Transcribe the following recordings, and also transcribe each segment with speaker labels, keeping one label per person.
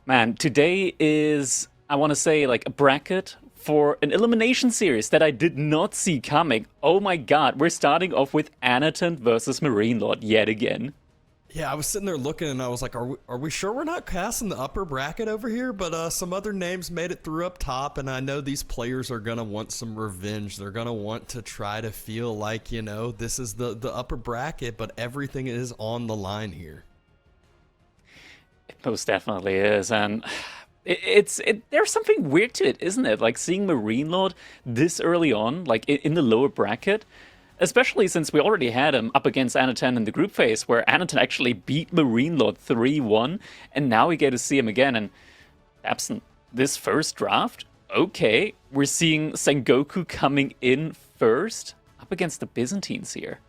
Speaker 1: Man, today is, I want to say, like a bracket for an elimination series that I did not see coming. Oh my god, we're starting off with Anotand versus MarineLorD yet again.
Speaker 2: Yeah, I was sitting there looking and I was like, are we sure we're not casting the upper bracket over here? But some other names made it through up top, and I know these players are going to want some revenge. They're going to want to try to feel like, this is the upper bracket, but everything is on the line here.
Speaker 1: It most definitely is, and there's something weird to it, isn't it? Like seeing MarineLorD this early on, like in the lower bracket. Especially since we already had him up against Anotand in the group phase, where Anotand actually beat MarineLorD 3-1, and now we get to see him again. And absent this first draft, okay, we're seeing Sengoku coming in first, up against the Byzantines here.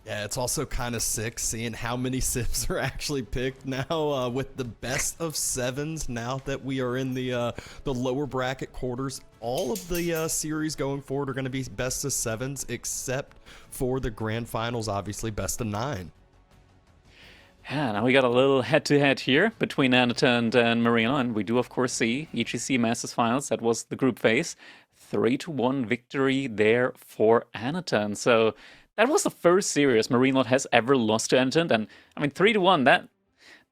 Speaker 2: Yeah, it's also kind of sick seeing how many Civs are actually picked now with the best of sevens. Now that we are in the lower bracket quarters, all of the series going forward are going to be best of sevens, except for the grand finals, obviously best of nine.
Speaker 1: Yeah, now we got a little head-to-head here between Anotand and Marino, and we do of course see EGC Masters Finals. That was the group phase, 3-1 victory there for Anotand. So that was the first series MarineLorD has ever lost to Anotand, and I mean 3-1.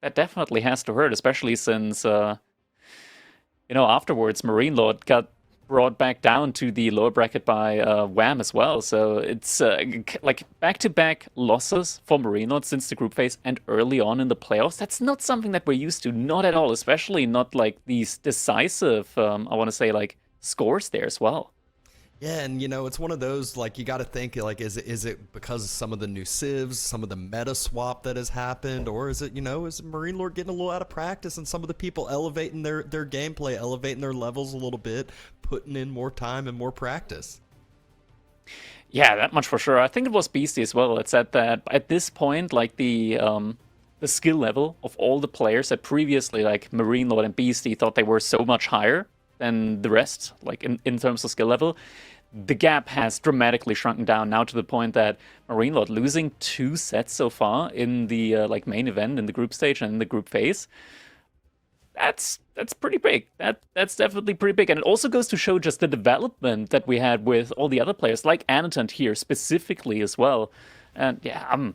Speaker 1: That definitely has to hurt, especially since afterwards MarineLorD got brought back down to the lower bracket by Wham as well. So it's like back-to-back losses for MarineLorD since the group phase and early on in the playoffs. That's not something that we're used to, not at all. Especially not like these decisive, I want to say, like scores there as well.
Speaker 2: Yeah, and it's one of those, like, you got to think, like, is it because of some of the new civs, some of the meta swap that has happened, or is it, is MarineLorD getting a little out of practice and some of the people elevating their gameplay, elevating their levels a little bit, putting in more time and more practice?
Speaker 1: Yeah, that much for sure. I think it was Beastie as well that said that at this point, like the skill level of all the players that previously, like MarineLorD and Beastie, thought they were so much higher than the rest, like in terms of skill level, the gap has dramatically shrunken down now to the point that MarineLorD losing 2 sets so far in the like main event in the group stage and in the group phase. That's pretty big. That's definitely pretty big, and it also goes to show just the development that we had with all the other players, like Anotand here specifically as well. And yeah, I'm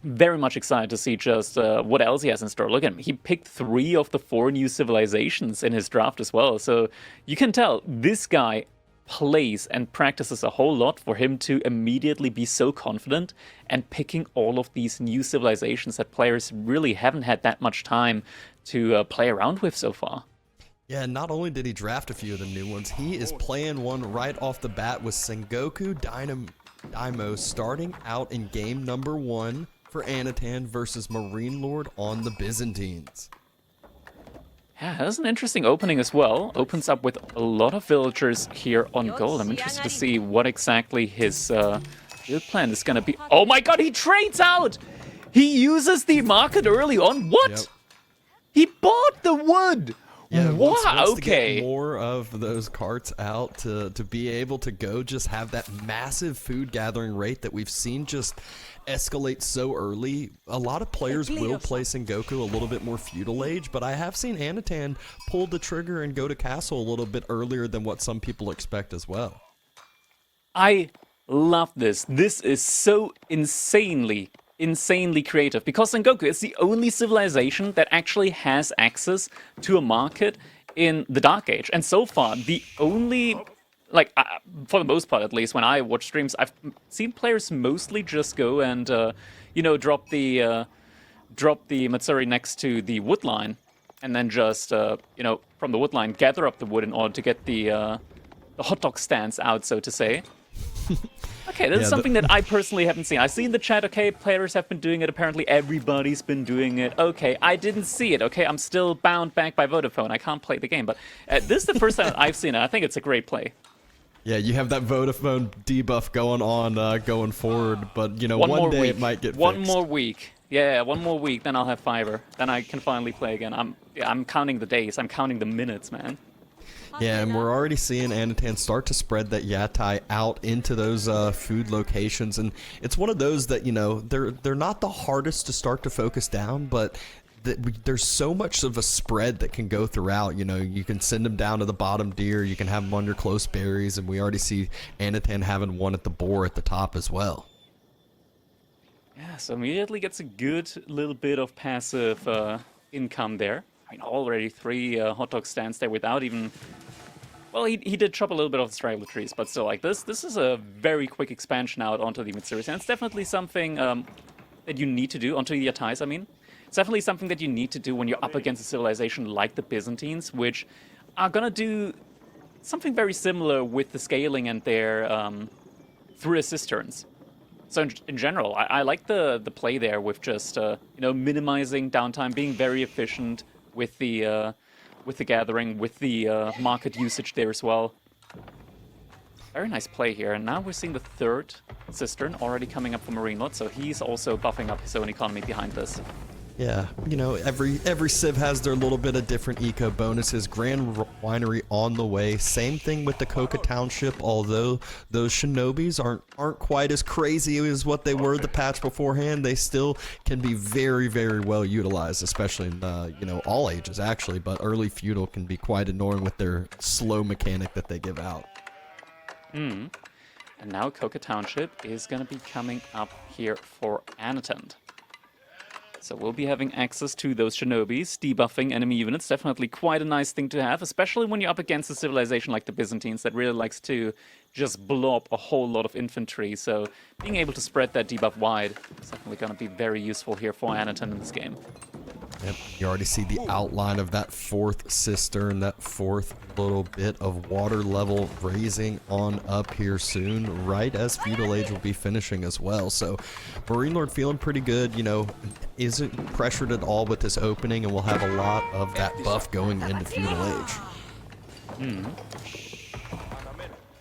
Speaker 1: very much excited to see just what else he has in store. Look at him. He picked 3 of the 4 new civilizations in his draft as well. So you can tell this guy plays and practices a whole lot for him to immediately be so confident and picking all of these new civilizations that players really haven't had that much time to play around with so far.
Speaker 2: Yeah, not only did he draft a few of the new ones, he is playing one right off the bat with Sengoku Daimo starting out in game number 1 for Anotand versus MarineLorD on the Byzantines.
Speaker 1: Yeah, that's an interesting opening as well. Opens up with a lot of villagers here on gold. I'm interested to see what exactly his build plan is going to be. Oh my god, he trades out! He uses the market early on. What? Yep. He bought the wood!
Speaker 2: Yeah,
Speaker 1: wow,
Speaker 2: wants
Speaker 1: okay.
Speaker 2: To get more of those carts out to be able to go just have that massive food gathering rate that we've seen just escalate so early. A lot of players will play Sengoku a little bit more feudal age, but I have seen Anotand pull the trigger and go to castle a little bit earlier than what some people expect as well.
Speaker 1: I love this. This is so insanely creative, because Sengoku is the only civilization that actually has access to a market in the Dark Age. And so far, the only, like, for the most part at least, when I watch streams, I've seen players mostly just go and, drop the Matsuri next to the wood line, and then just, from the wood line, gather up the wood in order to get the hot dog stands out, so to say. Okay, this is something that I personally haven't seen. I see in the chat, okay, players have been doing it, apparently everybody's been doing it. Okay, I didn't see it, okay, I'm still bound back by Vodafone, I can't play the game, but this is the first time that I've seen it. I think it's a great play.
Speaker 2: Yeah, you have that Vodafone debuff going on going forward, but, one day it might get
Speaker 1: One
Speaker 2: fixed.
Speaker 1: more week. Yeah, one more week, then I'll have fiber. Then I can finally play again. I'm counting the days, I'm counting the minutes, man.
Speaker 2: Yeah, and we're already seeing Anotand start to spread that Yatai out into those food locations, and it's one of those that, they're not the hardest to start to focus down, but there's so much of a spread that can go throughout. You know, you can send them down to the bottom deer, you can have them under close berries, and we already see Anotand having one at the boar at the top as well.
Speaker 1: Yeah, so immediately gets a good little bit of passive income there. I mean, already 3 hot dog stands there without even... Well, he did chop a little bit of the straggler trees, but still, like, this is a very quick expansion out onto the mid-series, and it's definitely something that you need to do, onto the Yatais, I mean. It's definitely something that you need to do when you're up against a civilization like the Byzantines, which are gonna do something very similar with the scaling and their through cisterns. So in general, I like the play there with just you know, minimizing downtime, being very efficient with the gathering, with the market usage there as well. Very nice play here, and now we're seeing the 3rd cistern already coming up for MarineLorD, so he's also buffing up his own economy behind this.
Speaker 2: Yeah, you know, every civ has their little bit of different eco bonuses. Grand Winery on the way. Same thing with the Coca Township, although those shinobis aren't quite as crazy as what they were the patch beforehand. They still can be very, very well utilized, especially in you know, all ages actually, but early feudal can be quite annoying with their slow mechanic that they give out.
Speaker 1: And now Coca Township is going to be coming up here for Anotand. So we'll be having access to those shinobis, debuffing enemy units. Definitely quite a nice thing to have, especially when you're up against a civilization like the Byzantines that really likes to just blow up a whole lot of infantry. So being able to spread that debuff wide is definitely going to be very useful here for Anotand in this game.
Speaker 2: Yep, you already see the outline of that 4th cistern, that 4th little bit of water level raising on up here soon, right as Feudal Age will be finishing as well. So MarineLorD feeling pretty good, you know, isn't pressured at all with this opening, and we'll have a lot of that buff going into Feudal Age.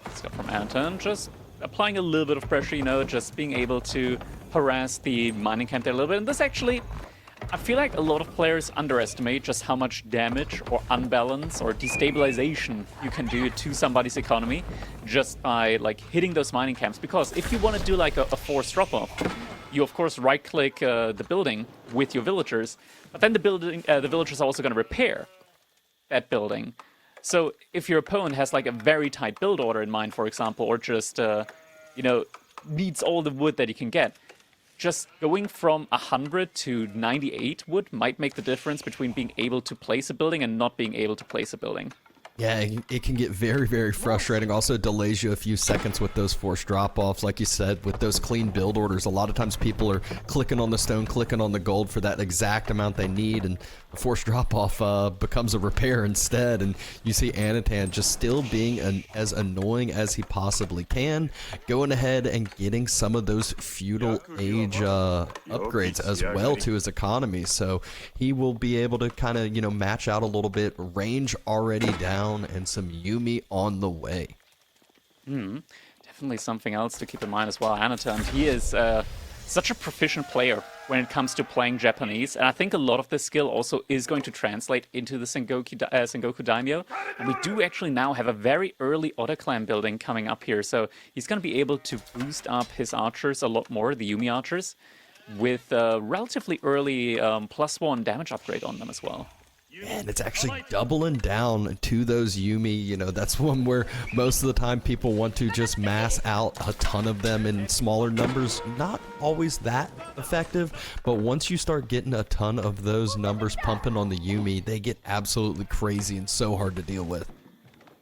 Speaker 1: Let's go from Anotand, just applying a little bit of pressure, you know, just being able to harass the mining camp there a little bit. And this actually... I feel like a lot of players underestimate just how much damage or unbalance or destabilization you can do to somebody's economy just by like hitting those mining camps. Because if you want to do like a forced drop-off, you of course right-click the building with your villagers, but then the villagers are also going to repair that building. So if your opponent has like a very tight build order in mind, for example, or just you know, needs all the wood that he can get, just going from 100 to 98 wood might make the difference between being able to place a building and not being able to place a building.
Speaker 2: Yeah, it can get very, very frustrating. Also delays you a few seconds with those forced drop-offs. Like you said, with those clean build orders, a lot of times people are clicking on the stone, clicking on the gold for that exact amount they need, and the forced drop-off becomes a repair instead. And you see Anotand just still being as annoying as he possibly can, going ahead and getting some of those feudal age upgrades as well to his economy. So he will be able to kind of, you know, match out a little bit. Range already down, and some Yumi on the way.
Speaker 1: Definitely something else to keep in mind as well. Anotand, he is such a proficient player when it comes to playing Japanese, and I think a lot of this skill also is going to translate into the Sengoku Daimyo. And we do actually now have a very early Oda clan building coming up here, so he's going to be able to boost up his archers a lot more, the Yumi archers, with a relatively early +1 damage upgrade on them as well.
Speaker 2: And it's actually doubling down to those Yumi. You know, that's one where most of the time people want to just mass out a ton of them in smaller numbers. Not always that effective, but once you start getting a ton of those numbers pumping on the Yumi, they get absolutely crazy and so hard to deal with.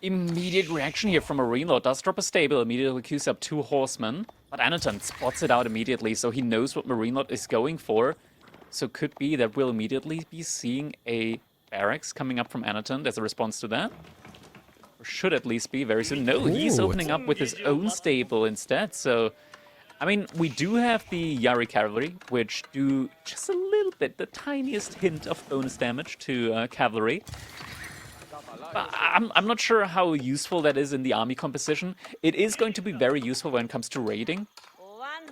Speaker 1: Immediate reaction here from MarineLorD. Does drop a stable, immediately queues up 2 horsemen, but Anotand spots it out immediately, so he knows what MarineLorD is going for. So could be that we'll immediately be seeing a barracks coming up from Anotand as a response to that. Or should at least be very soon. No, he's opening up with his own stable instead. So, I mean, we do have the Yari cavalry, which do just a little bit, the tiniest hint of bonus damage to cavalry. But I'm not sure how useful that is in the army composition. It is going to be very useful when it comes to raiding.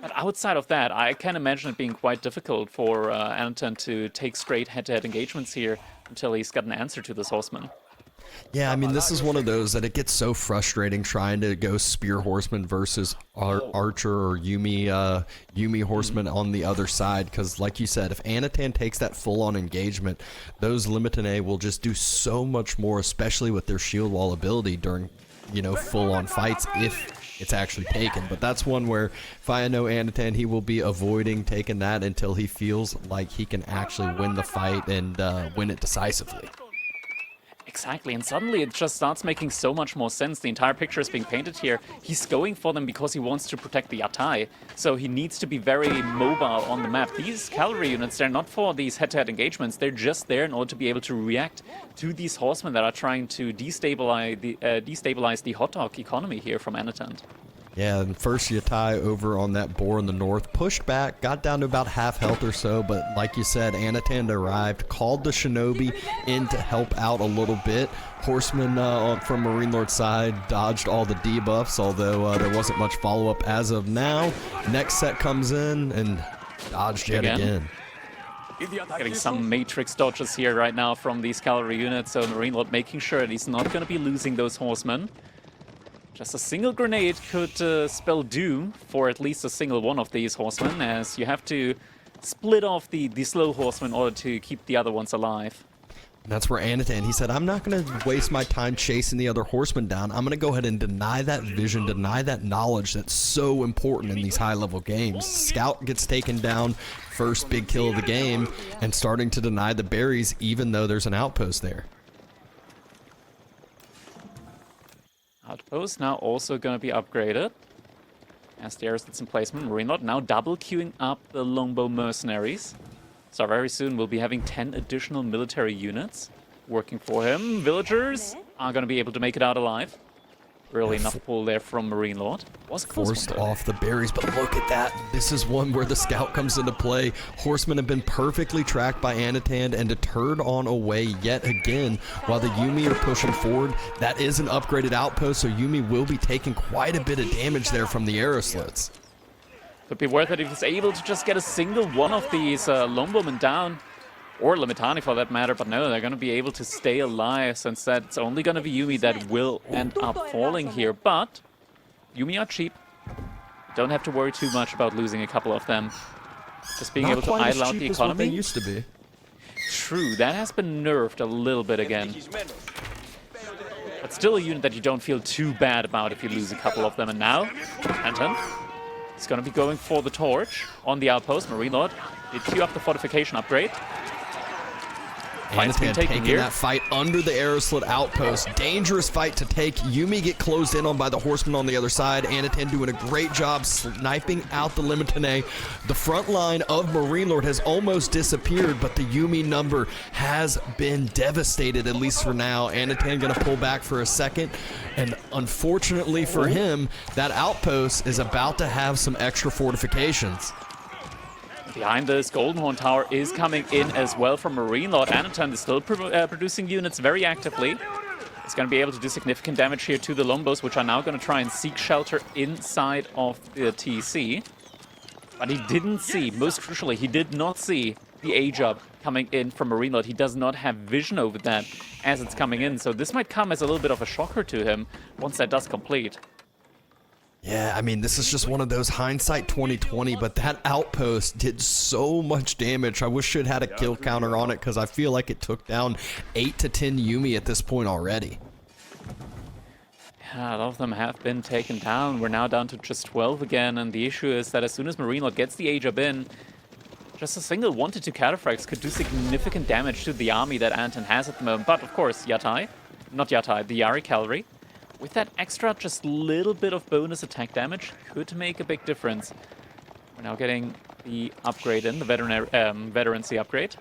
Speaker 1: But outside of that, I can imagine it being quite difficult for Anotand to take straight head-to-head engagements here until he's got an answer to this horseman.
Speaker 2: Yeah, I mean, this is one of those that it gets so frustrating trying to go Spear Horseman versus Archer or Yumi Horseman on the other side, because like you said, if Anotand takes that full-on engagement, those Limitane will just do so much more, especially with their shield wall ability during, you know, full-on fights if it's actually taken. But that's one where if I know Anotand, he will be avoiding taking that until he feels like he can actually win the fight and win it decisively.
Speaker 1: Exactly, and suddenly it just starts making so much more sense. The entire picture is being painted here. He's going for them because he wants to protect the Yatai, so he needs to be very mobile on the map. These cavalry units, they're not for these head-to-head engagements, they're just there in order to be able to react to these horsemen that are trying to destabilize the hot dog economy here from Anotand.
Speaker 2: Yeah, and first Yatai over on that boar in the north, pushed back, got down to about half health or so, but like you said, Anotand arrived, called the Shinobi in to help out a little bit. Horseman from MarineLorD's side dodged all the debuffs, although there wasn't much follow-up as of now. Next set comes in and dodged yet again.
Speaker 1: Getting some matrix dodges here right now from these cavalry units, so MarineLorD making sure that he's not going to be losing those horsemen. Just a single grenade could spell doom for at least a single one of these horsemen, as you have to split off the slow horsemen in order to keep the other ones alive.
Speaker 2: And that's where Anotand, he said, I'm not going to waste my time chasing the other horsemen down. I'm going to go ahead and deny that vision, deny that knowledge that's so important in these high-level games. Scout gets taken down, first big kill of the game, and starting to deny the berries even though there's an outpost there.
Speaker 1: Outpost now also going to be upgraded. As there's some placement, MarineLorD now double queuing up the longbow mercenaries. So very soon we'll be having 10 additional military units working for him. Villagers are going to be able to make it out alive. Really enough pull there from MarineLorD. Was
Speaker 2: forced off the berries, but look at that. This is one where the scout comes into play. Horsemen have been perfectly tracked by Anotand and deterred on away yet again while the Yumi are pushing forward. That is an upgraded outpost, so Yumi will be taking quite a bit of damage there from the arrow slits.
Speaker 1: Could be worth it if he's able to just get a single one of these longbowmen down. Or Limitani for that matter, but no, they're going to be able to stay alive since that's only going to be Yumi that will end up falling here. But Yumi are cheap. Don't have to worry too much about losing a couple of them. Just being able to idle out the economy.
Speaker 2: They used to be.
Speaker 1: True, that has been nerfed a little bit again. But still a unit that you don't feel too bad about if you lose a couple of them. And now, Anton is going to be going for the torch on the outpost. MarineLorD did queue up the fortification upgrade.
Speaker 2: Anotand taking that fight under the arrow slit outpost. Dangerous fight to take. Yumi get closed in on by the horseman on the other side. Anotand doing a great job sniping out the Limitane. The front line of MarineLorD has almost disappeared, but the Yumi number has been devastated, at least for now. Anotand going to pull back for a second, and unfortunately for him, that outpost is about to have some extra fortifications.
Speaker 1: Behind this, Goldenhorn Tower is coming in as well from MarineLorD. Anotand is still producing units very actively. It's going to be able to do significant damage here to the Longbows, which are now going to try and seek shelter inside of the TC. But he didn't see, most crucially, he did not see the A-Job coming in from MarineLorD. He does not have vision over that as it's coming in, so this might come as a little bit of a shocker to him once that does complete.
Speaker 2: Yeah, I mean, this is just one of those hindsight 2020, but that outpost did so much damage. I wish it had a kill counter on it because I feel like it took down 8 to 10 Yumi at this point already.
Speaker 1: Yeah, a lot of them have been taken down. We're now down to just 12 again, and the issue is that as soon as MarineLorD gets the A-Job in, just a single 1 to 2 cataphracts could do significant damage to the army that Anton has at the moment. But of course, the Yari Cavalry, with that extra just little bit of bonus attack damage, could make a big difference. We're now getting the upgrade in, the veterancy upgrade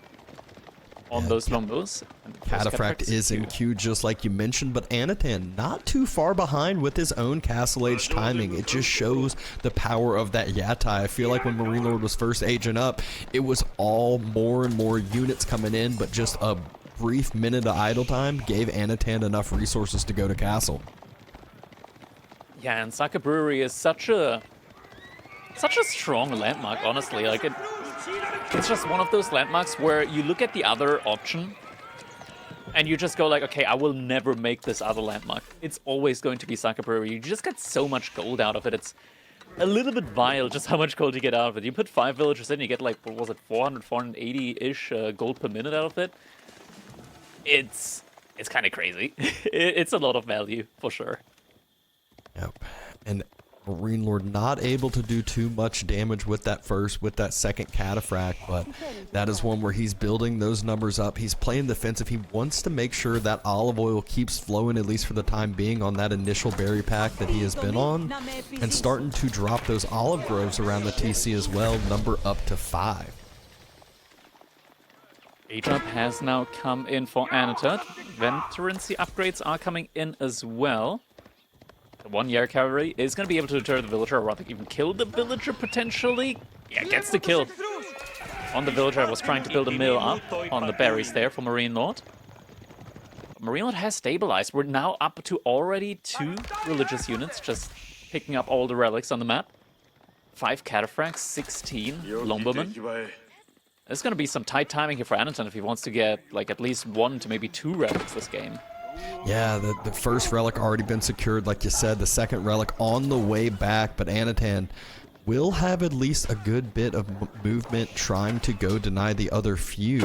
Speaker 1: on those longbows.
Speaker 2: Cataphract is in queue just like you mentioned, but Anotand not too far behind with his own Castle Age timing. It just shows the power of that Yatai. I feel like when MarineLorD was first aging up, it was all more and more units coming in, but just a brief minute of idle time gave Anotand enough resources to go to Castle.
Speaker 1: Yeah, and Sake Brewery is such a strong landmark, honestly. Like it's just one of those landmarks where you look at the other option And you just go like, okay, I will never make this other landmark. It's always going to be Saka Brewery. You just get so much gold out of it. It's a little bit vile just how much gold you get out of it. You put 5 villagers in, you get like, what was it, 400, 480-ish gold per minute out of it. It's kind of crazy. It's a lot of value, for sure.
Speaker 2: Yep. And MarineLorD not able to do too much damage with that second cataphract, but that is one where he's building those numbers up. He's playing defensive. He wants to make sure that olive oil keeps flowing, at least for the time being, on that initial berry pack that he has been on, and starting to drop those olive groves around the TC as well, number up to 5.
Speaker 1: Age-up has now come in for Anotand. Veterancy upgrades are coming in as well. The 1-year cavalry is going to be able to deter the villager, or rather even kill the villager potentially. Yeah, gets the kill on the villager. I was trying to build a mill up on the berries there for MarineLorD. MarineLorD has stabilized. We're now up to already 2 religious units, just picking up all the relics on the map. 5 cataphracts, 16 lumbermen. There's going to be some tight timing here for Anotand if he wants to get like at least 1 to maybe 2 relics this game.
Speaker 2: Yeah, the first relic already been secured, like you said. The second relic on the way back, but Anotand will have at least a good bit of movement trying to go deny the other few.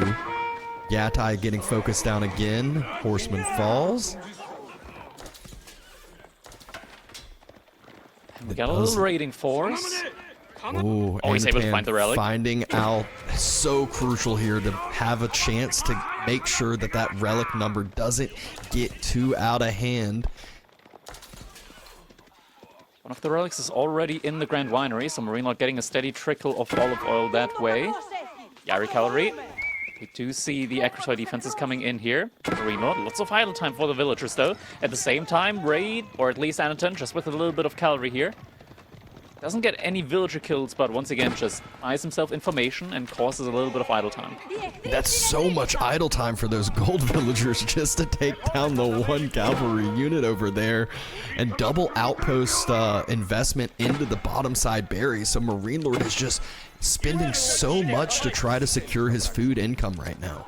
Speaker 2: Yatai getting focused down again. Horseman falls.
Speaker 1: We got a little raiding force.
Speaker 2: Ooh,
Speaker 1: he's able to find the relic.
Speaker 2: Finding out, so crucial here to have a chance to make sure that that relic number doesn't get too out of hand.
Speaker 1: One of the relics is already in the Grand Winery, so MarineLorD getting a steady trickle of olive oil that way. Yari Cavalry. We do see the Akratoy defenses coming in here. MarineLorD, lots of idle time for the villagers though. At the same time, Raid, or at least Anotand, just with a little bit of cavalry here. Doesn't get any villager kills, but once again just buys himself information and causes a little bit of idle time.
Speaker 2: That's so much idle time for those gold villagers just to take down the 1 cavalry unit over there, and double outpost investment into the bottom side berries. So MarineLorD is just spending so much to try to secure his food income right now.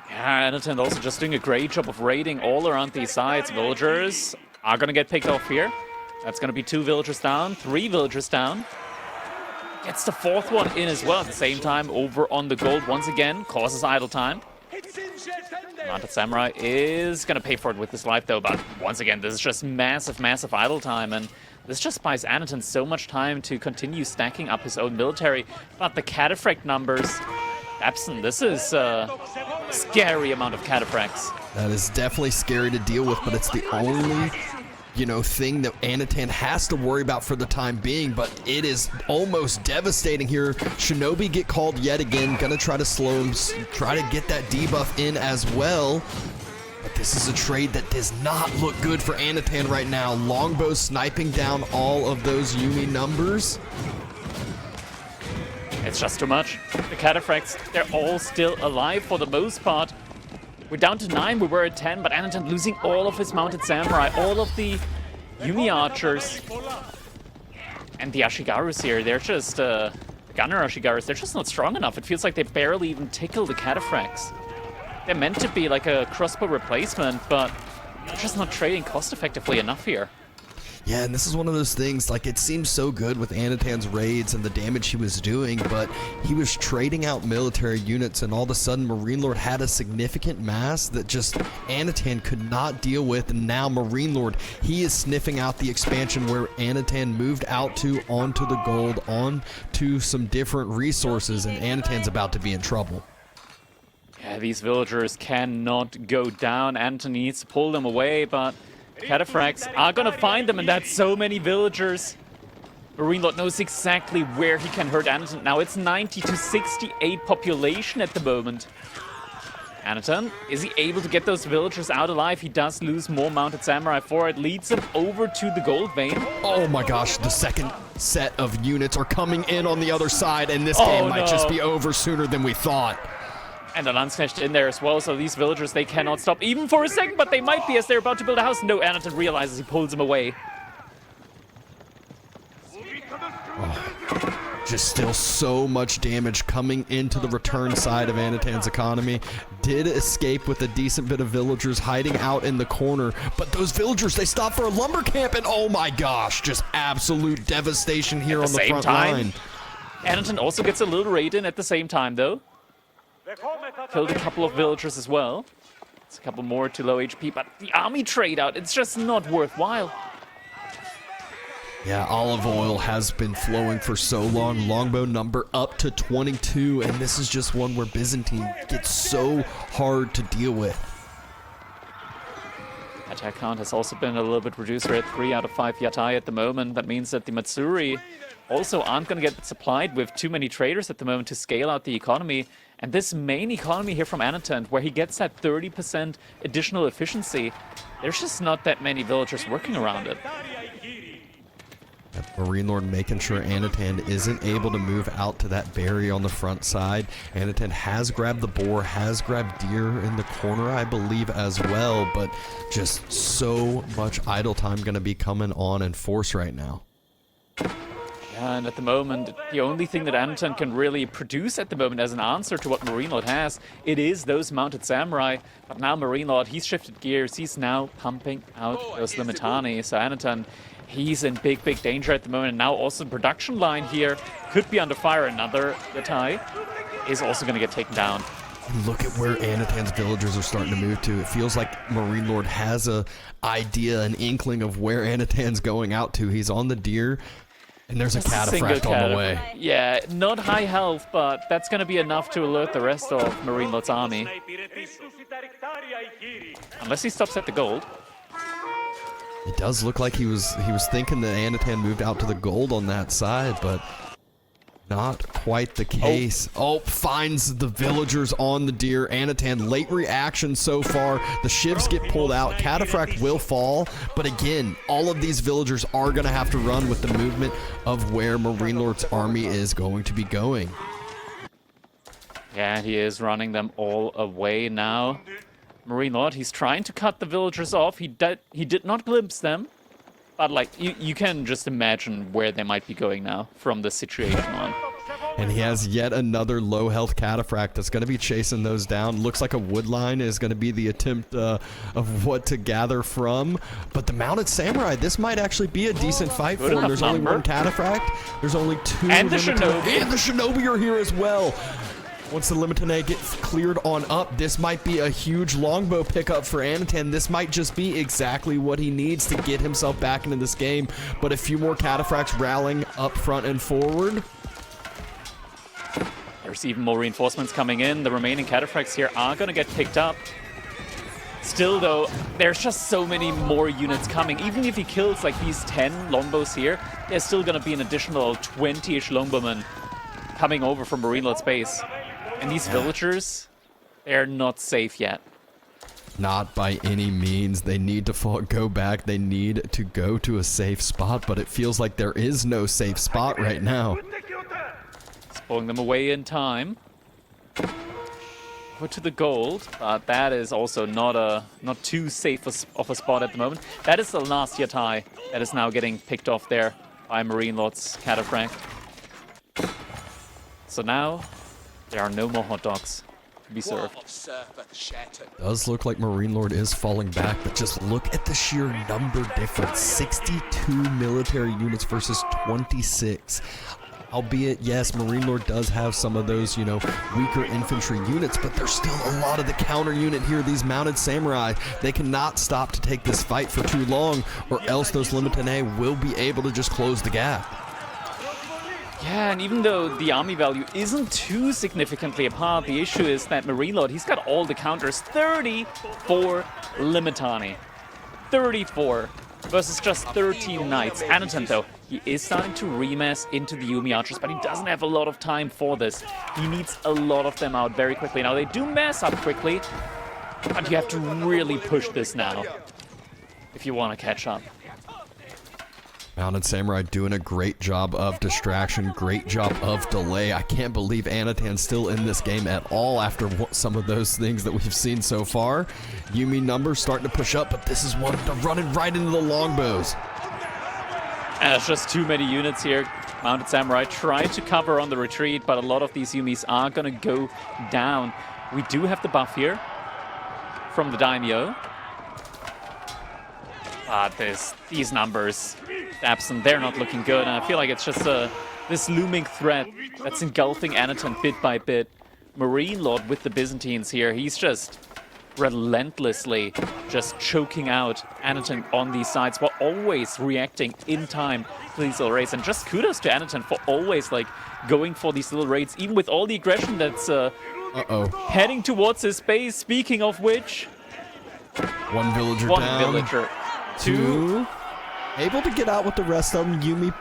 Speaker 1: Yeah, Anotand also just doing a great job of raiding all around these sides. Villagers are gonna get picked off here. That's going to be 2 villagers down, 3 villagers down. Gets the 4th one in as well at the same time. Over on the gold once again, causes idle time. Mounted Samurai is going to pay for it with his life though, but once again, this is just massive, massive idle time, and this just buys Anotand so much time to continue stacking up his own military. But the cataphract numbers, Absent, this is a scary amount of cataphracts.
Speaker 2: That is definitely scary to deal with, but it's the only thing that Anotand has to worry about for the time being, but it is almost devastating here. Shinobi get called yet again, gonna try to slow him, try to get that debuff in as well. But this is a trade that does not look good for Anotand right now. Longbow sniping down all of those Yumi numbers.
Speaker 1: It's just too much. The cataphracts, they're all still alive for the most part. We're down to 9, we were at 10, but Anotand losing all of his mounted samurai, all of the Yumi archers, and the Ashigarus here. They're just, the gunner Ashigarus, they're just not strong enough. It feels like they barely even tickle the cataphracts. They're meant to be like a crossbow replacement, but they're just not trading cost effectively enough here.
Speaker 2: Yeah, and this is one of those things, like, it seems so good with Anotand's raids and the damage he was doing, but he was trading out military units, and all of a sudden MarineLorD had a significant mass that just Anotand could not deal with, and now MarineLorD, he is sniffing out the expansion where Anotand moved out to, onto the gold, onto some different resources, and Anotand's about to be in trouble.
Speaker 1: Yeah, these villagers cannot go down. Anotand needs to pull them away, but cataphracts are gonna find them, and that's so many villagers. MarineLorD knows exactly where he can hurt Anotand. Now it's 90 to 68 population at the moment. Anotand, is he able to get those villagers out alive? He does lose more mounted samurai for it. Leads him over to the gold vein.
Speaker 2: Oh my gosh, the second set of units are coming in on the other side, and this game might just be over sooner than we thought.
Speaker 1: And the Landsknecht in there as well, so these villagers, they cannot stop even for a second, but they might be as they're about to build a house. No, Anotand realizes, he pulls him away.
Speaker 2: Just still so much damage coming into the return side of Anotand's economy. Did escape with a decent bit of villagers hiding out in the corner, but those villagers, they stop for a lumber camp, and oh my gosh, just absolute devastation here on the front line.
Speaker 1: Anotand also gets a little raid in at the same time, though. Killed a couple of villagers as well. It's a couple more to low HP, but the army trade out, it's just not worthwhile.
Speaker 2: Yeah, olive oil has been flowing for so long. Longbow number up to 22, and this is just one where Byzantine gets so hard to deal with.
Speaker 1: Attack count has also been a little bit reduced. We're at 3 out of 5 Yatai at the moment. That means that the Matsuri also aren't going to get supplied with too many traders at the moment to scale out the economy. And this main economy here from Anotand, where he gets that 30% additional efficiency, there's just not that many villagers working around it.
Speaker 2: MarineLorD making sure Anotand isn't able to move out to that barrier on the front side. Anotand has grabbed the boar, has grabbed deer in the corner, I believe, as well, but just so much idle time going to be coming on in force right now.
Speaker 1: Yeah, and at the moment, the only thing that Anotand can really produce at the moment as an answer to what MarineLorD has, it is those mounted samurai. But now MarineLorD, he's shifted gears, he's now pumping out those Limitani. So Anotand, he's in big danger at the moment. Now also the production line here could be under fire. Another Yatai is also going to get taken down.
Speaker 2: Look at where Anotand's villagers are starting to move to. It feels like MarineLorD has a idea, an inkling of where Anotand's going out to. He's on the deer, and there's a cataphract on the way.
Speaker 1: Yeah, not high health, but that's going to be enough to alert the rest of MarineLorD's army. Unless he stops at the gold.
Speaker 2: It does look like he was thinking that Anotand moved out to the gold on that side, but not quite the case. Oh, finds the villagers on the deer. Anotand, late reaction so far. The shivs get pulled out. Cataphract will fall, but again, all of these villagers are going to have to run with the movement of where MarineLorD's army is going to be going.
Speaker 1: Yeah, he is running them all away now. MarineLorD, he's trying to cut the villagers off. He did not glimpse them, but like you can just imagine where they might be going now from this situation on.
Speaker 2: And he has yet another low health cataphract that's going to be chasing those down. Looks like a wood line is going to be the attempt of what to gather from. But the mounted samurai, this might actually be a decent fight for him. There's only one cataphract. There's only 2.
Speaker 1: And the shinobi.
Speaker 2: And the shinobi are here as well. Once the Limitane gets cleared on up, this might be a huge longbow pickup for Anotand. This might just be exactly what he needs to get himself back into this game. But a few more cataphracts rallying up front and forward.
Speaker 1: There's even more reinforcements coming in. The remaining cataphracts here are going to get picked up. Still, though, there's just so many more units coming. Even if he kills like these 10 longbows here, there's still going to be an additional 20-ish longbowmen coming over from MarineLorD's base. And these villagers, they're not safe yet.
Speaker 2: Not by any means. They need to go back. They need to go to a safe spot, but it feels like there is no safe spot right now.
Speaker 1: He's pulling them away in time. Go to the gold, but that is also not too safe of a spot at the moment. That is the last Yatai that is now getting picked off there by MarineLorD's cataphract. So now there are no more hot dogs to be served.
Speaker 2: Does look like MarineLorD is falling back, but just look at the sheer number difference. 62 military units versus 26. Albeit, yes, MarineLorD does have some of those, weaker infantry units, but there's still a lot of the counter unit here. These mounted samurai, they cannot stop to take this fight for too long, or else those Limitane will be able to just close the gap.
Speaker 1: Yeah, and even though the army value isn't too significantly apart, the issue is that MarineLorD, he's got all the counters. 34 Limitani. 34 versus just 13 knights. Anotand, though, he is starting to remass into the Yumi archers, but he doesn't have a lot of time for this. He needs a lot of them out very quickly. Now, they do mass up quickly, but you have to really push this now if you want to catch up.
Speaker 2: Mounted Samurai doing a great job of distraction, great job of delay. I can't believe Anotand's still in this game at all after some of those things that we've seen so far. Yumi numbers starting to push up, but this is one running right into the longbows.
Speaker 1: And it's just too many units here. Mounted Samurai try to cover on the retreat, but a lot of these Yumis are gonna go down. We do have the buff here from the Daimyo. But these numbers, absent, they're not looking good, and I feel like it's just this looming threat that's engulfing Anotand bit by bit. MarineLorD with the Byzantines here, he's just relentlessly just choking out Anotand on these sides while always reacting in time to these little raids. And just kudos to Anotand for always like going for these little raids, even with all the aggression that's heading towards his base. Speaking of which,
Speaker 2: one villager
Speaker 1: one
Speaker 2: down.
Speaker 1: Villager. Two.
Speaker 2: Able to get out with the rest of them. Yumi,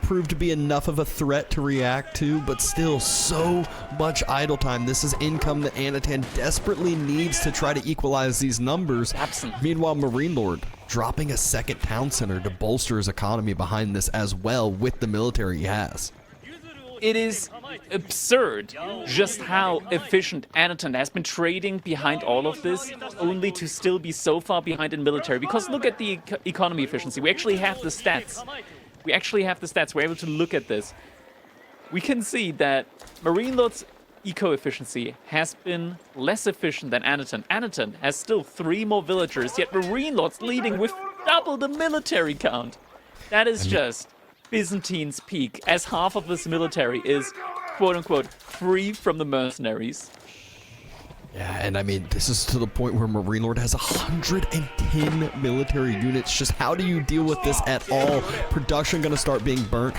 Speaker 2: proved to be enough of a threat to react to, but still so much idle time. This is income that Anotand desperately needs to try to equalize these numbers.
Speaker 1: Absent.
Speaker 2: Meanwhile, MarineLorD dropping a second town center to bolster his economy behind this as well with the military he has.
Speaker 1: It is absurd just how efficient Anotand has been trading behind all of this, only to still be so far behind in military. Because look at the economy efficiency. We actually have the stats. We're able to look at this. We can see that MarineLorD's eco-efficiency has been less efficient than Anotand. Anotand has still 3 more villagers, yet MarineLorD's leading with double the military count. That is just Byzantine's peak, as half of this military is, quote-unquote, free from the mercenaries.
Speaker 2: Yeah, and I mean, this is to the point where MarineLorD has 110 military units. Just how do you deal with this at all? Production gonna start being burnt.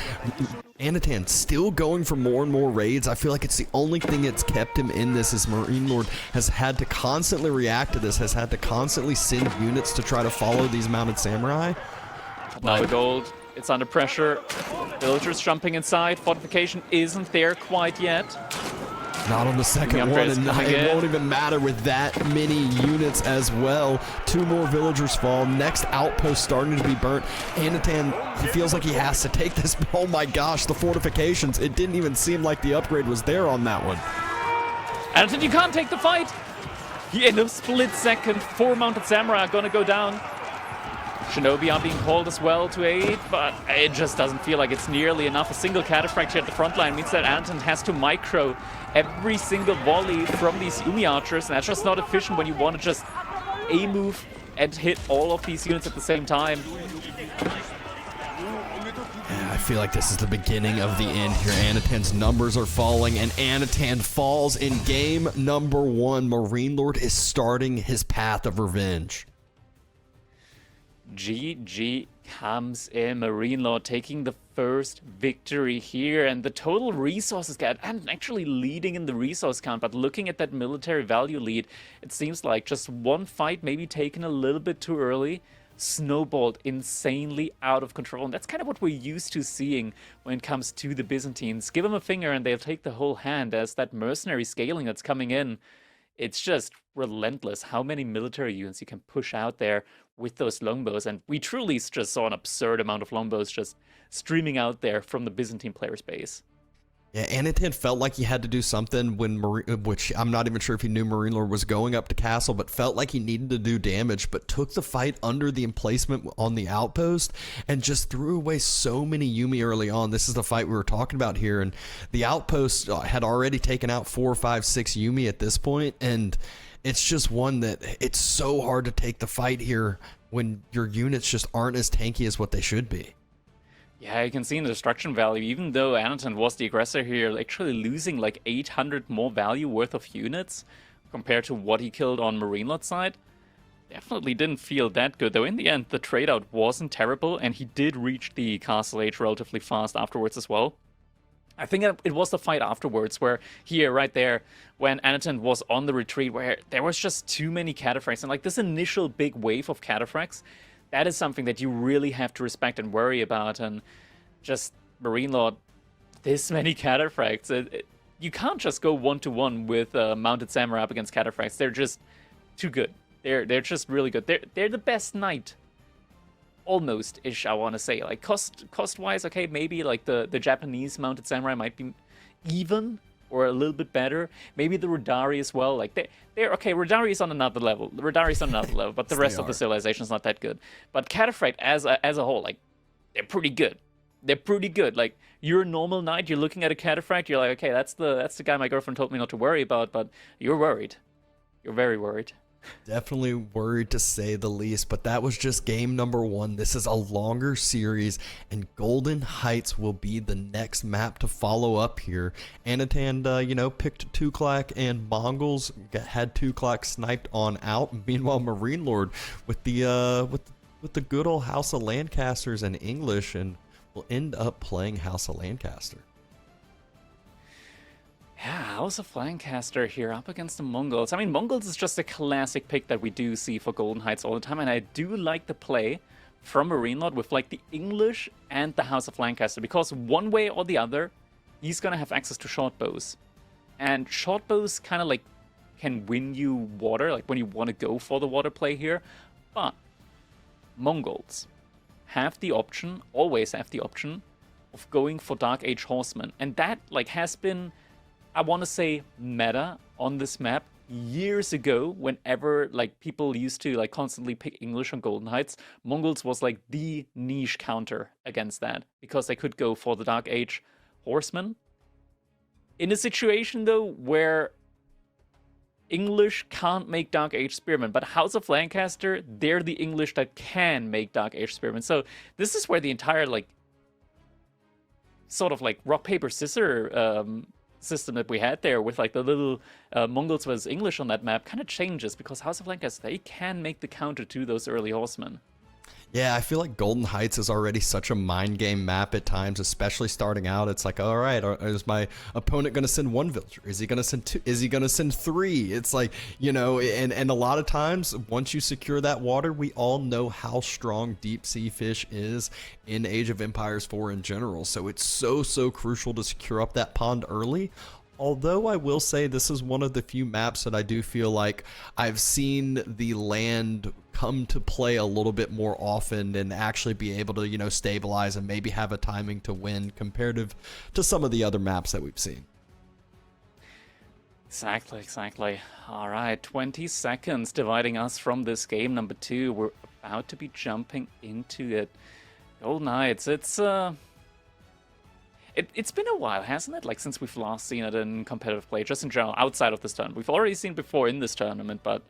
Speaker 2: Anotand still going for more and more raids. I feel like it's the only thing that's kept him in this is MarineLorD has had to constantly react to this, has had to constantly send units to try to follow these mounted samurai.
Speaker 1: Now the gold, it's under pressure. Villagers jumping inside. Fortification isn't there quite yet.
Speaker 2: Not on the second one, and it won't even matter with that many units as well. 2 more villagers fall. Next outpost starting to be burnt. Anotand, he feels like he has to take this. Oh my gosh, the fortifications. It didn't even seem like the upgrade was there on that one.
Speaker 1: Anotand, you can't take the fight. In a split second, 4 mounted samurai are gonna go down. Shinobi are being called as well to aid, but it just doesn't feel like it's nearly enough. A single cataphract here at the front line means that Anotand has to micro every single volley from these Yumi archers, and that's just not efficient when you want to just A-move and hit all of these units at the same time.
Speaker 2: I feel like this is the beginning of the end here. Anotand's numbers are falling, and Anotand falls in game number 1. MarineLorD is starting his path of revenge.
Speaker 1: GG comes in. MarineLorD taking the first victory here, and the total resources count, and actually leading in the resource count, but looking at that military value lead, it seems like just one fight maybe taken a little bit too early snowballed insanely out of control, and that's kind of what we're used to seeing when it comes to the Byzantines. Give them a finger and they'll take the whole hand. As that mercenary scaling that's coming in, it's just relentless how many military units you can push out there with those longbows, and we truly just saw an absurd amount of longbows just streaming out there from the Byzantine player's base.
Speaker 2: Yeah, Anotand felt like he had to do something when which I'm not even sure if he knew MarineLorD was going up to castle, but felt like he needed to do damage, but took the fight under the emplacement on the outpost and just threw away so many Yumi early on. This is the fight we were talking about here, and the outpost had already taken out 4, 5, 6 Yumi at this point, and it's just one that it's so hard to take the fight here when your units just aren't as tanky as what they should be.
Speaker 1: Yeah, you can see in the destruction value, even though Anotand was the aggressor here, actually losing like 800 more value worth of units compared to what he killed on MarineLorD's side. Definitely didn't feel that good, though in the end the trade-out wasn't terrible, and he did reach the castle age relatively fast afterwards as well. I think it was the fight afterwards where here, right there, when Anotand was on the retreat, where there was just too many cataphracts, and like this initial big wave of cataphracts, that is something that you really have to respect and worry about. And just MarineLorD, this many cataphracts, you can't just go 1-to-1 with mounted samurai up against cataphracts. They're just too good. They're just really good. They're the best knight, almost-ish, I want to say. Like cost-wise, okay, maybe like the Japanese mounted samurai might be even or a little bit better. Maybe the Rodari as well. Like they're okay. Rodari is on another level. But the rest of the civilization is not that good. But cataphract as a whole, like they're pretty good. they're pretty good. Like, you're a normal knight, you're looking at a cataphract, you're like, okay, that's the guy my girlfriend told me not to worry about, but you're worried. You're very worried.
Speaker 2: Definitely worried to say the least, but that was just game number 1. This is a longer series, and Golden Heights will be the next map to follow up here. Anotand, picked Tuklak, and Mongols had Tuklak sniped on out. Meanwhile, MarineLorD with the good old House of Lancasters in English, and will end up playing House of Lancaster.
Speaker 1: Yeah, House of Lancaster here up against the Mongols. I mean, Mongols is just a classic pick that we do see for Golden Heights all the time, and I do like the play from MarineLorD with like the English and the House of Lancaster, because one way or the other, he's gonna have access to short bows. And short bows kind of like can win you water, like when you want to go for the water play here. But Mongols have the option, always have the option, of going for Dark Age Horsemen. And that like has been, I want to say, meta on this map years ago. Whenever like people used to like constantly pick English on Golden Heights, Mongols was like the niche counter against that, because they could go for the Dark Age Horsemen. In a situation though where English can't make Dark Age Spearmen, but House of Lancaster, they're the English that can make Dark Age Spearmen. So this is where the entire like sort of like rock paper scissor system that we had there with like the little Mongols versus English on that map kind of changes, because House of Lancaster, they can make the counter to those early horsemen.
Speaker 2: Yeah, I feel like Golden Heights is already such a mind game map at times, especially starting out. It's like, all right, is my opponent going to send 1 villager? Is he going to send 2? Is he going to send 3? It's like, and a lot of times, once you secure that water, we all know how strong deep sea fish is in Age of Empires 4 in general. So it's so crucial to secure up that pond early. Although I will say this is one of the few maps that I do feel like I've seen the land come to play a little bit more often and actually be able to, stabilize and maybe have a timing to win comparative to some of the other maps that we've seen.
Speaker 1: Exactly. All right, 20 seconds dividing us from this game number 2. We're about to be jumping into it. Golden Heights, it's been a while, hasn't it? Like, since we've last seen it in competitive play, just in general, outside of this tournament. We've already seen it before in this tournament, but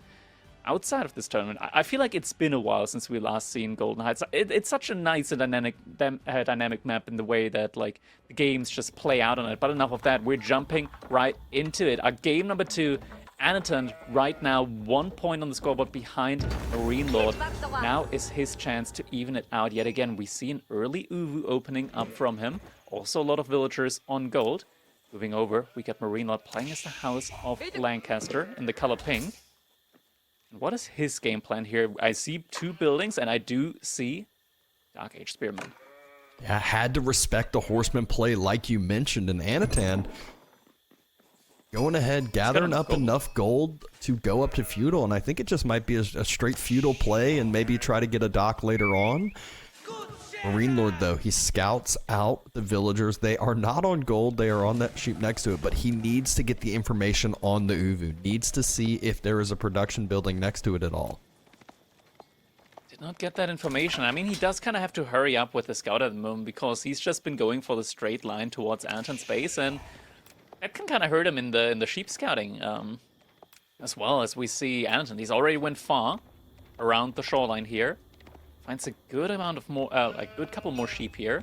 Speaker 1: outside of this tournament, I feel like it's been a while since we last seen Golden Heights. It's such a nice and dynamic map in the way that, like, the games just play out on it. But enough of that, we're jumping right into it. Our game number 2, Anotand, right now 1 point on the scoreboard behind MarineLorD. Now is his chance to even it out yet again. We see an early Uwu opening up from him. Also a lot of villagers on gold. Moving over, we get MarineLorD playing as the House of Lancaster in the color pink. And what is his game plan here? I see 2 buildings, and I do see Dark Age Spearmen.
Speaker 2: Yeah, had to respect the horseman play like you mentioned, and Anotand going ahead, gathering up enough gold to go up to feudal, and I think it just might be a straight feudal play and maybe try to get a dock later on. MarineLorD, though, he scouts out the villagers. They are not on gold. They are on that sheep next to it, but he needs to get the information on the Uwu. Needs to see if there is a production building next to it at all.
Speaker 1: Did not get that information. I mean, he does kind of have to hurry up with the scout at the moment, because he's just been going for the straight line towards Anotand's base, and that can kind of hurt him in the sheep scouting, as well. As we see Anotand, he's already went far around the shoreline here. Finds a good amount of more, a good couple more sheep here.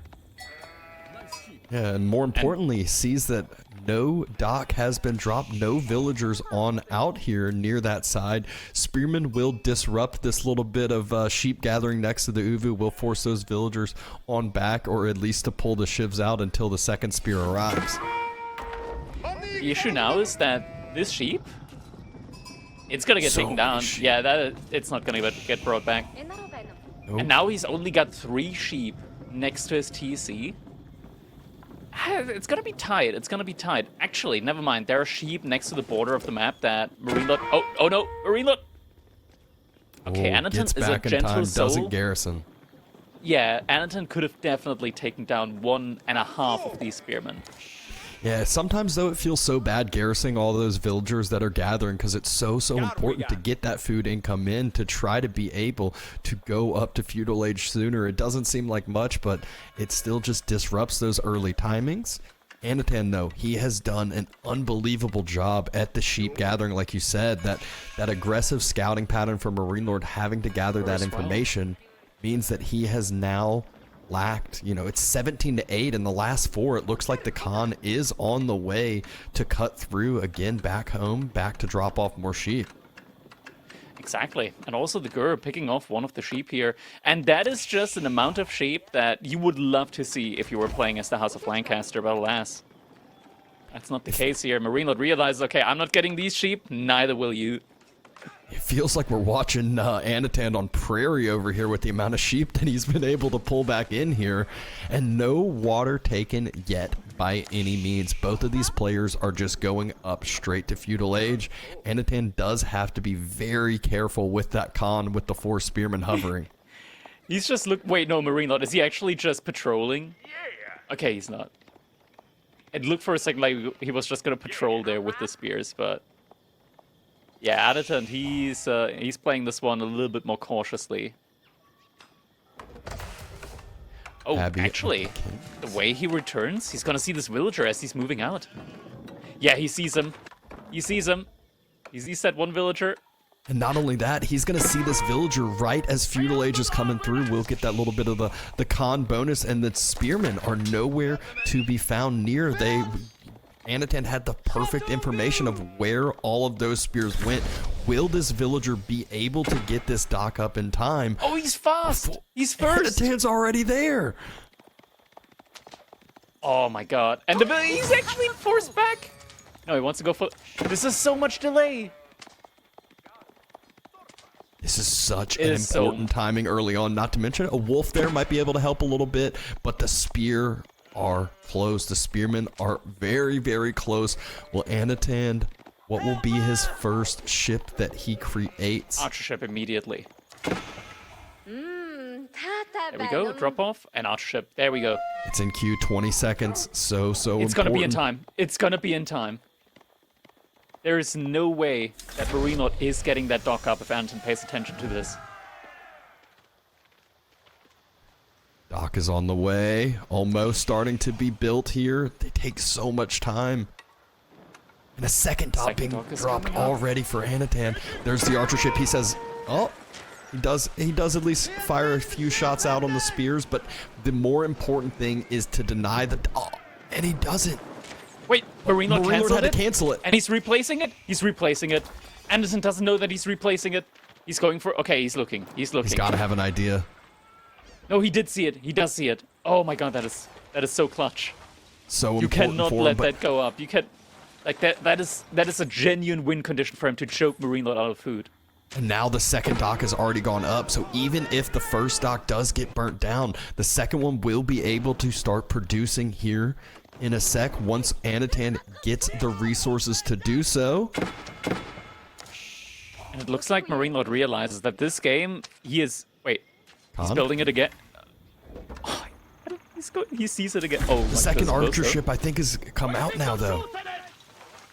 Speaker 2: Yeah, and more importantly, sees that no dock has been dropped, no villagers on out here near that side. Spearmen will disrupt this little bit of sheep gathering next to the Uwu, will force those villagers on back, or at least to pull the shivs out until the second spear arrives.
Speaker 1: The issue now is that this sheep, it's gonna get taken down. Yeah, it's not gonna get brought back. Nope. And now he's only got 3 sheep next to his TC. It's gonna be tight. It's gonna be tight. Actually, never mind. There are sheep next to the border of the map that MarineLorD. Oh no, MarineLorD. Okay, Anotand is a gentle soul.
Speaker 2: Doesn't garrison.
Speaker 1: Yeah, Anotand could have definitely taken down 1.5 of these spearmen.
Speaker 2: Yeah, sometimes though it feels so bad garrisoning all those villagers that are gathering because it's so important to get that food income in to try to be able to go up to feudal age sooner. It doesn't seem like much, but it still just disrupts those early timings. Anotand, though, he has done an unbelievable job at the sheep gathering, like you said. That aggressive scouting pattern for MarineLorD having to gather that information means that he has now lacked, you know, it's 17-8 in the last 4. It looks like the Khan is on the way to cut through again back home, back to drop off more sheep.
Speaker 1: Exactly. And also the Gur picking off one of the sheep here. And that is just an amount of sheep that you would love to see if you were playing as the House of Lancaster, but alas, that's not the case here. MarineLorD realizes, okay, I'm not getting these sheep, neither will you.
Speaker 2: It feels like we're watching Anotand on Prairie over here with the amount of sheep that he's been able to pull back in here. And no water taken yet by any means. Both of these players are just going up straight to feudal age. Anotand does have to be very careful with that Khan with the 4 spearmen hovering.
Speaker 1: He's just wait, no, MarineLorD, is he actually just patrolling? Yeah. Okay, he's not. It looked for a second like he was just gonna patrol there with the spears, but yeah, Anotand, he's playing this one a little bit more cautiously. Oh, actually, the way he returns, he's gonna see this villager as he's moving out. Yeah, he sees him. He sees him. He sees that one villager.
Speaker 2: And not only that, he's going to see this villager right as feudal age is coming through. We'll get that little bit of the Khan bonus, and the spearmen are nowhere to be found near. Anotand had the perfect information of where all of those spears went. Will this villager be able to get this dock up in time?
Speaker 1: Oh, he's fast! He's first!
Speaker 2: Anotand's already there!
Speaker 1: Oh my god. And he's actually forced back! No, he wants to go for... This is so much delay!
Speaker 2: This is such an important timing early on. Not to mention, a wolf there might be able to help a little bit, but the spear are close. The spearmen are very, very close. Will Anotand, what will be his first ship that he creates?
Speaker 1: Archer ship immediately. There we go, drop off, and archer ship. There we go.
Speaker 2: It's in queue, 20 seconds. So important.
Speaker 1: It's gonna be in time. It's gonna be in time. There is no way that MarineLorD is getting that dock up if Anotand pays attention to this.
Speaker 2: Dock is on the way, almost starting to be built here. They take so much time. And a second dock being dropped already for Anotand. There's the archer ship. He says, oh, he does at least fire a few shots out on the spears, but the more important thing is to deny the, and he doesn't.
Speaker 1: Wait, MarineLorD
Speaker 2: had to cancel it.
Speaker 1: And he's replacing it? He's replacing it. Anderson doesn't know that he's replacing it. He's going for... Okay, he's looking. He's looking.
Speaker 2: He's got to have an idea.
Speaker 1: No, he did see it. He does see it. Oh my god, that is so clutch.
Speaker 2: So
Speaker 1: you
Speaker 2: important
Speaker 1: cannot
Speaker 2: for him,
Speaker 1: let that go up. You can... Like, that is a genuine win condition for him to choke MarineLorD out of food.
Speaker 2: And now the second dock has already gone up, so even if the first dock does get burnt down, the second one will be able to start producing here in a sec once Anotand gets the resources to do so.
Speaker 1: And it looks like MarineLorD realizes that this game, he is... Wait,
Speaker 2: Khan?
Speaker 1: He's building it again. Oh, he sees it again. Oh,
Speaker 2: the second archer ship, I think, has come out now, though.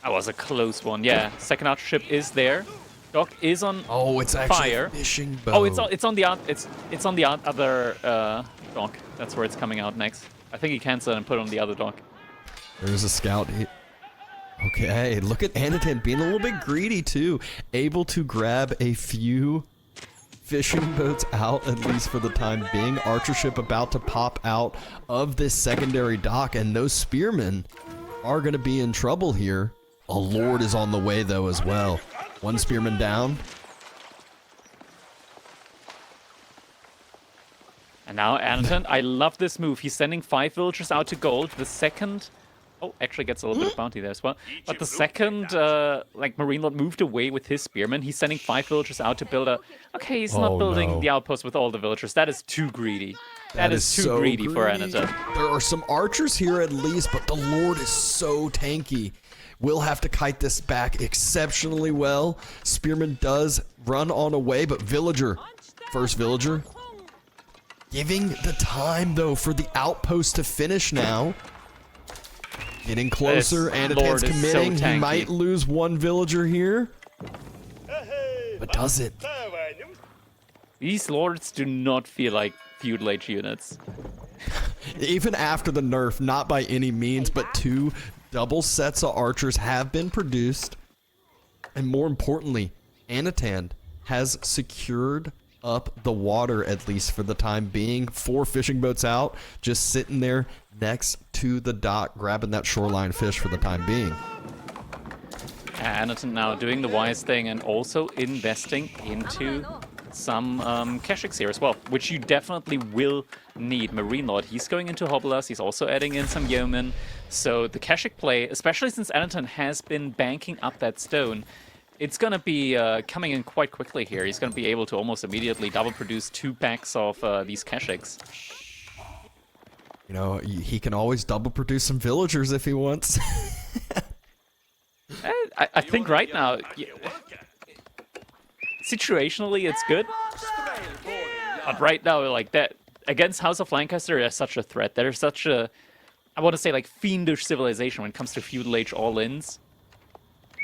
Speaker 1: That was a close one. Yeah, second archer ship is there. Dock is on fire.
Speaker 2: Oh, it's actually a fishing boat.
Speaker 1: Oh, it's on the other dock. That's where it's coming out next. I think he cancels it and put it on the other dock.
Speaker 2: There's a scout. Okay, look at Anotand being a little bit greedy too. Able to grab a few fishing boats out, at least for the time being. Archer ship about to pop out of this secondary dock, and those spearmen are going to be in trouble here. A lord is on the way though as well. One spearman down.
Speaker 1: And now Anotand, I love this move. He's sending 5 villagers out to gold. The second... Oh, actually gets a little bit of bounty there as well. But the second, like, MarineLorD moved away with his spearmen, he's sending 5 villagers out to build a... Okay, he's not building the outpost with all the villagers. That is too greedy. That is too so greedy for Anotand.
Speaker 2: There are some archers here at least, but the Lord is so tanky. We'll have to kite this back exceptionally well. Spearman does run on away, but villager, first villager, giving the time, though, for the outpost to finish now. Getting closer. Anotand's committing. He might lose one villager here. But does it?
Speaker 1: These lords do not feel like feudal age units.
Speaker 2: Even after the nerf, not by any means, but 2 double sets of archers have been produced. And more importantly, Anotand has secured up the water, at least for the time being. 4 fishing boats out, just sitting there next to the dock, grabbing that shoreline fish for the time being.
Speaker 1: Anotand now doing the wise thing and also investing into some Keshiks here as well, which you definitely will need. MarineLorD, he's going into Hoblas, he's also adding in some Yeomen. So the Keshik play, especially since Anotand has been banking up that stone, it's going to be coming in quite quickly here. He's going to be able to almost immediately double produce 2 packs of these Keshiks.
Speaker 2: You know, he can always double produce some villagers if he wants.
Speaker 1: I think right now, situationally, it's good. But right now, like that, against House of Lancaster, there's such a threat. There's such a, I want to say, like, fiendish civilization when it comes to feudal age all-ins.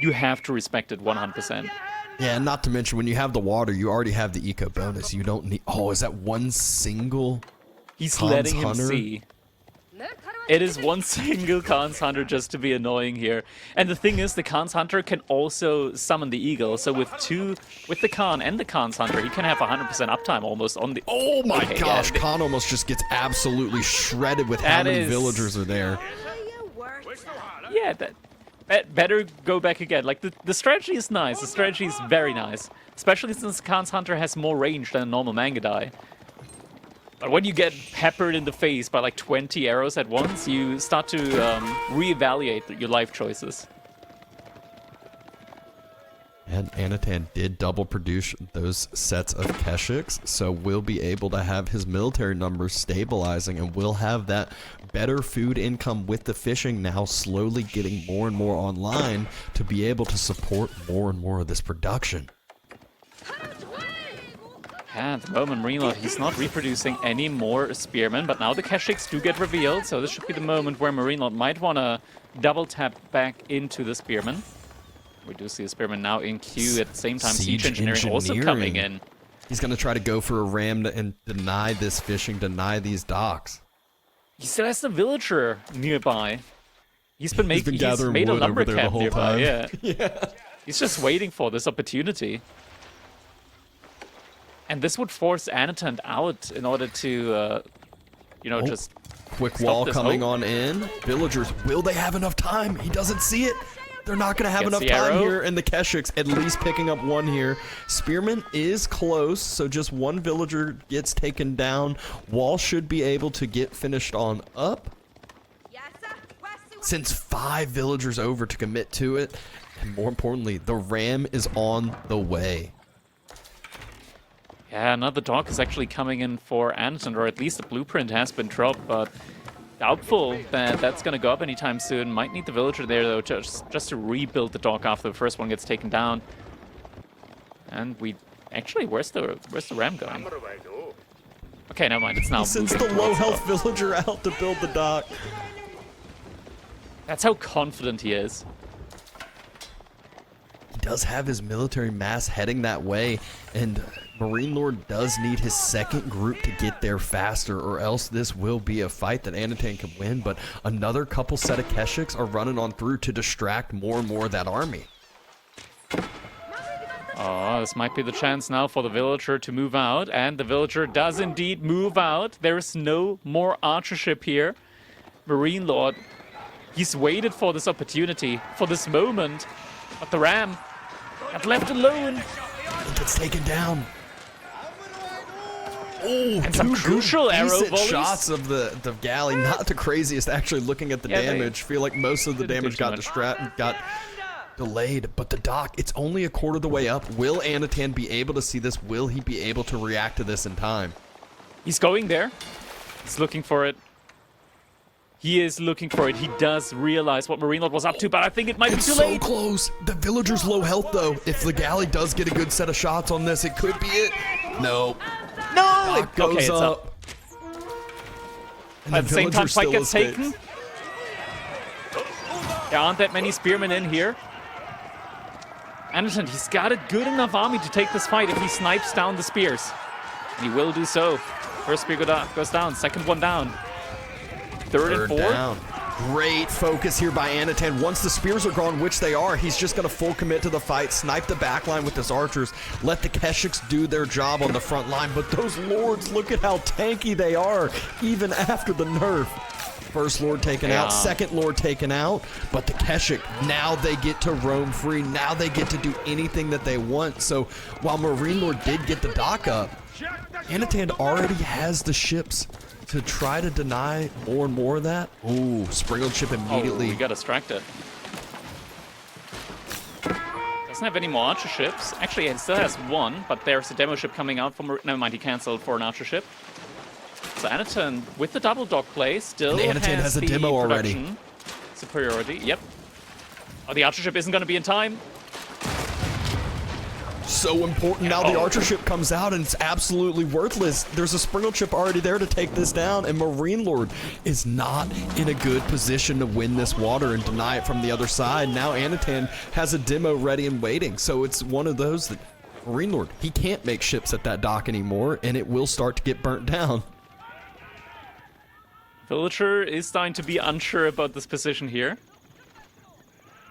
Speaker 1: You have to respect it 100%.
Speaker 2: Yeah, and not to mention, when you have the water, you already have the eco bonus. You don't need... Oh, is that one single
Speaker 1: He's
Speaker 2: Khan's
Speaker 1: letting him
Speaker 2: hunter?
Speaker 1: See. It is one single Khan's Hunter just to be annoying here. And the thing is, the Khan's Hunter can also summon the Eagle. So with the Khan and the Khan's Hunter, he can have 100% uptime almost on the...
Speaker 2: Oh my gosh, yeah, Khan almost just gets absolutely shredded with how many villagers are there.
Speaker 1: Yeah, that better go back again. Like, the strategy is nice. The strategy is very nice. Especially since Khan's Hunter has more range than a normal Mangadai. But when you get peppered in the face by like 20 arrows at once, you start to reevaluate your life choices.
Speaker 2: And Anotand did double produce those sets of Keshiks, so we'll be able to have his military numbers stabilizing, and we'll have that better food income with the fishing now slowly getting more and more online to be able to support more and more of this production.
Speaker 1: Yeah, at the moment, MarineLorD, he's not reproducing any more Spearmen, but now the Keshiks do get revealed, so this should be the moment where MarineLorD might want to double tap back into the Spearmen. We do see a Spearman now in queue at the same time. Siege Engineering also coming in.
Speaker 2: He's going to try to go for a ram and deny this fishing, deny these docks.
Speaker 1: He still has the villager nearby. He's been making, he's
Speaker 2: gathering
Speaker 1: made a
Speaker 2: wood over there the
Speaker 1: lumber camp
Speaker 2: whole
Speaker 1: nearby,
Speaker 2: time.
Speaker 1: yeah.
Speaker 2: Yeah.
Speaker 1: He's just waiting for this opportunity. And this would force Anotand out in order to, you know, just
Speaker 2: quick wall coming on in. Villagers, will they have enough time? He doesn't see it. They're not going to have enough time here, and the Keshiks at least picking up one here. Spearman is close, so just one villager gets taken down. Wall should be able to get finished on up. Sends 5 villagers over to commit to it, and more importantly, the ram is on the way.
Speaker 1: Yeah, another dock is actually coming in for Anotand, or at least the blueprint has been dropped, but doubtful that that's going to go up anytime soon. Might need the villager there, though, just to rebuild the dock after the first one gets taken down. And we... Actually, where's the ram going? Okay, never mind, it's now...
Speaker 2: He sends the low-health villager out to build the dock.
Speaker 1: That's how confident he is.
Speaker 2: He does have his military mass heading that way, and MarineLorD does need his second group to get there faster, or else this will be a fight that Anotand can win. But another couple set of Keshiks are running on through to distract more and more of that army.
Speaker 1: Oh, this might be the chance now for the villager to move out, and the villager does indeed move out. There is no more archership here. MarineLorD, he's waited for this opportunity, for this moment, but the ram got left alone.
Speaker 2: It gets taken down. Oh,
Speaker 1: and some crucial arrow volleys.
Speaker 2: Shots of the galley, not the craziest. Actually, looking at the damage, feel like most of the damage got delayed. But the dock, it's only a quarter of the way up. Will Anotand be able to see this? Will he be able to react to this in time?
Speaker 1: He's going there. He's looking for it. He is looking for it. He does realize what MarineLorD was up to, but I think it might be too late.
Speaker 2: It's so close. The villager's low health, though. If the galley does get a good set of shots on this, it could be it. No.
Speaker 1: No!
Speaker 2: It goes
Speaker 1: up. At the same time, fight gets taken. There aren't that many spearmen in here. Anotand, he's got a good enough army to take this fight if he snipes down the spears. And he will do so. First spear goes down, second one down. Third and fourth.
Speaker 2: Down. Great focus here by Anotand. Once the spears are gone, which they are, he's just going to full commit to the fight, snipe the backline with his archers, let the Keshiks do their job on the front line. But those lords, look at how tanky they are, even after the nerf. First lord taken out, second lord taken out, but the Keshik, now they get to roam free. Now they get to do anything that they want. So while MarineLorD did get the dock up, Anotand already has the ships to try to deny more and more of that. Ooh, sprinkled ship immediately.
Speaker 1: Oh, we got distracted. Doesn't have any more archer ships. Actually, it still has one, but there's a demo ship coming out from... Never mind, he cancelled for an archer ship. So Anotand, with the double dock play, still
Speaker 2: has a
Speaker 1: the
Speaker 2: demo already.
Speaker 1: Superiority, yep. Oh, the archer ship isn't going to be in time.
Speaker 2: So important. Now the archer ship comes out and it's absolutely worthless. There's a sprinkled ship already there to take this down, and MarineLorD is not in a good position to win this water and deny it from the other side. Now Anotand has a demo ready and waiting, so it's one of those that MarineLorD, he can't make ships at that dock anymore, and it will start to get burnt down.
Speaker 1: Villager is starting to be unsure about this position here.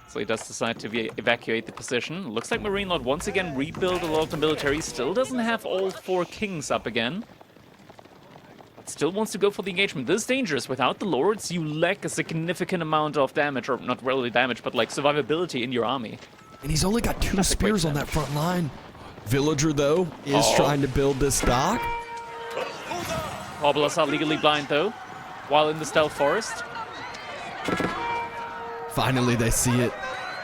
Speaker 1: So he does decide to evacuate the position. Looks like MarineLorD once again rebuild a lot of the military. Still doesn't have all 4 kings up again. But still wants to go for the engagement. This is dangerous. Without the lords, you lack a significant amount of damage, or not really damage, but like survivability in your army.
Speaker 2: And he's only got 2 spears on that front line. Villager, though, is trying to build this dock.
Speaker 1: Cobblers are legally blind, though, while in the stealth forest.
Speaker 2: Finally, they see it.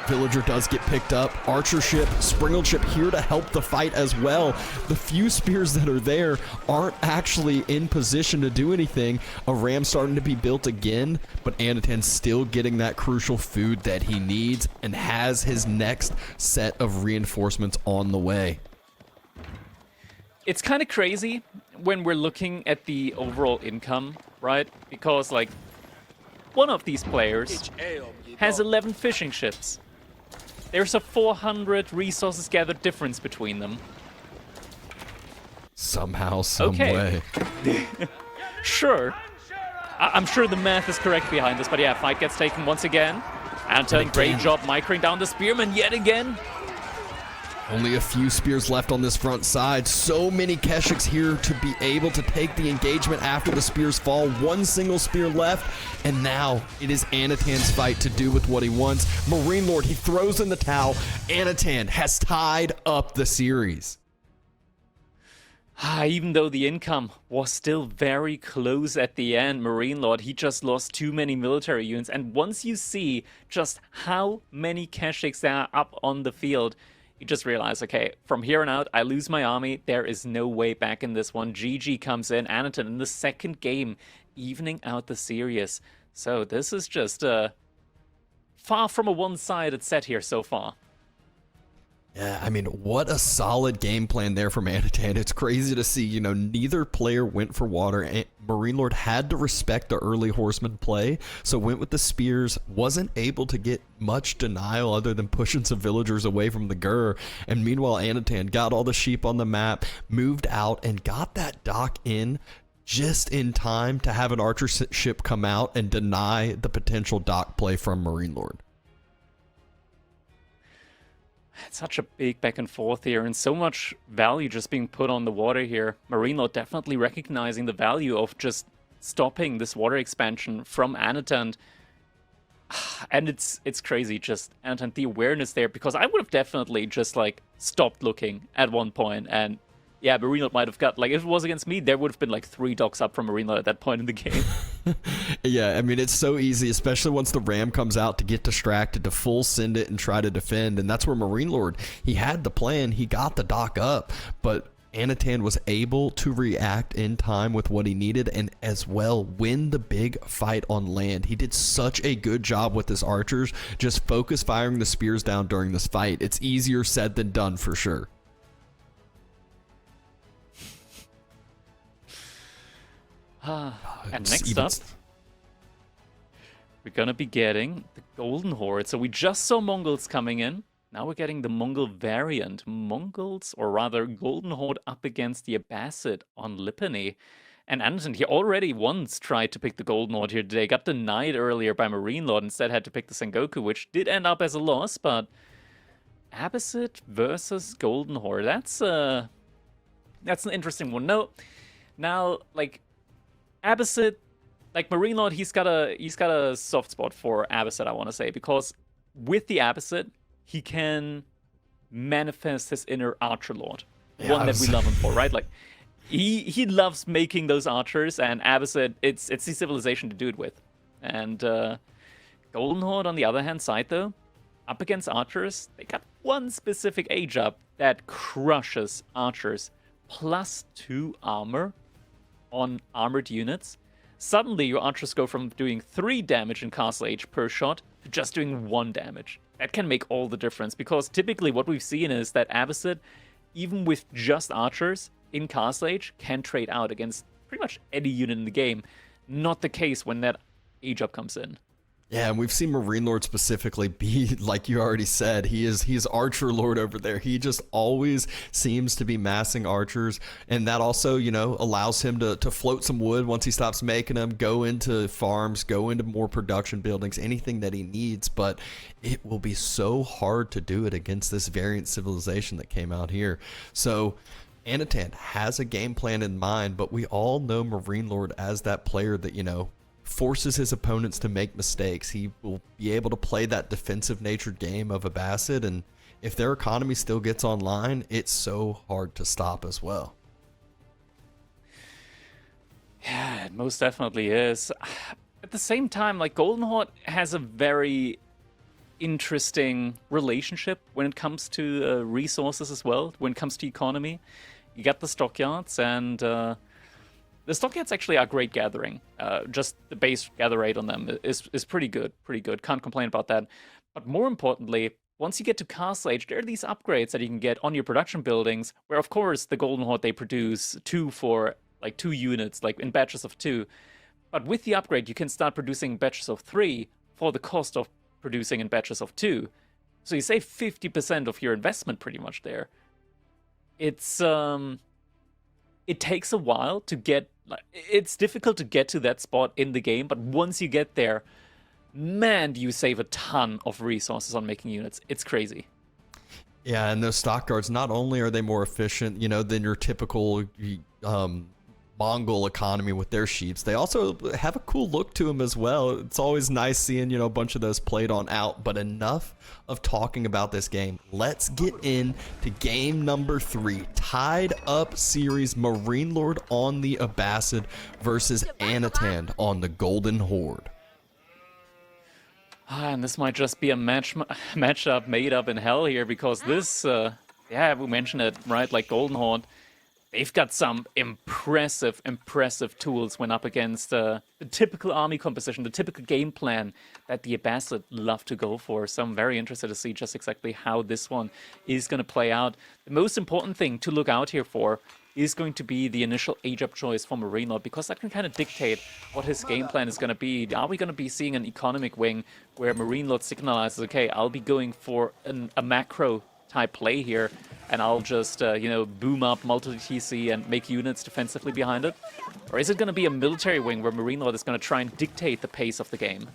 Speaker 2: Villager does get picked up. Archer ship, sprinkled ship here to help the fight as well. The few spears that are there aren't actually in position to do anything. A ram starting to be built again, but Anotand's still getting that crucial food that he needs and has his next set of reinforcements on the way.
Speaker 1: It's kind of crazy when we're looking at the overall income, right? Because, like, one of these players has 11 fishing ships. There's a 400 resources gathered difference between them.
Speaker 2: Somehow, some way.
Speaker 1: Sure. I'm sure the math is correct behind this, but yeah, fight gets taken once again. Anotand, great job microing down the spearmen yet again.
Speaker 2: Only a few spears left on this front side. So many Keshiks here to be able to take the engagement after the spears fall. 1 single spear left, and now it is Anotand's fight to do with what he wants. MarineLorD, he throws in the towel. Anotand has tied up the series.
Speaker 1: Even though the income was still very close at the end, MarineLorD, he just lost too many military units. And once you see just how many Keshiks there are up on the field, you just realize, okay, from here on out, I lose my army. There is no way back in this one. GG comes in. Anotand in the second game, evening out the series. So this is just far from a one-sided set here so far.
Speaker 2: Yeah, I mean, what a solid game plan there from Anotand. It's crazy to see, you know, neither player went for water. MarineLorD had to respect the early horseman play, so went with the spears, wasn't able to get much denial other than pushing some villagers away from the Gur. And meanwhile, Anotand got all the sheep on the map, moved out, and got that dock in just in time to have an archer ship come out and deny the potential dock play from MarineLorD.
Speaker 1: It's such a big back and forth here, and so much value just being put on the water here. MarineLorD definitely recognizing the value of just stopping this water expansion from Anotand. And it's crazy, just Anotand, the awareness there, because I would have definitely just, like, stopped looking at one point, and yeah, MarineLorD might have got, like, if it was against me, there would have been, like, 3 docks up from MarineLorD at that point in the game.
Speaker 2: Yeah, I mean, it's so easy, especially once the ram comes out, to get distracted, to full send it and try to defend, and that's where MarineLorD, he had the plan, he got the dock up, but Anotand was able to react in time with what he needed and as well win the big fight on land. He did such a good job with his archers, just focus firing the spears down during this fight. It's easier said than done for sure.
Speaker 1: And next up, we're gonna be getting the Golden Horde. So we just saw Mongols coming in. Now we're getting the Mongol variant. Mongols, or rather Golden Horde up against the Abbasid on Lipany. And Anotand, he already once tried to pick the Golden Horde here today. Got denied earlier by MarineLorD. Instead had to pick the Sengoku, which did end up as a loss. But Abbasid versus Golden Horde. That's an interesting one. No, now, like, Abbasid, like MarineLorD, he's got a soft spot for Abbasid, I want to say, because with the Abbasid, he can manifest his inner Archer Lord, one that we love him for, right? Like, he loves making those archers, and Abbasid, it's the civilization to do it with. And Golden Horde, on the other hand side, though, up against archers, they got one specific age up that crushes archers, +2 armor on armored units. Suddenly, your archers go from doing 3 damage in castle age per shot to just doing 1 damage. That can make all the difference, because typically what we've seen is that Abbasid, even with just archers in castle age, can trade out against pretty much any unit in the game. Not the case when that age up comes in.
Speaker 2: Yeah, and we've seen MarineLorD specifically be, like you already said, he's Archer Lord over there. He just always seems to be massing archers, and that also, you know, allows him to float some wood once he stops making them, go into farms, go into more production buildings, anything that he needs. But it will be so hard to do it against this variant civilization that came out here. So Anotand has a game plan in mind, but we all know MarineLorD as that player that, you know, forces his opponents to make mistakes. He will be able to play that defensive natured game of Abbasid, and if their economy still gets online, it's so hard to stop as well.
Speaker 1: Yeah, it most definitely is. At the same time, like, Golden Horde has a very interesting relationship when it comes to resources as well, when it comes to economy. You got the stockyards, and the stockyards actually are great gathering. Just the base gather rate on them is pretty good, Can't complain about that. But more importantly, once you get to Castle Age, there are these upgrades that you can get on your production buildings, where of course the Golden Horde, they produce 2 for like 2 units, like in batches of 2. But with the upgrade, you can start producing batches of 3 for the cost of producing in batches of 2. So you save 50% of your investment pretty much there. It's it takes a while to get, it's difficult to get to that spot in the game, but once you get there, man, do you save a ton of resources on making units. It's crazy.
Speaker 2: Yeah, and those stockyards, not only are they more efficient, you know, than your typical Mongol economy with their sheeps, they also have a cool look to them as well. It's always nice seeing, you know, a bunch of those played on out. But enough of talking about this game. Let's get into game number 3. Tied up series, MarineLorD on the Abbasid versus Anotand on the Golden Horde.
Speaker 1: And this might just be a matchup made up in hell here, because this, yeah, we mentioned it, right? Like, Golden Horde, they've got some impressive tools when up against the typical army composition, the typical game plan that the Abbasid love to go for. So I'm very interested to see just exactly how this one is going to play out. The most important thing to look out here for is going to be the initial age-up choice for MarineLorD, because that can kind of dictate what his game plan is going to be. Are we going to be seeing an economic wing where MarineLorD signalizes, okay, I'll be going for a macro type play here, and I'll just, you know, boom up multi-TC and make units defensively behind it? Or is it going to be a military wing where MarineLorD is going to try and dictate the pace of the game?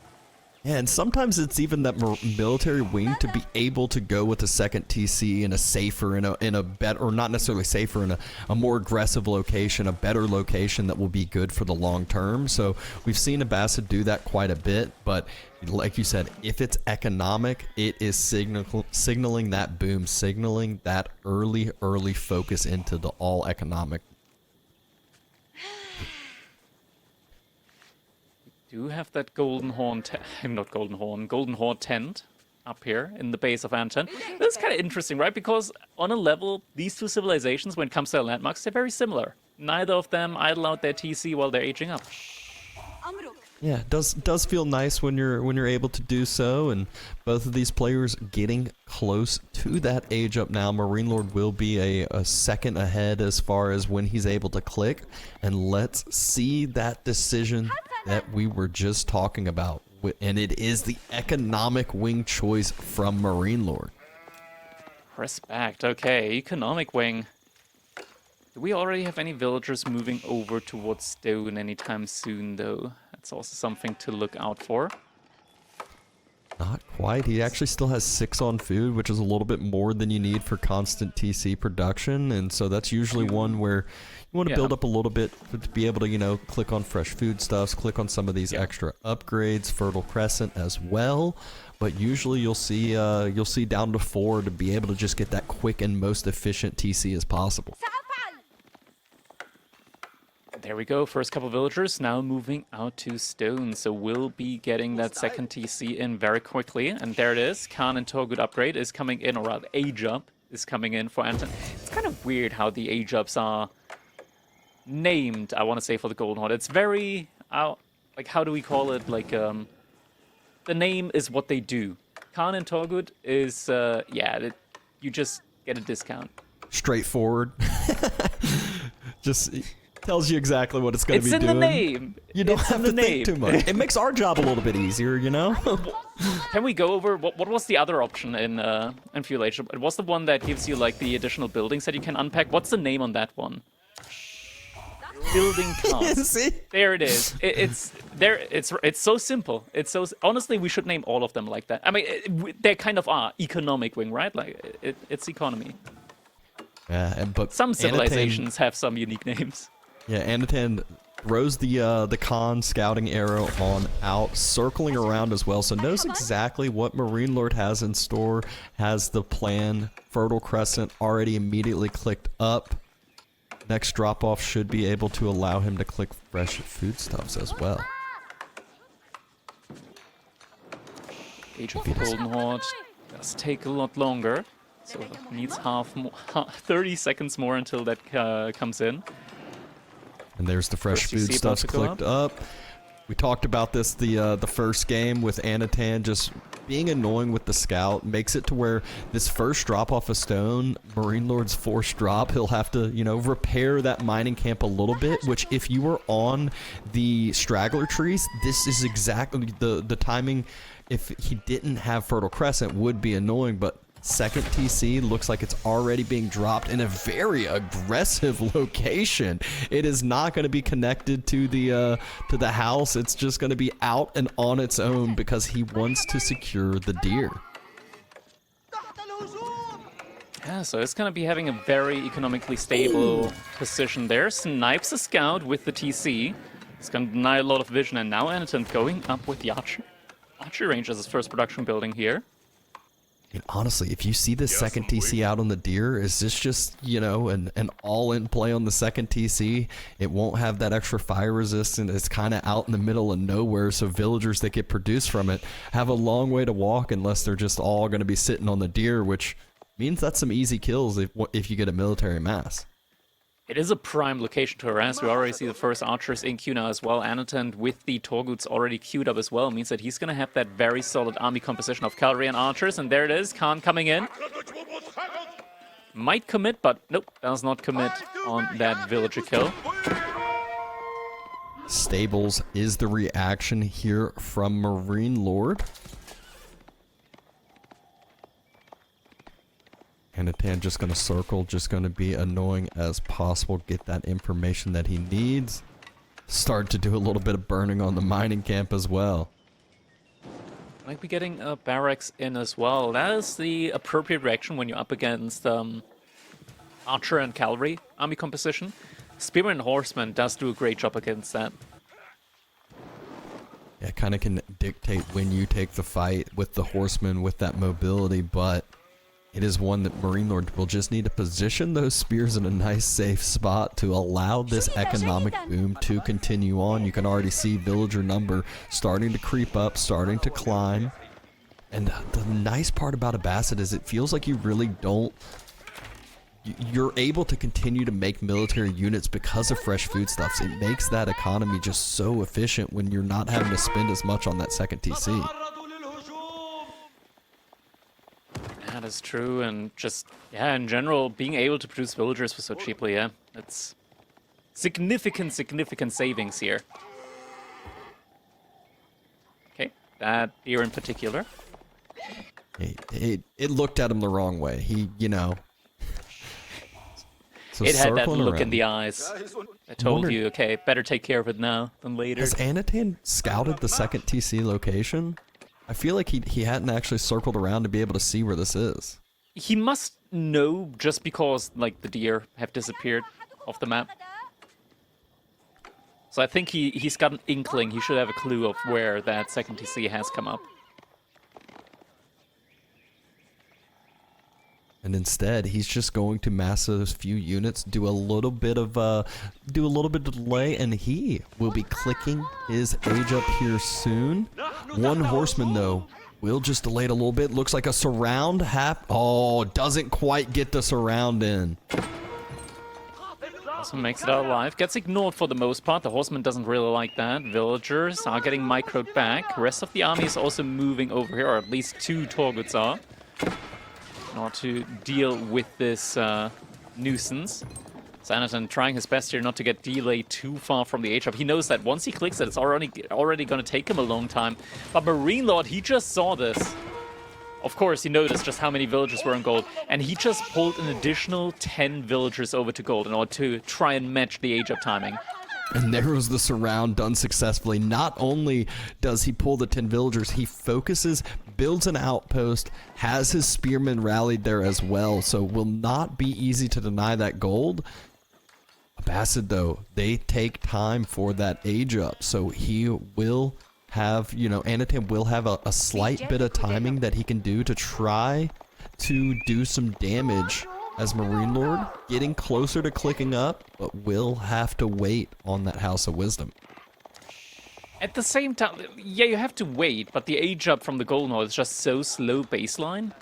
Speaker 2: Yeah, and sometimes it's even that military wing to be able to go with a second TC in a safer, in a better, or not necessarily safer, in a more aggressive location, a better location that will be good for the long term. So we've seen Abbasid do that quite a bit, but like you said, if it's economic, it is signaling that boom, signaling that early focus into the all economic.
Speaker 1: Do have that Golden Horde tent up here in the base of Anton. This is kind of interesting, right? Because on a level, these two civilizations, when it comes to their landmarks, they're very similar. Neither of them idle out their TC while they're aging up.
Speaker 2: Yeah, it does feel nice when you're able to do so, and both of these players getting close to that age up now. MarineLorD will be a second ahead as far as when he's able to click, and let's see that decision that we were just talking about. and it is the economic wing choice from MarineLorD.
Speaker 1: Respect. Okay, economic wing. Do we already have any villagers moving over towards stone anytime soon, though? That's also something to look out for.
Speaker 2: Not quite. He actually still has 6 on food, which is a little bit more than you need for constant TC production. And so that's usually one where you want to build up a little bit to be able to, you know, click on fresh foodstuffs, click on some of these extra upgrades, Fertile Crescent as well. But usually you'll see down to 4 to be able to just get that quick and most efficient TC as possible.
Speaker 1: There we go, first couple villagers now moving out to stone, so we'll be getting that second TC in very quickly. And there it is, Khan and Torgut upgrade is coming in, or rather A-Jump is coming in for Anton. It's kind of weird how the A-Jumps are named, I want to say, for the Golden Horde. It's very, like, how do we call it, like, the name is what they do. Khan and Torgut is, you just get a discount.
Speaker 2: Straightforward. Just... tells you exactly what it's going to be doing.
Speaker 1: It's in the name.
Speaker 2: You don't have to think too much. It makes our job a little bit easier, you know?
Speaker 1: Can we go over what was the other option in Fuel Age? It was the one that gives you like the additional buildings that you can unpack. What's the name on that one? Building cost.
Speaker 2: See?
Speaker 1: There it is. It's so simple. It's so honestly, we should name all of them like that. I mean, they kind of are economic wing, right? Like it's economy.
Speaker 2: Yeah, but
Speaker 1: some civilizations have some unique names.
Speaker 2: Yeah, Anotand throws the Khan scouting arrow on out, circling around as well, so knows exactly what MarineLorD has in store, has the plan. Fertile Crescent already immediately clicked up. Next drop-off should be able to allow him to click fresh foodstuffs as well.
Speaker 1: Age of the Golden Horde does take a lot longer, so it needs 30 seconds more until that comes in.
Speaker 2: And there's the fresh foodstuffs clicked up. We talked about this the first game with Anotand just being annoying with the scout. Makes it to where this first drop off a stone, MarineLorD's forced drop, he'll have to, you know, repair that mining camp a little bit, which if you were on the straggler trees, this is exactly the timing. If he didn't have Fertile Crescent would be annoying, but second TC looks like it's already being dropped in a very aggressive location. It is not going to be connected to the house. It's just going to be out and on its own because he wants to secure the deer.
Speaker 1: Yeah, so it's going to be having a very economically stable position there. Snipes a scout with the TC. It's going to deny a lot of vision, and now Anotand going up with the archery range as his first production building here.
Speaker 2: And honestly, if you see the second TC out on the deer, is this just, you know, an all-in play on the second TC? It won't have that extra fire resistance. It's kind of out in the middle of nowhere, so villagers that get produced from it have a long way to walk unless they're just all going to be sitting on the deer, which means that's some easy kills if you get a military mass.
Speaker 1: It is a prime location to harass. We already see the first archers in queue now as well. Anotand with the Torguts already queued up as well. Means that he's going to have that very solid army composition of cavalry and archers. And there it is, Khan coming in. Might commit, but nope, does not commit on that villager kill.
Speaker 2: Stables is the reaction here from MarineLorD. Anotand just going to circle, just going to be annoying as possible, get that information that he needs. Start to do a little bit of burning on the mining camp as well.
Speaker 1: Might be getting barracks in as well. That is the appropriate reaction when you're up against archer and cavalry army composition. Spearman and horseman does do a great job against that.
Speaker 2: Yeah, it kind of can dictate when you take the fight with the horseman with that mobility, but it is one that MarineLorD will just need to position those spears in a nice safe spot to allow this economic boom to continue on. You can already see villager number starting to creep up, starting to climb. And the nice part about Abbasid is it feels like you really don't... You're able to continue to make military units because of fresh foodstuffs. It makes that economy just so efficient when you're not having to spend as much on that second TC.
Speaker 1: That is true, and just, yeah, in general, being able to produce villagers for so cheaply, yeah, it's significant savings here. Okay, that deer in particular.
Speaker 2: It looked at him the wrong way. He, you know. So
Speaker 1: it had that
Speaker 2: circling
Speaker 1: look in
Speaker 2: around.
Speaker 1: the eyes. I told you, okay, better take care of it now than later.
Speaker 2: Has Anotand scouted the second TC location? I feel like he hadn't actually circled around to be able to see where this is.
Speaker 1: He must know just because, like, the deer have disappeared off the map. So I think he's got an inkling. He should have a clue of where that second TC has come up.
Speaker 2: And instead, he's just going to mass those few units, do a little bit of delay, and he will be clicking his age up here soon. One horseman though will just delay it a little bit. Looks like a surround oh, doesn't quite get the surround in.
Speaker 1: Also makes it out alive. Gets ignored for the most part. The horseman doesn't really like that. Villagers are getting microed back. Rest of the army is also moving over here, or at least 2 Torguts are, in order to deal with this nuisance. So Anotand trying his best here not to get delayed too far from the H-up. He knows that once he clicks it, it's already going to take him a long time. But MarineLorD, he just saw this. Of course, he noticed just how many villagers were in gold, and he just pulled an additional 10 villagers over to gold in order to try and match the H-up timing.
Speaker 2: And there was the surround done successfully. Not only does he pull the 10 villagers, he focuses, builds an outpost, has his spearmen rallied there as well, so it will not be easy to deny that gold. Abbasid, though, they take time for that age up, so he will have, you know, Anotand will have a slight bit of timing that he can do to try to do some damage as MarineLorD, getting closer to clicking up, but will have to wait on that House of Wisdom.
Speaker 1: At the same time, yeah, you have to wait, but the age up from the gold node is just so slow baseline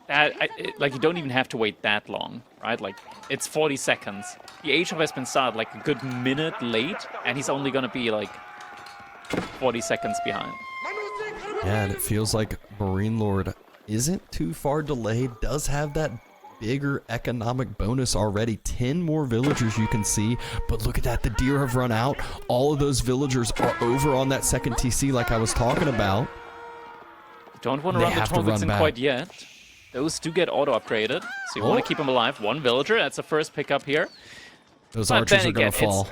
Speaker 1: that, like, you don't even have to wait that long, right? Like, it's 40 seconds. The age up has been started like a good minute late, and he's only gonna be like 40 seconds behind.
Speaker 2: Yeah, and it feels like MarineLorD isn't too far delayed, does have that bigger economic bonus already. 10 more villagers you can see, but look at that, the deer have run out. All of those villagers are over on that second TC like I was talking about.
Speaker 1: Don't want to run the Torguts in quite yet. Those do get auto-upgraded, so you want to keep them alive. 1 villager, that's the first pickup here.
Speaker 2: Those archers are going to fall.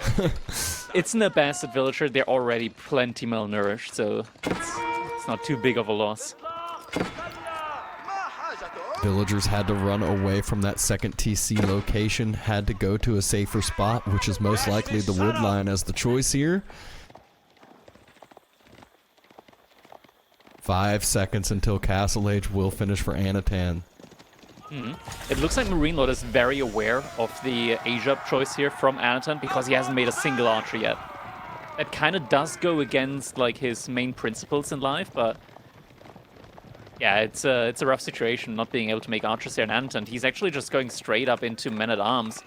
Speaker 1: It's an Abbasid villager, they're already plenty malnourished, so it's not too big of a loss.
Speaker 2: Villagers had to run away from that second TC location, had to go to a safer spot, which is most likely the woodline as the choice here. 5 seconds until Castle Age will finish for Anotand.
Speaker 1: It looks like MarineLorD is very aware of the Asia choice here from Anotand because he hasn't made a single archer yet. That kind of does go against like his main principles in life, but yeah, it's a rough situation not being able to make archers here in Anotand. He's actually just going straight up into men-at-arms.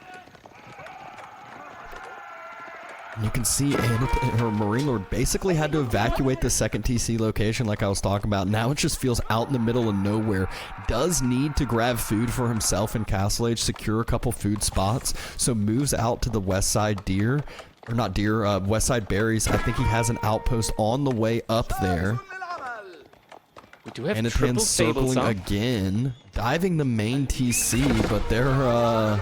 Speaker 2: You can see MarineLorD basically had to evacuate the second TC location like I was talking about. Now it just feels out in the middle of nowhere. Does need to grab food for himself in Castle Age, secure a couple food spots. So moves out to the west side deer. Or not deer, west side berries. I think he has an outpost on the way up there.
Speaker 1: We do have
Speaker 2: Anotand circling again. Diving the main TC, but they're...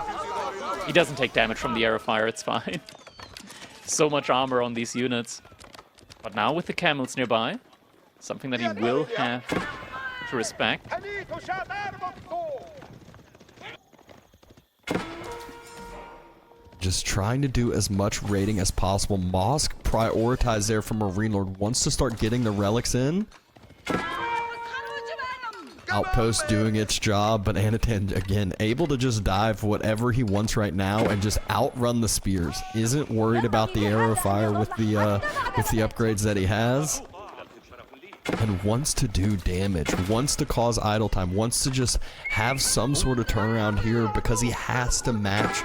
Speaker 1: He doesn't take damage from the arrow fire, it's fine. So much armor on these units. But now with the camels nearby, something that he will have to respect.
Speaker 2: Just trying to do as much raiding as possible. Mosk prioritized there from MarineLorD. Wants to start getting the relics in. Outpost doing its job, but Anotand, again, able to just dive whatever he wants right now and just outrun the spears. Isn't worried about the arrow fire with the upgrades that he has. And wants to do damage, wants to cause idle time, wants to just have some sort of turnaround here because he has to match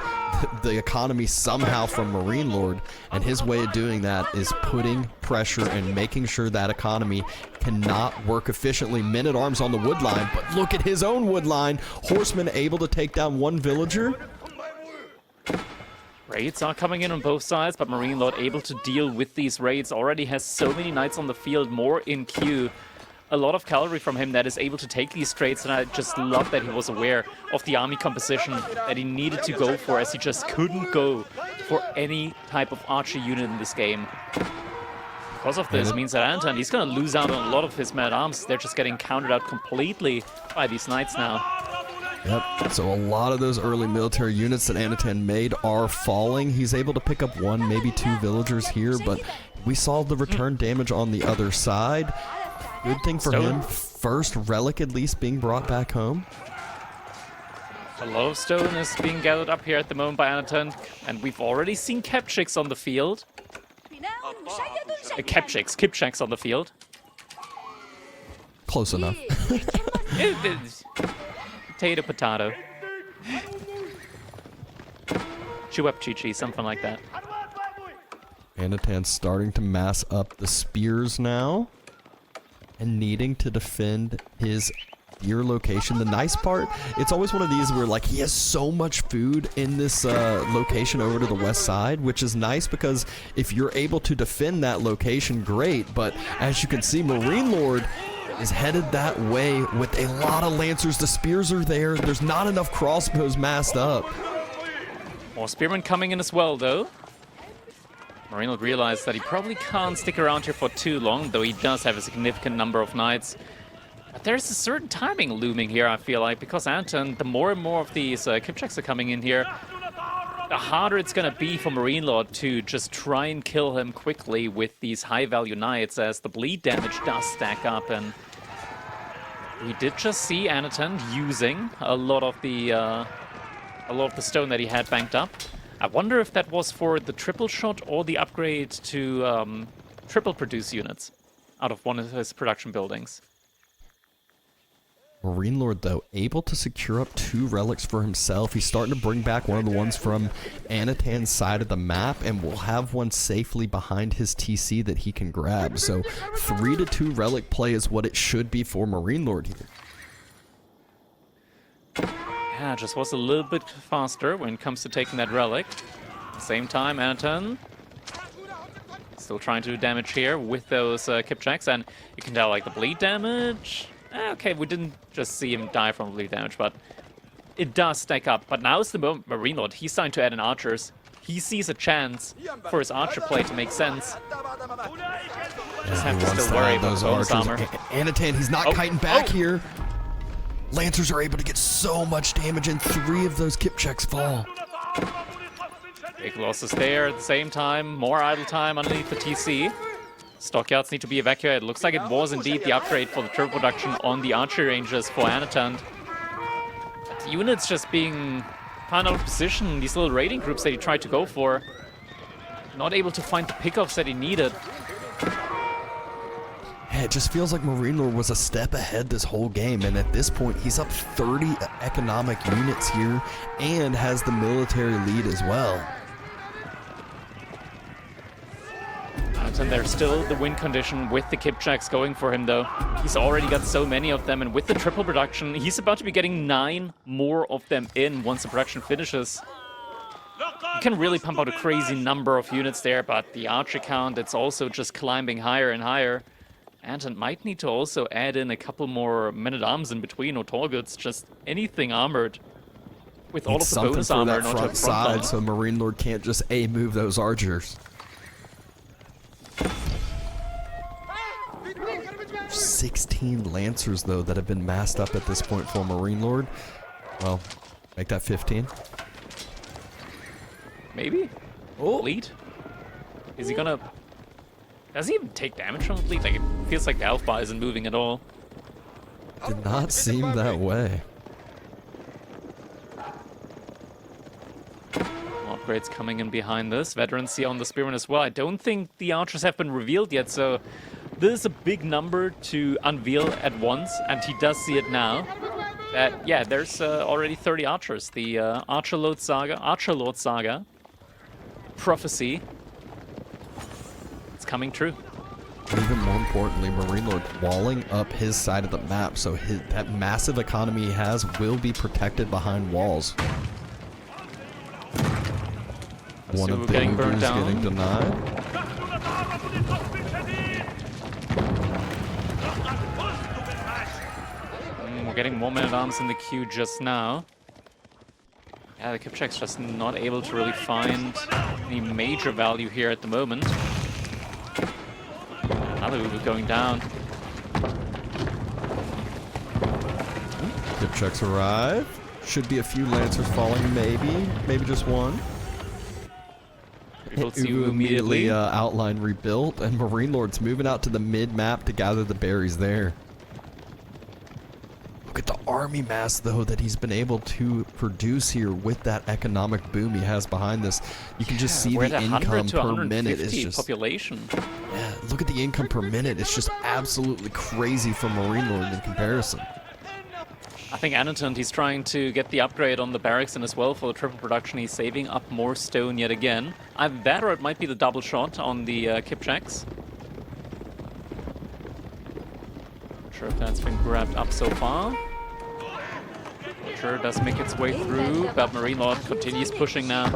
Speaker 2: the economy somehow from MarineLorD, and his way of doing that is putting pressure and making sure that economy cannot work efficiently. Men-at-arms on the wood line, but look at his own wood line. Horseman able to take down 1 villager.
Speaker 1: Raids are coming in on both sides, but MarineLorD able to deal with these raids. Already has so many knights on the field, more in queue. A lot of cavalry from him that is able to take these trades, and I just love that he was aware of the army composition that he needed to go for, as he just couldn't go for any type of archer unit in this game. Because of this, means that Anotand, he's going to lose out on a lot of his men-at-arms. They're just getting countered out completely by these knights now.
Speaker 2: Yep, so a lot of those early military units that Anotand made are falling. He's able to pick up one, maybe two villagers here, but we saw the return damage on the other side. Good thing for him, first relic at least being brought back home.
Speaker 1: A lot of stone is being gathered up here at the moment by Anotand, and we've already seen Kipchaks on the field. Kipchaks on the field.
Speaker 2: Close enough.
Speaker 1: Potato, potato. Chew up, Chi-Chi, something like that.
Speaker 2: Anotand's starting to mass up the spears now, and needing to defend his spear location. The nice part, it's always one of these where like he has so much food in this location over to the west side, which is nice because if you're able to defend that location, great. But as you can see, MarineLorD is headed that way with a lot of lancers. The spears are there. There's not enough crossbows massed up.
Speaker 1: More spearmen coming in as well, though. MarineLorD realized that he probably can't stick around here for too long, though he does have a significant number of knights. But there's a certain timing looming here, I feel like, because Anotand, the more and more of these Kipchaks are coming in here, the harder it's going to be for MarineLorD to just try and kill him quickly with these high-value knights, as the bleed damage does stack up. And we did just see Anotand using a lot of the stone that he had banked up. I wonder if that was for the triple shot or the upgrade to triple produce units out of one of his production buildings.
Speaker 2: MarineLorD, though, able to secure up two relics for himself. He's starting to bring back one of the ones from Anotand's side of the map, and will have one safely behind his TC that he can grab. So 3-2 relic play is what it should be for MarineLorD here.
Speaker 1: Yeah, just was a little bit faster when it comes to taking that relic. At the same time, Anotand still trying to do damage here with those Kipchaks, and you can tell like the bleed damage. Okay, we didn't just see him die from bleed damage, but it does stack up. But now is the moment MarineLorD, he's starting to add in archers. He sees a chance for his archer play to make sense. Just have to still worry about the bonus armor.
Speaker 2: Anotand, he's not kiting back here. Lancers are able to get so much damage, and 3 of those Kipchaks fall.
Speaker 1: Big losses there. At the same time, more idle time underneath the TC. Stockyards need to be evacuated. Looks like it was indeed the upgrade for the triple production on the archer ranges for Anotand. But the units just being found out of position. These little raiding groups that he tried to go for, not able to find the pickoffs that he needed.
Speaker 2: Yeah, it just feels like MarineLorD was a step ahead this whole game, and at this point, he's up 30 economic units here and has the military lead as well.
Speaker 1: And there's still the win condition with the Kipchaks going for him, though. He's already got so many of them, and with the triple production, he's about to be getting 9 more of them in once the production finishes. You can really pump out a crazy number of units there, but the archer count, it's also just climbing higher and higher. And might need to also add in a couple more men-at-arms in between, or tall goods, just anything armored. With all of the bonus armor, not
Speaker 2: front side, so MarineLorD can't just move those archers. 16 Lancers, though, that have been massed up at this point for MarineLorD. Well, make that 15.
Speaker 1: Maybe?
Speaker 2: Oh.
Speaker 1: Bleed? Is he gonna... Does he even take damage from the bleed? Like, it feels like the health bar isn't moving at all.
Speaker 2: Did not seem that way.
Speaker 1: Upgrades coming in behind this. Veterans here on the Spearman as well. I don't think the archers have been revealed yet, so this is a big number to unveil at once, and he does see it now. That, yeah, there's already 30 archers. The Archerlord Saga prophecy. It's coming true.
Speaker 2: Even more importantly, MarineLorD walling up his side of the map, so that massive economy he has will be protected behind walls. One of the
Speaker 1: getting burned
Speaker 2: Ubers
Speaker 1: down.
Speaker 2: getting denied.
Speaker 1: We're getting more men-at-arms in the queue just now. Yeah, the Kipchak's just not able to really find any major value here at the moment. Another Uber going down.
Speaker 2: Kipchaks arrive. Should be a few Lancers falling, maybe just one.
Speaker 1: Rebuilds you
Speaker 2: Ubu
Speaker 1: immediately.
Speaker 2: immediately outline rebuilt, and MarineLorD's moving out to the mid-map to gather the berries there. Look at the army mass, though, that he's been able to produce here with that economic boom he has behind this. You can just see
Speaker 1: we're
Speaker 2: the
Speaker 1: at 100
Speaker 2: income
Speaker 1: to
Speaker 2: per
Speaker 1: 150
Speaker 2: minute is just...
Speaker 1: population.
Speaker 2: Yeah, look at the income per minute. It's just absolutely crazy for MarineLorD in comparison.
Speaker 1: I think Anotand, he's trying to get the upgrade on the barracks in as well for the triple production. He's saving up more stone yet again. Either that or it might be the double shot on the Kipchaks. Not sure if that's been grabbed up so far. Sure does make its way through, but MarineLorD continues pushing now.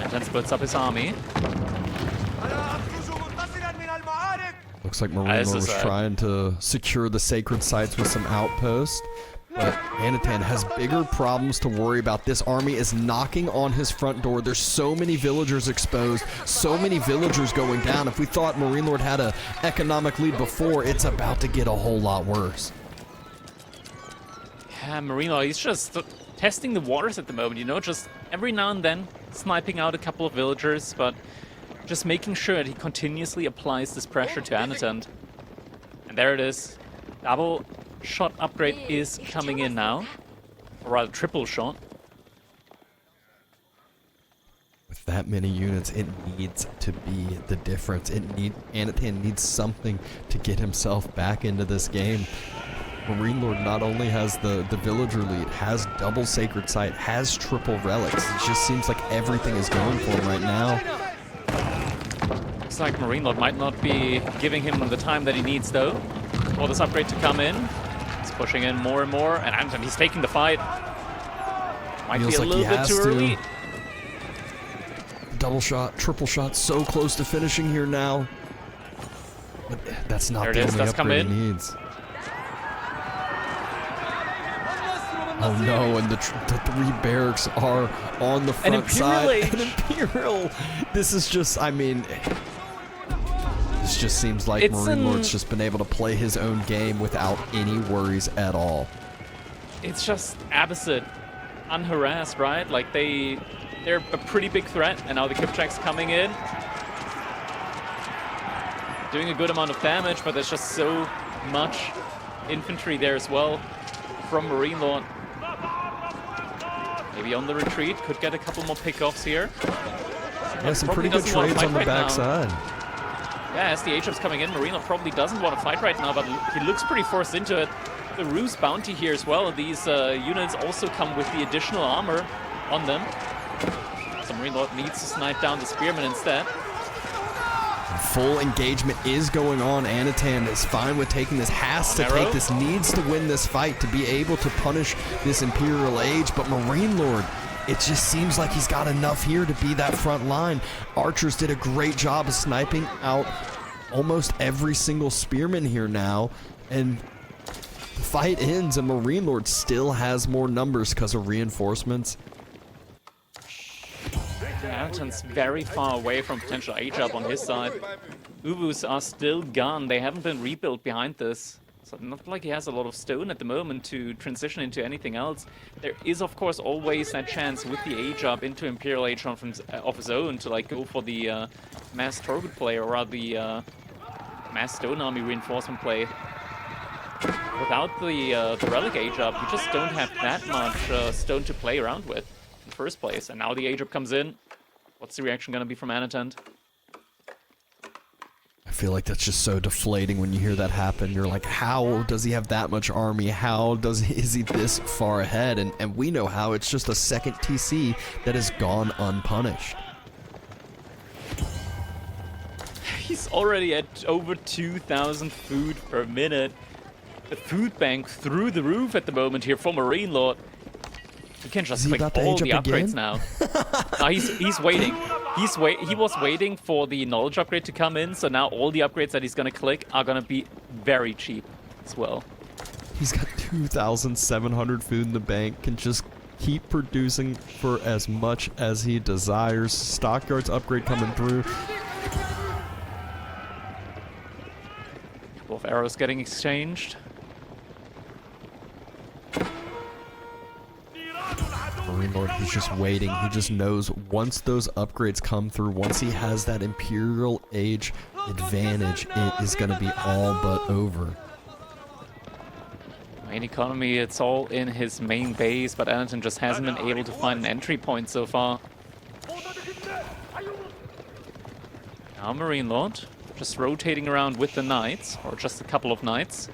Speaker 1: And then splits up his army.
Speaker 2: Looks like MarineLorD was trying to secure the sacred sites with some outposts. But Anotand has bigger problems to worry about. This army is knocking on his front door. There's so many villagers exposed, so many villagers going down. If we thought MarineLorD had an economic lead before, it's about to get a whole lot worse.
Speaker 1: Yeah, MarineLorD, he's just testing the waters at the moment, you know, just every now and then sniping out a couple of villagers, but just making sure that he continuously applies this pressure to Anotand. And there it is. Double shot upgrade is coming in now. Or rather, triple shot.
Speaker 2: With that many units, it needs to be the difference. Anotand needs something to get himself back into this game. MarineLorD not only has the villager lead, has double sacred site, has triple relics. It just seems like everything is going for him right now.
Speaker 1: Looks like MarineLorD might not be giving him the time that he needs, though, for this upgrade to come in. He's pushing in more and more, and Anotand, he's taking the fight. Might
Speaker 2: Feels
Speaker 1: be a
Speaker 2: like
Speaker 1: little bit too early.
Speaker 2: Double shot, triple shot, so close to finishing here now. But that's not the only upgrade he needs. Oh no, and the three barracks are on the front side. An Imperial! This is just, I mean... This just seems like MarineLorD's just been able to play his own game without any worries at all.
Speaker 1: It's just Abbasid, unharassed, right? Like, they're a pretty big threat, and now the Kipchak's coming in. Doing a good amount of damage, but there's just so much infantry there as well from MarineLorD. Maybe on the retreat, could get a couple more pickoffs here.
Speaker 2: Yeah, some pretty good trades on the backside.
Speaker 1: Yeah, as the H-Up's coming in, MarineLorD probably doesn't want to fight right now, but he looks pretty forced into it. The Ruse bounty here as well. These units also come with the additional armor on them. So MarineLorD needs to snipe down the Spearmen instead.
Speaker 2: Full engagement is going on. Anotand is fine with taking this, has to take this, needs to win this fight to be able to punish this Imperial Age, but MarineLorD, it just seems like he's got enough here to be that front line. Archers did a great job of sniping out almost every single spearman here now, and the fight ends and MarineLorD still has more numbers because of reinforcements.
Speaker 1: Anotand's very far away from potential H-Up on his side. Ubus are still gone. They haven't been rebuilt behind this. So not like he has a lot of stone at the moment to transition into anything else. There is, of course, always that chance with the H-Up into Imperial H-Up of his own to like go for the mass Torgut play or rather the mass Stone Army reinforcement play. Without the Relic H-Up, you just don't have that much stone to play around with in the first place. And now the H-Up comes in. What's the reaction going to be from Anotand?
Speaker 2: I feel like that's just so deflating when you hear that happen. You're like, how does he have that much army? How is he this far ahead? And we know how. It's just a second TC that has gone unpunished.
Speaker 1: He's already at over 2,000 food per minute. The food bank through the roof at the moment here for MarineLorD. You can just
Speaker 2: he
Speaker 1: click
Speaker 2: about to
Speaker 1: all
Speaker 2: age
Speaker 1: the
Speaker 2: up
Speaker 1: upgrades
Speaker 2: again?
Speaker 1: now. No, he's waiting. He was waiting for the knowledge upgrade to come in, so now all the upgrades that he's gonna click are gonna be very cheap as well.
Speaker 2: He's got 2,700 food in the bank, can just keep producing for as much as he desires. Stockyards upgrade coming through.
Speaker 1: Couple of arrows getting exchanged.
Speaker 2: MarineLorD, he's just waiting. He just knows once those upgrades come through, once he has that Imperial Age advantage, it is going to be all but over.
Speaker 1: Main economy, it's all in his main base, but Anotand just hasn't been able to find an entry point so far. Now MarineLorD just rotating around with the knights, or just a couple of knights.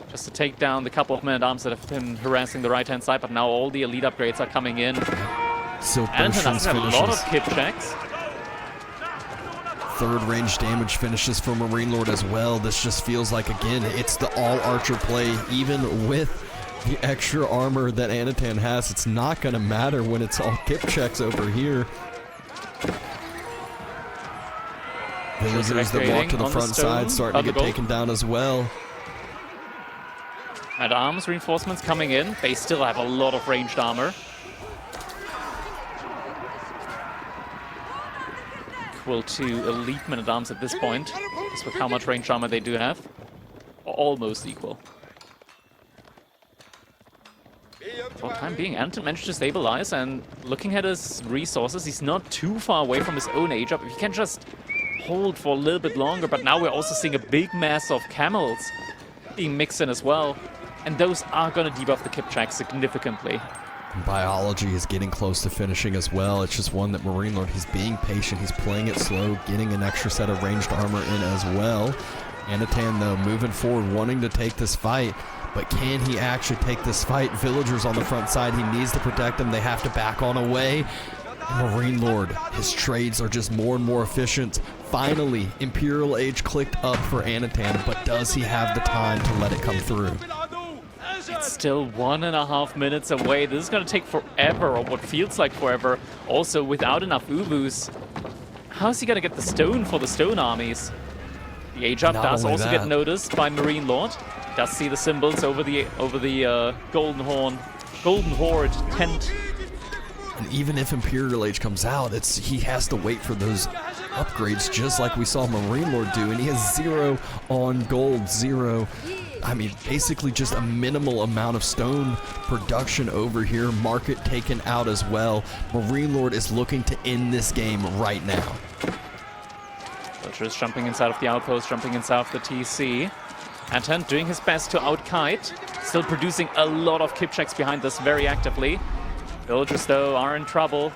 Speaker 1: Just to take down the couple of men-at-arms that have been harassing the right-hand side, but now all the elite upgrades are coming in. Anotand doesn't have a lot of kip checks.
Speaker 2: Third range damage finishes for MarineLorD as well. This just feels like, again, it's the all-archer play. Even with the extra armor that Anotand has, it's not going to matter when it's all kip checks over here. Villagers that walk to the front side starting to get taken down as well.
Speaker 1: At-arms reinforcements coming in. They still have a lot of ranged armor. Equal to elite men-at-arms at this point, just with how much ranged armor they do have. Almost equal. For the time being, Anotand managed to stabilize, and looking at his resources, he's not too far away from his own age up. If he can just hold for a little bit longer, but now we're also seeing a big mass of camels being mixed in as well. And those are going to debuff the kip check significantly.
Speaker 2: Biology is getting close to finishing as well. It's just one that MarineLorD, he's being patient. He's playing it slow, getting an extra set of ranged armor in as well. Anotand, though, moving forward, wanting to take this fight. But can he actually take this fight? Villagers on the front side, he needs to protect them. They have to back on away. MarineLorD, his trades are just more and more efficient. Finally, Imperial Age clicked up for Anotand, but does he have the time to let it come through?
Speaker 1: It's still 1.5 minutes away. This is going to take forever, or what feels like forever. Also, without enough Ubus, how's he going to get the stone for the stone armies? The age up does also get noticed by MarineLorD. Does see the symbols over the Golden Horde tent.
Speaker 2: And even if Imperial Age comes out, he has to wait for those upgrades, just like we saw MarineLorD do, and he has 0 on gold, 0. I mean, basically just a minimal amount of stone production over here. Market taken out as well. MarineLorD is looking to end this game right now.
Speaker 1: Vultures jumping inside of the outpost, jumping inside of the TC. Anotand doing his best to outkite. Still producing a lot of kip checks behind this very actively. Villagers, though, are in trouble.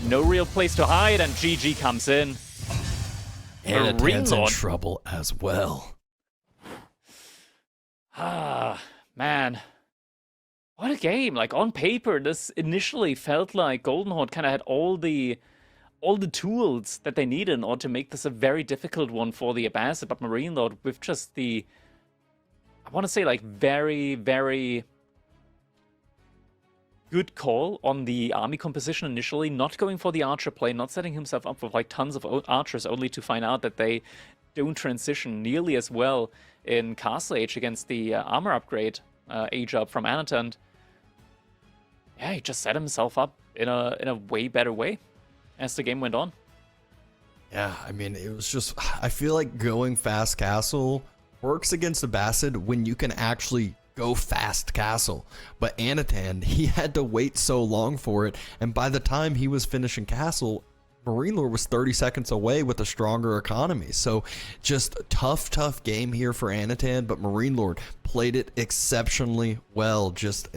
Speaker 1: No real place to hide, and GG comes in.
Speaker 2: Anotand's in trouble as well.
Speaker 1: Ah, man. What a game. Like, on paper, this initially felt like Golden Horde kind of had all the tools that they needed in order to make this a very difficult one for the Abbasid, but MarineLorD with just the, I want to say, like, very, very good call on the army composition initially, not going for the archer play, not setting himself up with like tons of archers, only to find out that they don't transition nearly as well in Castle Age against the armor upgrade age up from Anotand. Yeah, he just set himself up in a way better way as the game went on.
Speaker 2: Yeah, I mean, it was just, I feel like going fast castle works against Abbasid when you can actually go fast castle. But Anotand, he had to wait so long for it, and by the time he was finishing castle, MarineLorD was 30 seconds away with a stronger economy. So just a tough game here for Anotand, but MarineLorD played it exceptionally well. Just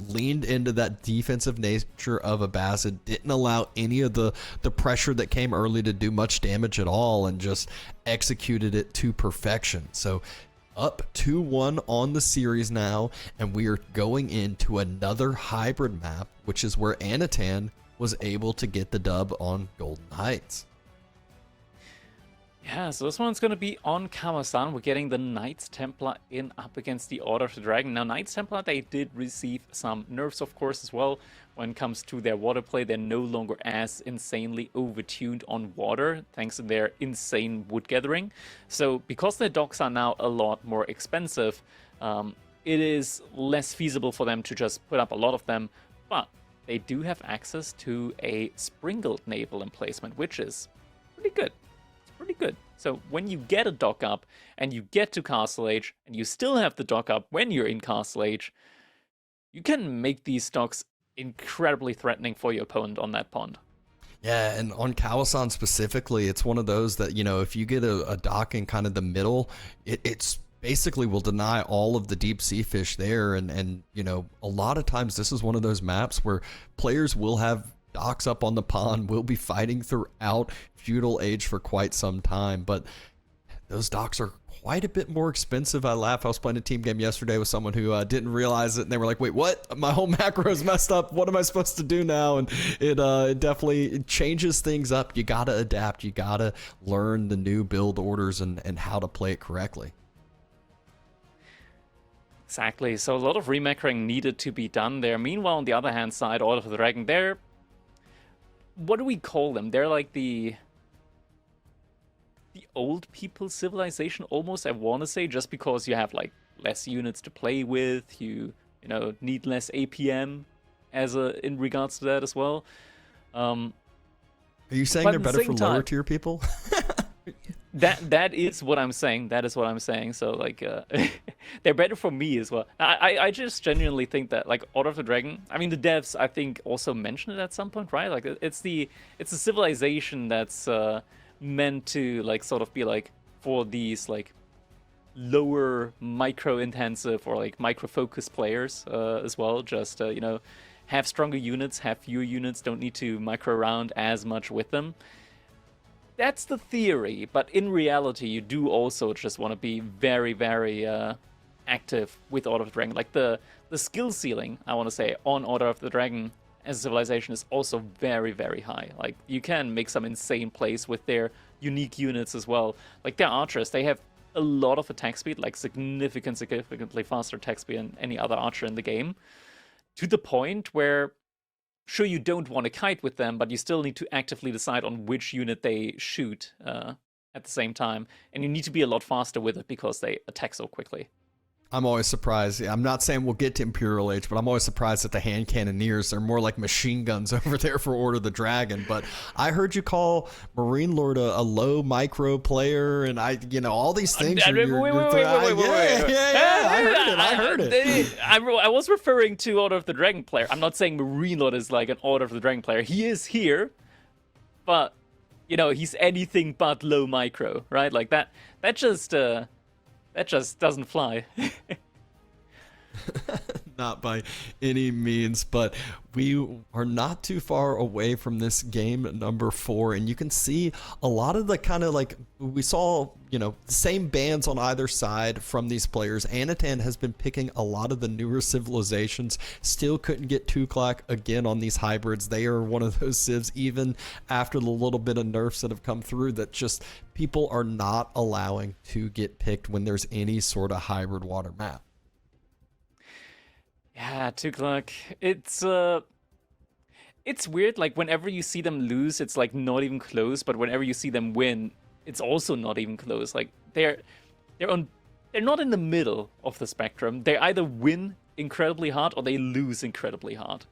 Speaker 2: leaned into that defensive nature of Abbasid, didn't allow any of the pressure that came early to do much damage at all, and just executed it to perfection. So up 2-1 on the series now, and we are going into another hybrid map, which is where Anotand was able to get the dub on Golden Heights.
Speaker 1: Yeah, so this one's going to be on Kawasan. We're getting the Knights Templar in up against the Order of the Dragon. Now, Knights Templar, they did receive some nerfs, of course, as well. When it comes to their water play, they're no longer as insanely overtuned on water, thanks to their insane wood gathering. So, because their docks are now a lot more expensive, it is less feasible for them to just put up a lot of them. But they do have access to a sprinkled naval emplacement, which is pretty good. Pretty good. So when you get a dock up and you get to Castle Age and you still have the dock up when you're in Castle Age, you can make these docks incredibly threatening for your opponent on that pond.
Speaker 2: Yeah, and on Kawasan specifically, it's one of those that, you know, if you get a dock in kind of the middle, it's basically will deny all of the deep sea fish there. And, you know, a lot of times this is one of those maps where players will have docks up on the pond, will be fighting throughout feudal age for quite some time, but those docks are quite a bit more expensive. I laugh. I was playing a team game yesterday with someone who didn't realize it, and they were like, wait, what? My whole macro is messed up. What am I supposed to do now? And it definitely changes things up. You got to adapt. You got to learn the new build orders and how to play it correctly.
Speaker 1: Exactly. So a lot of remacring needed to be done there. Meanwhile, on the other hand side, Order of the Dragon, they're... what do we call them? They're like the old people civilization almost, I want to say, just because you have like less units to play with, you know, need less APM as in regards to that as well.
Speaker 2: Are you saying they're better for lower tier people?
Speaker 1: That is what I'm saying. That is what I'm saying. So like they're better for me as well. I just genuinely think that like Order of the Dragon, I mean the devs I think also mentioned it at some point, right? Like it's a civilization that's meant to like sort of be like for these like lower micro intensive or like micro focused players as well. Just you know, have stronger units, have fewer units, don't need to micro around as much with them. That's the theory, but in reality, you do also just want to be very, very active with Order of the Dragon. Like the skill ceiling, I want to say, on Order of the Dragon as a civilization is also very, very high. Like you can make some insane plays with their unique units as well. Like their archers, they have a lot of attack speed, like significantly faster attack speed than any other archer in the game, to the point where sure, you don't want to kite with them, but you still need to actively decide on which unit they shoot at the same time. And you need to be a lot faster with it because they attack so quickly.
Speaker 2: I'm always surprised. I'm not saying we'll get to Imperial Age, but I'm always surprised at the hand cannoneers. They're more like machine guns over there for Order of the Dragon. But I heard you call MarineLorD a low micro player, and all these things.
Speaker 1: Wait.
Speaker 2: I heard it.
Speaker 1: I was referring to Order of the Dragon player. I'm not saying MarineLorD is like an Order of the Dragon player. He is here, but he's anything but low micro, right? Like that just doesn't fly.
Speaker 2: Not by any means, but we are not too far away from this game number 4, and you can see a lot of the kind of like we saw, the same bands on either side from these players. Anotand has been picking a lot of the newer civilizations, still couldn't get Tuklak again on these hybrids. They are one of those civs, even after the little bit of nerfs that have come through, that just people are not allowing to get picked when there's any sort of hybrid water map.
Speaker 1: Yeah, Tuklak. It's weird. Like whenever you see them lose, it's like not even close. But whenever you see them win, it's also not even close. Like they're not in the middle of the spectrum. They either win incredibly hard or they lose incredibly hard.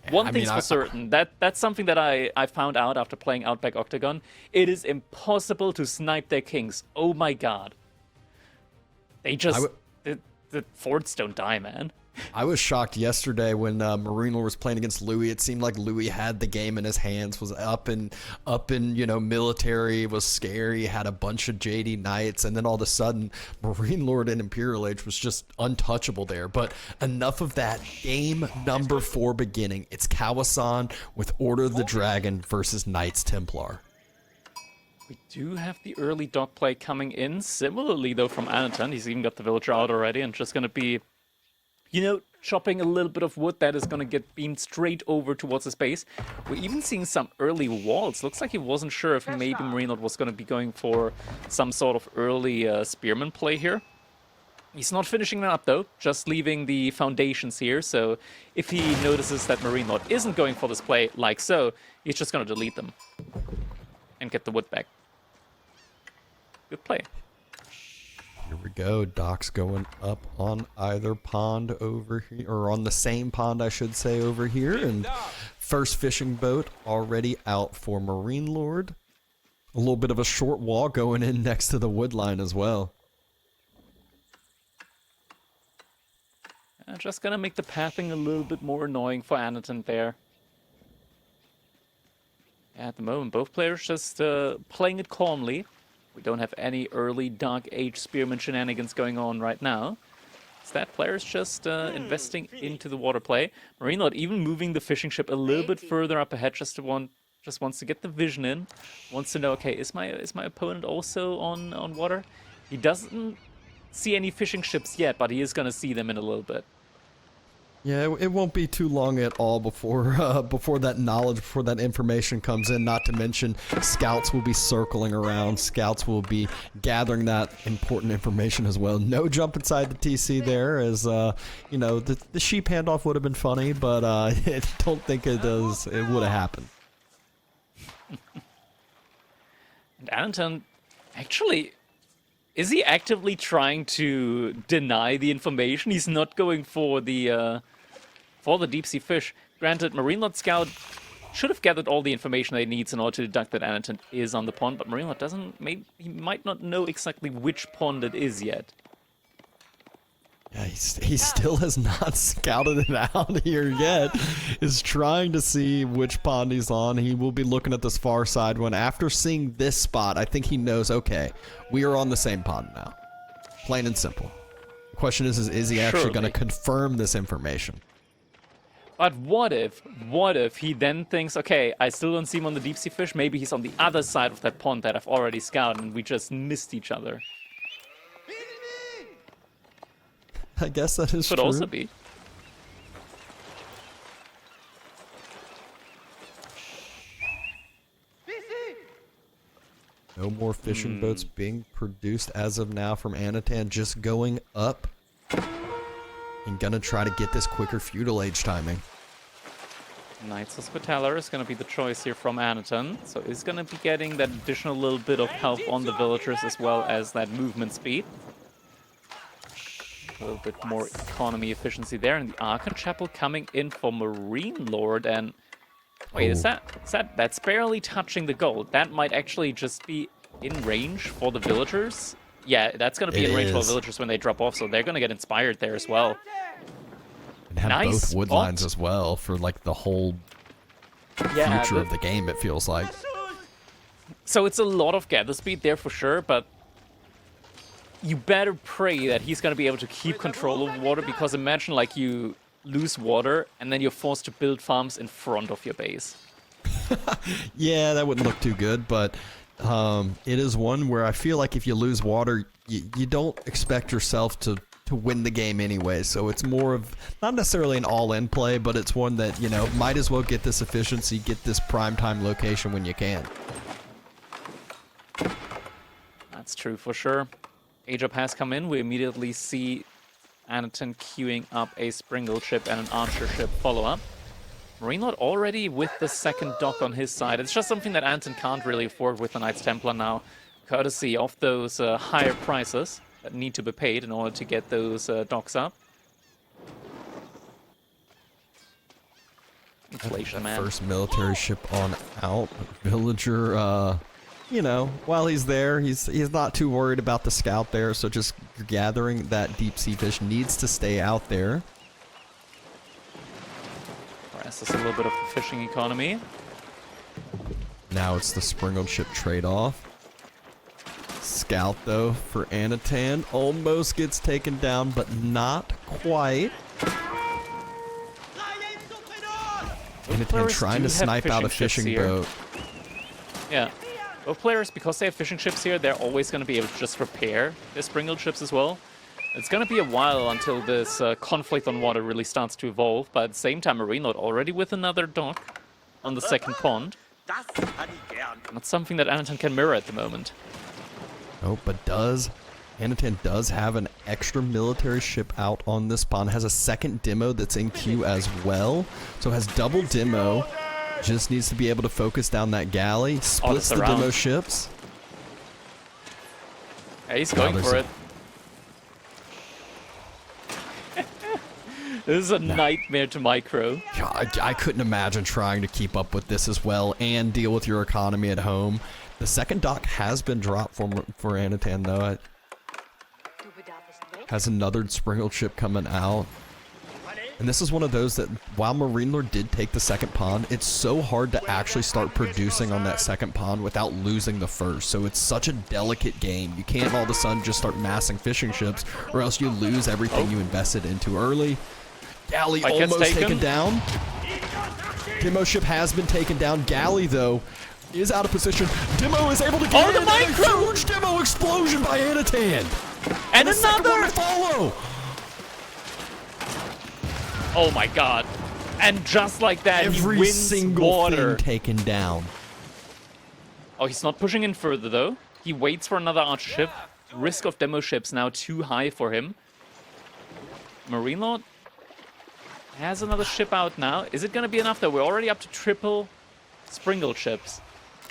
Speaker 1: One thing's for certain. That's something that I found out after playing Outback Octagon. It is impossible to snipe their kings. Oh my god. They just the forts don't die, man.
Speaker 2: I was shocked yesterday when MarineLorD was playing against Louis. It seemed like Louis had the game in his hands, was up in military, was scary, had a bunch of JD Knights, and then all of a sudden MarineLorD in Imperial Age was just untouchable there. But enough of that. Game number 4 beginning. It's Kawasan with Order of the Dragon versus Knights Templar.
Speaker 1: We do have the early dock play coming in. Similarly, though, from Anotand. He's even got the villager out already and just going to be, chopping a little bit of wood that is going to get beamed straight over towards his base. We're even seeing some early walls. Looks like he wasn't sure if maybe MarineLorD was going to be going for some sort of early spearman play here. He's not finishing them up though, just leaving the foundations here. So if he notices that MarineLorD isn't going for this play like so, he's just going to delete them and get the wood back. Good play.
Speaker 2: Here we go. Docks going up on either pond over here, or on the same pond, I should say, over here. And first fishing boat already out for MarineLorD. A little bit of a short wall going in next to the wood line as well.
Speaker 1: Just gonna make the pathing a little bit more annoying for Anotand there. At the moment, both players just playing it calmly. We don't have any early Dark Age Spearman shenanigans going on right now. So that player's just investing into the water play. MarineLorD even moving the fishing ship a little bit further up ahead, just wants to get the vision in. Wants to know, okay, is my opponent also on water? He doesn't see any fishing ships yet, but he is gonna see them in a little bit.
Speaker 2: Yeah, it won't be too long at all before that knowledge, before that information comes in. Not to mention, scouts will be circling around. Scouts will be gathering that important information as well. No jump inside the TC there, as you know, the sheep handoff would have been funny, but I don't think it would have happened.
Speaker 1: And Anotand, actually, is he actively trying to deny the information? He's not going for the deep sea fish. Granted, MarineLorD Scout should have gathered all the information that he needs in order to deduct that Anotand is on the pond, but MarineLorD doesn't. He might not know exactly which pond it is yet.
Speaker 2: Yeah, he still has not scouted it out here yet. Is trying to see which pond he's on. He will be looking at this far side one. After seeing this spot, I think he knows, okay, we are on the same pond now. Plain and simple. The question is he actually going to confirm this information?
Speaker 1: But what if he then thinks, okay, I still don't see him on the deep sea fish, maybe he's on the other side of that pond that I've already scouted and we just missed each other.
Speaker 2: I guess that is true.
Speaker 1: Could also be.
Speaker 2: No more fishing boats being produced as of now from Anotand, just going up and gonna try to get this quicker feudal age timing.
Speaker 1: Knights Hospitaller is going to be the choice here from Anotand, so he's going to be getting that additional little bit of help on the villagers as well as that movement speed. A little bit more economy efficiency there, and the Archon Chapel coming in for MarineLorD, and wait, that's barely touching the gold. That might actually just be in range for the villagers. Yeah, that's going to be in range for the villagers when they drop off, so they're going to get inspired there as well.
Speaker 2: And have both wood lines as well for like the whole future of the game, it feels like.
Speaker 1: So it's a lot of gather speed there for sure, but you better pray that he's going to be able to keep control of water, because imagine like you lose water and then you're forced to build farms in front of your base.
Speaker 2: Yeah, that wouldn't look too good, but it is one where I feel like if you lose water, you don't expect yourself to win the game anyway, so it's more of not necessarily an all-in play, but it's one that, you know, might as well get this efficiency, get this primetime location when you can.
Speaker 1: That's true for sure. Age Up has come in. We immediately see Anotand queuing up a Springle ship and an Archer ship follow-up. MarineLorD already with the second dock on his side. It's just something that Anotand can't really afford with the Knights Templar now, courtesy of those higher prices that need to be paid in order to get those docks up. Inflation, man.
Speaker 2: First military ship on out. Villager, you know, while he's there, he's not too worried about the scout there, so just gathering that deep sea fish needs to stay out there.
Speaker 1: This is a little bit of the fishing economy.
Speaker 2: Now it's the Springled ship trade-off. Scout, though, for Anotand. Almost gets taken down, but not quite. Anotand trying to snipe out a fishing boat.
Speaker 1: Yeah. Both players, because they have fishing ships here, they're always going to be able to just repair their Springled ships as well. It's gonna be a while until this conflict on water really starts to evolve, but at the same time, MarineLorD already with another dock on the second pond. Not something that Anotand can mirror at the moment.
Speaker 2: Oh, but Anotand does have an extra military ship out on this pond. Has a second demo that's in queue as well. So has double demo. Just needs to be able to focus down that galley. Splits the demo ships.
Speaker 1: Yeah, he's going for it. This is a nightmare to micro.
Speaker 2: I couldn't imagine trying to keep up with this as well and deal with your economy at home. The second dock has been dropped for Anotand, though. Has another Springled ship coming out. And this is one of those that, while MarineLorD did take the second pond, it's so hard to actually start producing on that second pond without losing the first. So it's such a delicate game. You can't all of a sudden just start massing fishing ships, or else you lose everything you invested into early. Galley almost taken down. Demo ship has been taken down. Galley, though, is out of position. Demo is able to get
Speaker 1: the micro!
Speaker 2: A huge demo explosion by Anotand.
Speaker 1: And
Speaker 2: another
Speaker 1: another!
Speaker 2: To follow.
Speaker 1: Oh my god. And just like that,
Speaker 2: every
Speaker 1: he wins
Speaker 2: single
Speaker 1: water.
Speaker 2: thing taken down.
Speaker 1: Oh, he's not pushing in further, though. He waits for another archer ship. Risk of demo ships now too high for him. MarineLorD has another ship out now. Is it going to be enough, though? We're already up to triple Springled ships.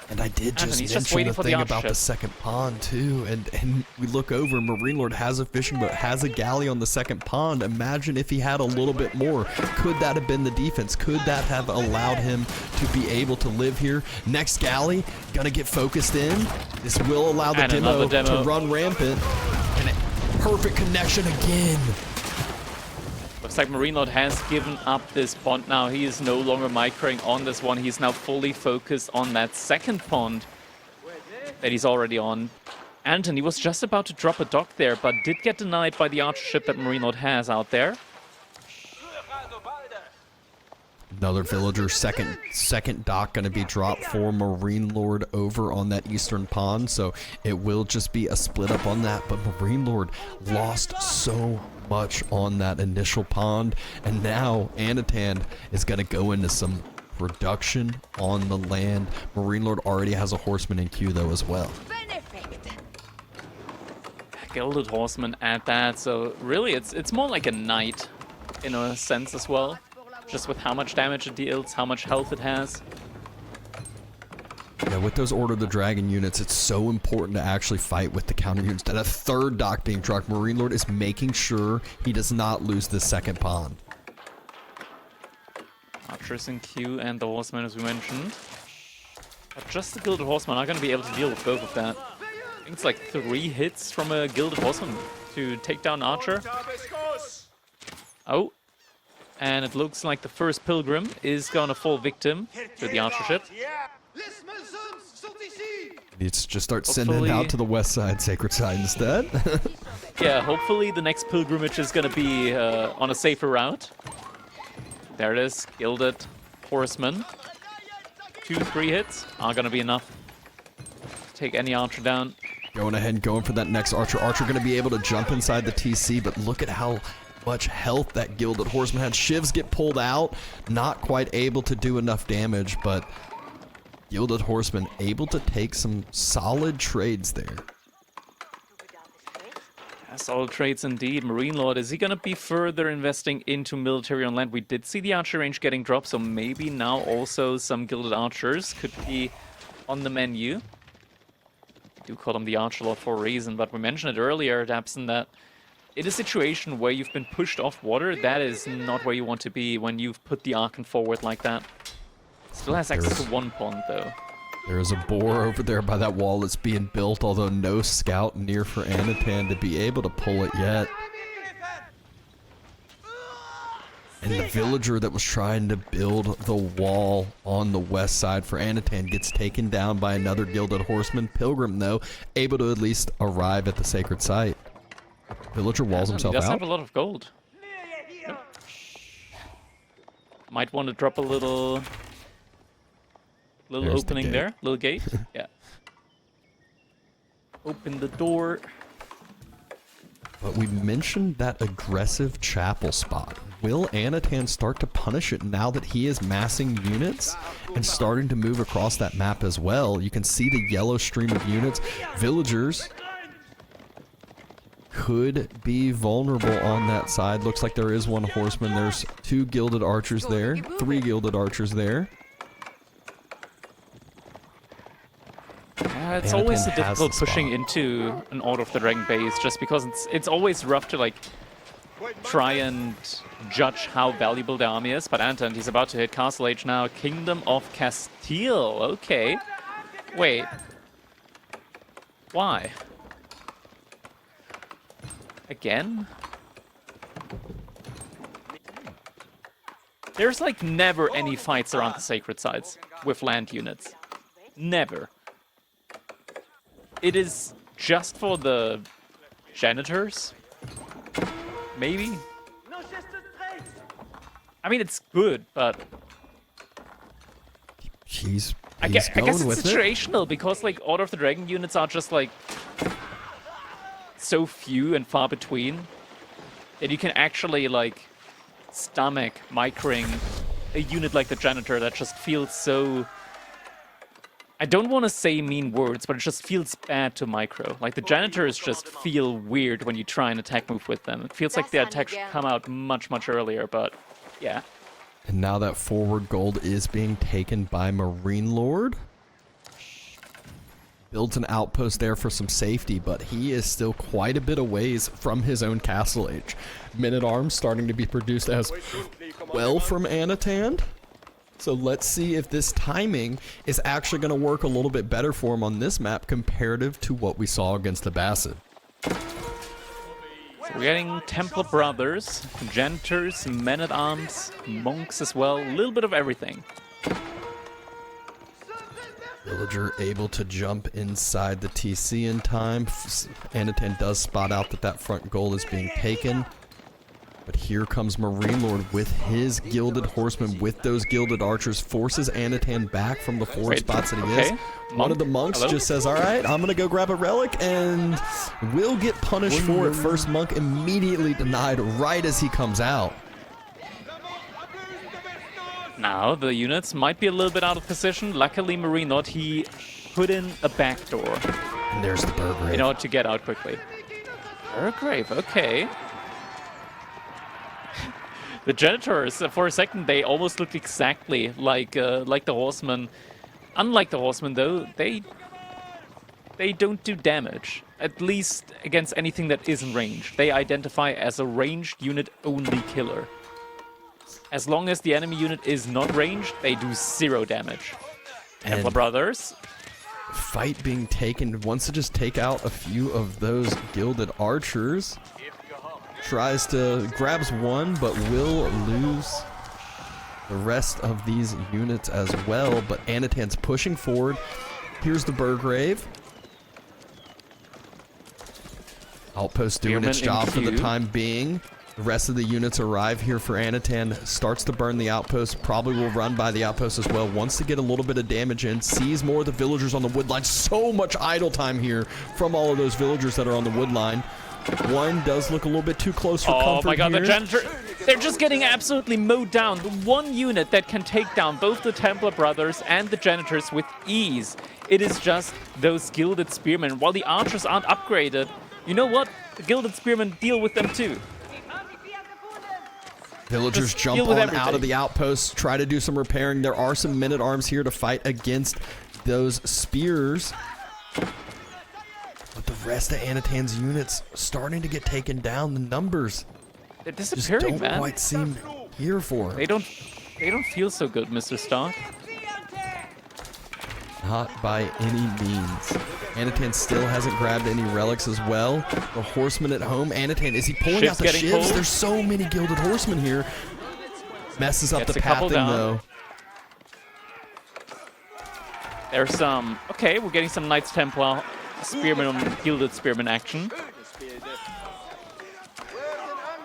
Speaker 2: And I did just mention the thing about the second pond, too. And we look over, MarineLorD has a fishing boat, has a galley on the second pond. Imagine if he had a little bit more. Could that have been the defense? Could that have allowed him to be able to live here? Next galley, gonna get focused in. This will allow the demo to run rampant. And perfect connection again.
Speaker 1: Looks like MarineLorD has given up this pond now. He is no longer microing on this one. He's now fully focused on that second pond that he's already on. Anton, he was just about to drop a dock there, but did get denied by the archer ship that MarineLorD has out there.
Speaker 2: Another villager, second dock going to be dropped for MarineLorD over on that eastern pond, so it will just be a split up on that. But MarineLorD lost so much on that initial pond, and now Anotand is going to go into some production on the land. MarineLorD already has a horseman in queue though as well.
Speaker 1: Gilded horseman at that, so really it's more like a knight in a sense as well. Just with how much damage it deals, how much health it has.
Speaker 2: Yeah, with those Order of the Dragon units, it's so important to actually fight with the counter units. That a third dock being dropped, MarineLorD is making sure he does not lose the second pond.
Speaker 1: Archers in queue and the horsemen, as we mentioned. But just the Gilded Horsemen are going to be able to deal with both of that. I think it's like 3 hits from a Gilded Horseman to take down Archer. Oh. And it looks like the first Pilgrim is gonna fall victim to the archer ship.
Speaker 2: Needs to just start sending it out to the west side, sacred side instead.
Speaker 1: Yeah, hopefully the next pilgrimage is gonna be on a safer route. There it is, Gilded Horseman. 2-3 hits are gonna be enough to take any archer down.
Speaker 2: Going ahead and going for that next archer. Archer gonna be able to jump inside the TC, but look at how much health that Gilded Horseman had. Shivs get pulled out, not quite able to do enough damage, but Gilded Horseman able to take some solid trades there.
Speaker 1: Yeah, solid trades indeed. MarineLorD, is he going to be further investing into military on land? We did see the archer range getting dropped, so maybe now also some Gilded Archers could be on the menu. We do call them the Archer Lord for a reason, but we mentioned it earlier, Dabson, that in a situation where you've been pushed off water, that is not where you want to be when you've put the Archon forward like that. Still has access to one pond, though.
Speaker 2: There is a boar over there by that wall that's being built, although no scout near for Anotand to be able to pull it yet. And the villager that was trying to build the wall on the west side for Anotand gets taken down by another Gilded Horseman. Pilgrim, though, able to at least arrive at the sacred site. Villager walls himself out.
Speaker 1: He does have a lot of gold. Yep. Might want to drop a little opening there, little gate. Yeah. Open the door.
Speaker 2: But we mentioned that aggressive chapel spot. Will Anotand start to punish it now that he is massing units and starting to move across that map as well? You can see the yellow stream of units. Villagers could be vulnerable on that side. Looks like there is one horseman. There's 2 gilded archers there, 3 gilded archers there.
Speaker 1: It's always so difficult pushing into an Order of the Dragon base, just because it's always rough to like try and judge how valuable the army is. But Anotand, he's about to hit Castle Age now. Kingdom of Castile. Okay. Wait. Why? Again? There's like never any fights around the sacred sites with land units. Never. It is just for the janitors? Maybe? I mean, it's good, but
Speaker 2: He's
Speaker 1: I guess
Speaker 2: going
Speaker 1: it's
Speaker 2: with
Speaker 1: situational because like Order of the Dragon units are just like so few and far between that you can actually like stomach microing a unit like the janitor that just feels so. I don't want to say mean words, but it just feels bad to micro. Like the janitors just feel weird when you try an attack move with them. It feels like the attack should come out much, much earlier, but yeah.
Speaker 2: And now that forward gold is being taken by MarineLorD. Builds an outpost there for some safety, but he is still quite a bit a ways from his own castle age. Men-at-arms starting to be produced as well from Anotand. So let's see if this timing is actually going to work a little bit better for him on this map comparative to what we saw against the Basset.
Speaker 1: So we're getting Templar Brothers, Janitors, Men-at-Arms, Monks as well, a little bit of everything.
Speaker 2: Villager able to jump inside the TC in time. Anotand does spot out that that front goal is being taken. But here comes MarineLorD with his gilded horsemen, with those gilded archers, forces Anotand back from the forward spots that he is. One of the monks just says, all right, I'm going to go grab a relic, and will get punished for it. First monk immediately denied right as he comes out.
Speaker 1: Now the units might be a little bit out of position. Luckily, MarineLorD, he put in a backdoor.
Speaker 2: And there's the Burgrave.
Speaker 1: In order to get out quickly. Burgrave, okay. The janitors, for a second, they almost looked exactly like the horsemen. Unlike the horsemen, though, they don't do damage. At least against anything that isn't ranged. They identify as a ranged unit-only killer. As long as the enemy unit is not ranged, they do 0 damage. Templar Brothers.
Speaker 2: Fight being taken, wants to just take out a few of those gilded archers. Grabs one, but will lose the rest of these units as well. But Anotand's pushing forward. Here's the Burgrave. Outpost doing its job for the time being. The rest of the units arrive here for Anotand. Starts to burn the outpost. Probably will run by the outpost as well. Wants to get a little bit of damage in. Sees more of the villagers on the wood line. So much idle time here from all of those villagers that are on the wood line. One does look a little bit too close for comfort.
Speaker 1: Oh my god,
Speaker 2: here.
Speaker 1: the janitor, they're just getting absolutely mowed down. The one unit that can take down both the Templar Brothers and the janitors with ease. It is just those gilded spearmen. While the archers aren't upgraded, you know what? The gilded spearmen deal with them too.
Speaker 2: Villagers jump on out of the outposts, try to do some repairing. There are some men-at-arms here to fight against those spears. But the rest of Anotand's units starting to get taken down. The numbers
Speaker 1: they're disappearing,
Speaker 2: just don't quite seem here for him.
Speaker 1: They don't feel so good, Mr. Stark.
Speaker 2: Not by any means. Anotand still hasn't grabbed any relics as well. The horsemen at home. Anotand, is he pulling out the shivs? There's so many gilded horsemen here. Messes up the pathing though.
Speaker 1: There's some. Okay, we're getting some Knights Templar Spearman, gilded Spearman action.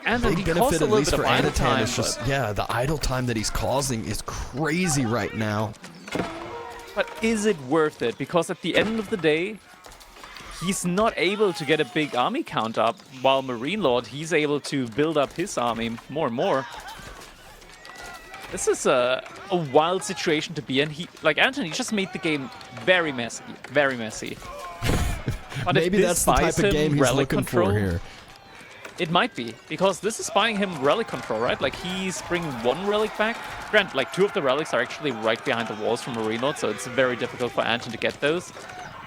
Speaker 1: And
Speaker 2: big benefit, at least for Anotand, is
Speaker 1: just
Speaker 2: the idle time that he's causing is crazy right now.
Speaker 1: But is it worth it? Because at the end of the day, he's not able to get a big army count up, while MarineLorD, he's able to build up his army more and more. This is a wild situation to be in. Anotand, he just made the game very messy, very messy. But
Speaker 2: maybe
Speaker 1: if
Speaker 2: that's
Speaker 1: this
Speaker 2: the type
Speaker 1: buys
Speaker 2: of
Speaker 1: him
Speaker 2: game he's
Speaker 1: relic
Speaker 2: looking
Speaker 1: control,
Speaker 2: for here.
Speaker 1: It might be, because this is buying him relic control, right? Like, he's bringing one relic back. Granted, like, 2 of the relics are actually right behind the walls from MarineLorD, so it's very difficult for Anotand to get those.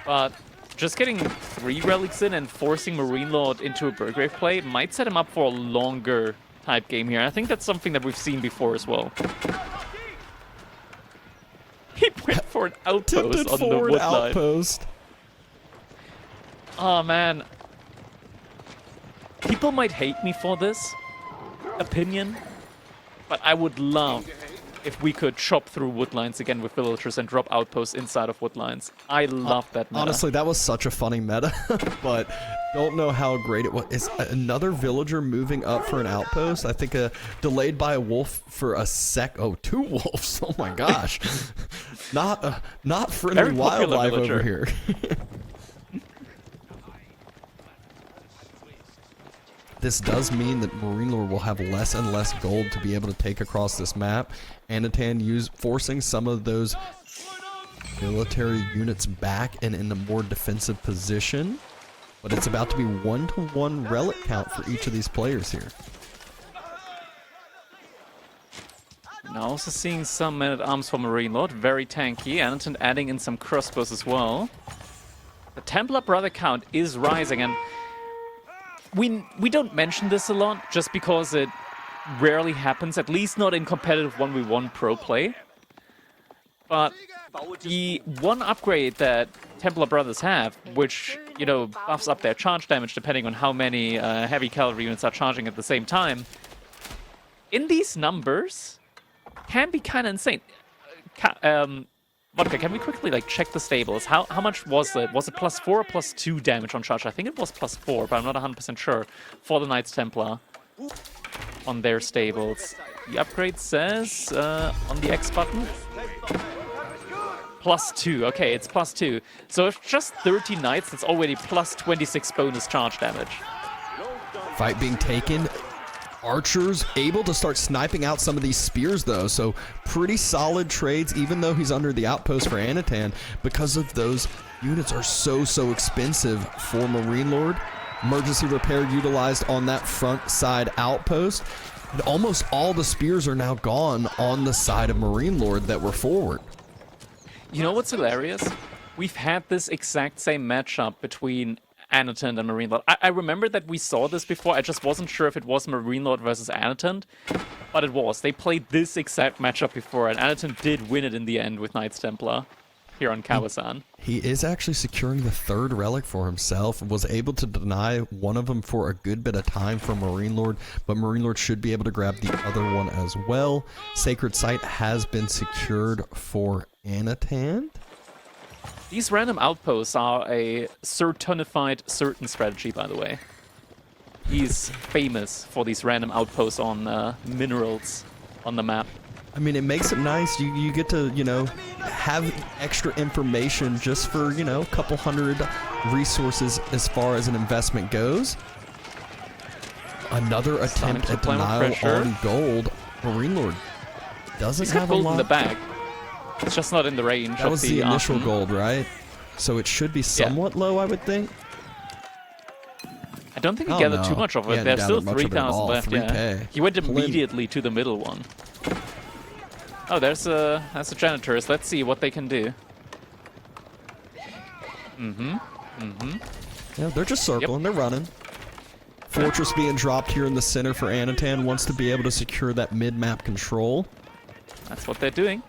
Speaker 1: But just getting 3 relics in and forcing MarineLorD into a Burgrave play might set him up for a longer type game here. I think that's something that we've seen before as well. He went for an outpost on the woodline.
Speaker 2: Outpost.
Speaker 1: Oh, man. People might hate me for this opinion, but I would love if we could chop through woodlines again with villagers and drop outposts inside of woodlines. I love that meta.
Speaker 2: Honestly, that was such a funny meta, but don't know how great it was. Is another villager moving up for an outpost? I think delayed by a wolf for a sec. Oh, 2 wolves. Oh my gosh. Not friendly wildlife over here. This does mean that MarineLorD will have less and less gold to be able to take across this map. Anotand forcing some of those military units back and in a more defensive position. But it's about to be 1-to-1 relic count for each of these players here.
Speaker 1: Now also seeing some men-at-arms for MarineLorD, very tanky. Anotand adding in some crossbows as well. The Templar brother count is rising, and we don't mention this a lot just because it rarely happens, at least not in competitive 1v1 pro play. But the one upgrade that Templar brothers have, which, you know, buffs up their charge damage depending on how many heavy cavalry units are charging at the same time, in these numbers can be kind of insane. Vodka, can we quickly like check the stables? How much was it? Was it +4 or +2 damage on charge? I think it was +4, but I'm not 100% sure for the Knights Templar on their stables. The upgrade says on the X button +2. Okay, it's +2. So if just 30 knights, that's already +26 bonus charge damage.
Speaker 2: Fight being taken. Archers able to start sniping out some of these spears, though, so pretty solid trades, even though he's under the outpost for Anotand, because of those units are so expensive for MarineLorD. Emergency repair utilized on that front side outpost, and almost all the spears are now gone on the side of MarineLorD that were forward.
Speaker 1: You know what's hilarious? We've had this exact same matchup between Anotand and MarineLorD. I remember that we saw this before. I just wasn't sure if it was MarineLorD versus Anotand, but it was. They played this exact matchup before, and Anotand did win it in the end with Knights Templar here on Kawasan.
Speaker 2: He is actually securing the 3rd relic for himself and was able to deny one of them for a good bit of time for MarineLorD, but MarineLorD should be able to grab the other one as well. Sacred Site has been secured for Anotand.
Speaker 1: These random outposts are a certonified certain strategy, by the way. He's famous for these random outposts on minerals on the map.
Speaker 2: I mean, it makes it nice. You get to, you know, have extra information just for, you know, a couple hundred resources as far as an investment goes. Another attempt at denial on gold. MarineLorD doesn't have a lot.
Speaker 1: Gold in the bag. It's just not in the range.
Speaker 2: That was the initial gold, right? So it should be somewhat low, I would think.
Speaker 1: I don't think he gathered too much of it. There's still 3,000 left.
Speaker 2: 3K.
Speaker 1: Yeah. He went immediately to the middle one. Oh, that's a janitors. Let's see what they can do.
Speaker 2: Yeah, they're just circling. They're running. Fortress being dropped here in the center for Anotand. Wants to be able to secure that mid-map control.
Speaker 1: That's what they're doing.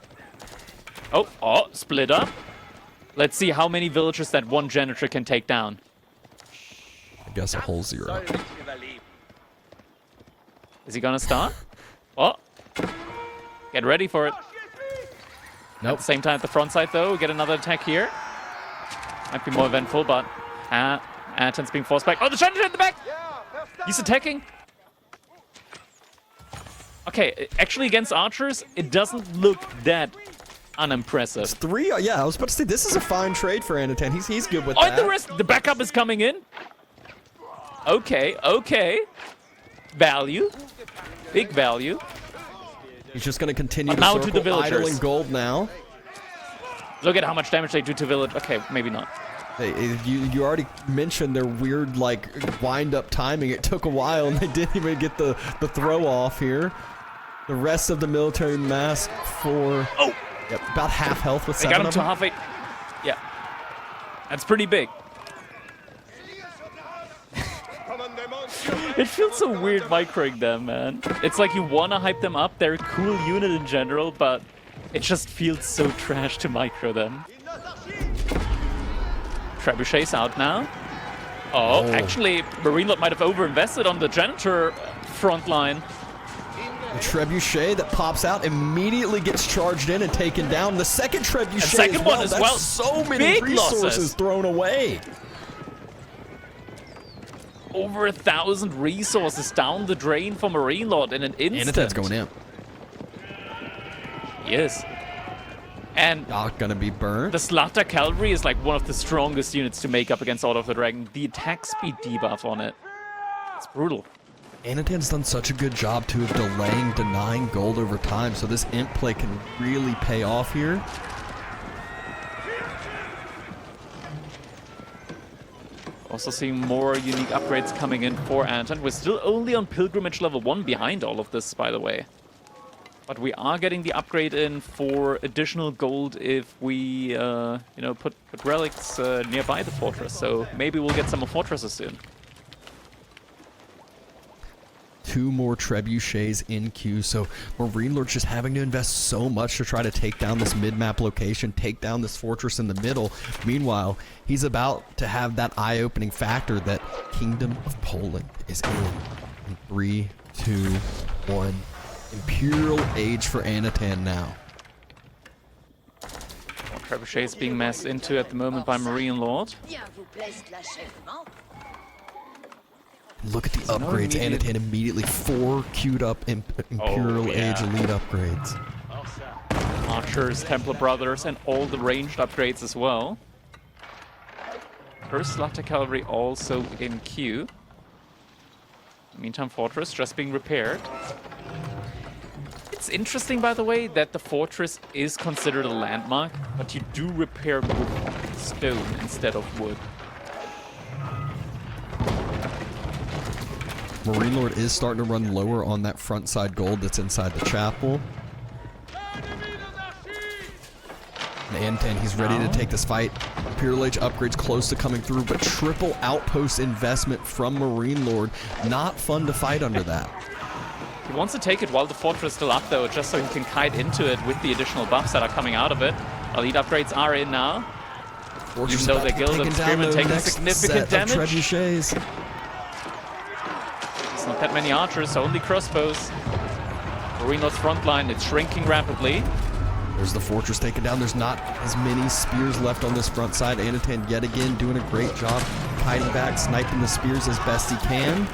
Speaker 1: Oh, split up. Let's see how many villagers that one janitor can take down.
Speaker 2: I guess a whole 0.
Speaker 1: Is he gonna start? Oh, get ready for it.
Speaker 2: Nope.
Speaker 1: At the same time, at the front side, though, we get another attack here. Might be more eventful, but Anotand's being forced back. Oh, the janitor in the back! He's attacking. Okay, actually against archers, it doesn't look that unimpressive.
Speaker 2: It's 3. Yeah, I was about to say this is a fine trade for Anotand. He's good with
Speaker 1: Oh,
Speaker 2: that.
Speaker 1: and the backup is coming in. Okay. Value. Big value.
Speaker 2: He's just going to continue
Speaker 1: Now
Speaker 2: to
Speaker 1: to the
Speaker 2: circle,
Speaker 1: villagers.
Speaker 2: idling gold now.
Speaker 1: Look at how much damage they do to village. Okay, maybe not.
Speaker 2: You already mentioned their weird, like, wind-up timing. It took a while, and they didn't even get the throw off here. The rest of the military mass for about half health with 7
Speaker 1: They got him
Speaker 2: of
Speaker 1: to
Speaker 2: them.
Speaker 1: half 8. Yeah. That's pretty big. It feels so weird microing them, man. It's like you want to hype them up. They're a cool unit in general, but it just feels so trash to micro them. Trebuchet's out now. Oh, actually, MarineLorD might have overinvested on the janitor front line.
Speaker 2: The trebuchet that pops out immediately gets charged in and taken down. The second trebuchet
Speaker 1: second one as
Speaker 2: That's
Speaker 1: well.
Speaker 2: so many
Speaker 1: Big
Speaker 2: resources
Speaker 1: losses.
Speaker 2: thrown away.
Speaker 1: Over 1,000 resources down the drain for MarineLorD in an instant.
Speaker 2: Anotand's going in.
Speaker 1: Yes. And
Speaker 2: Not gonna be burned.
Speaker 1: the Slaughter Cavalry is like one of the strongest units to make up against Order of the Dragon. The attack speed debuff on it. It's brutal.
Speaker 2: Anotand's done such a good job too of denying gold over time, so this imp play can really pay off here.
Speaker 1: Also seeing more unique upgrades coming in for Anotand. We're still only on Pilgrimage level 1 behind all of this, by the way. But we are getting the upgrade in for additional gold if we, you know, put relics nearby the fortress. So maybe we'll get some more fortresses soon.
Speaker 2: 2 more trebuchets in queue, so MarineLorD's just having to invest so much to try to take down this mid-map location, take down this fortress in the middle. Meanwhile, he's about to have that eye-opening factor that Kingdom of Poland is in 3, 2, 1. Imperial Age for Anotand now.
Speaker 1: More trebuchets being massed into at the moment by MarineLorD.
Speaker 2: Look at the
Speaker 1: no
Speaker 2: upgrades.
Speaker 1: immediate-
Speaker 2: Anotand immediately 4 queued up Imperial
Speaker 1: yeah.
Speaker 2: Age Elite upgrades.
Speaker 1: Archers, Templar Brothers, and all the ranged upgrades as well. First Slaughter Cavalry also in queue. Meantime, Fortress just being repaired. It's interesting, by the way, that the fortress is considered a landmark, but you do repair with stone instead of wood.
Speaker 2: MarineLorD is starting to run lower on that front side gold that's inside the chapel. And Anotand, he's ready to take this fight. Imperial Age upgrades close to coming through, but triple outpost investment from MarineLorD. Not fun to fight under that.
Speaker 1: He wants to take it while the fortress is still up, though, just so he can kite into it with the additional buffs that are coming out of it. Elite upgrades are in now.
Speaker 2: Fortress
Speaker 1: Even though
Speaker 2: about
Speaker 1: the
Speaker 2: to
Speaker 1: Guild
Speaker 2: taken
Speaker 1: of
Speaker 2: down
Speaker 1: Spearmen
Speaker 2: the
Speaker 1: taking
Speaker 2: next
Speaker 1: significant
Speaker 2: set of
Speaker 1: damage.
Speaker 2: trebuchets.
Speaker 1: It's not that many archers, only crossbows. MarineLorD's front line, it's shrinking rapidly.
Speaker 2: There's the fortress taken down. There's not as many spears left on this front side. Anotand yet again doing a great job kiting back, sniping the spears as best he can.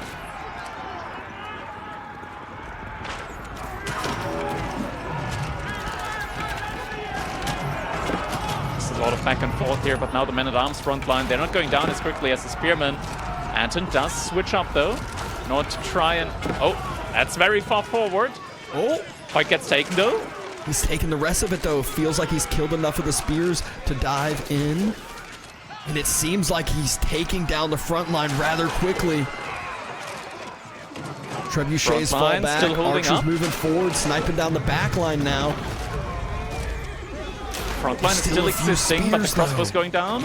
Speaker 1: A lot of back and forth here, but now the men-at-arms front line, they're not going down as quickly as the spearmen. Anton does switch up, though, in order to try and... Oh, that's very far forward.
Speaker 2: Oh,
Speaker 1: Fight gets taken, though.
Speaker 2: he's taking the rest of it, though. Feels like he's killed enough of the spears to dive in. And it seems like he's taking down the front line rather quickly. Trebuchets fall
Speaker 1: line
Speaker 2: back.
Speaker 1: still holding
Speaker 2: Archers
Speaker 1: up.
Speaker 2: moving forward, sniping down the back line now.
Speaker 1: Front line is
Speaker 2: Still
Speaker 1: still
Speaker 2: a few
Speaker 1: existing, but the
Speaker 2: spears,
Speaker 1: crossbow's
Speaker 2: though.
Speaker 1: going down.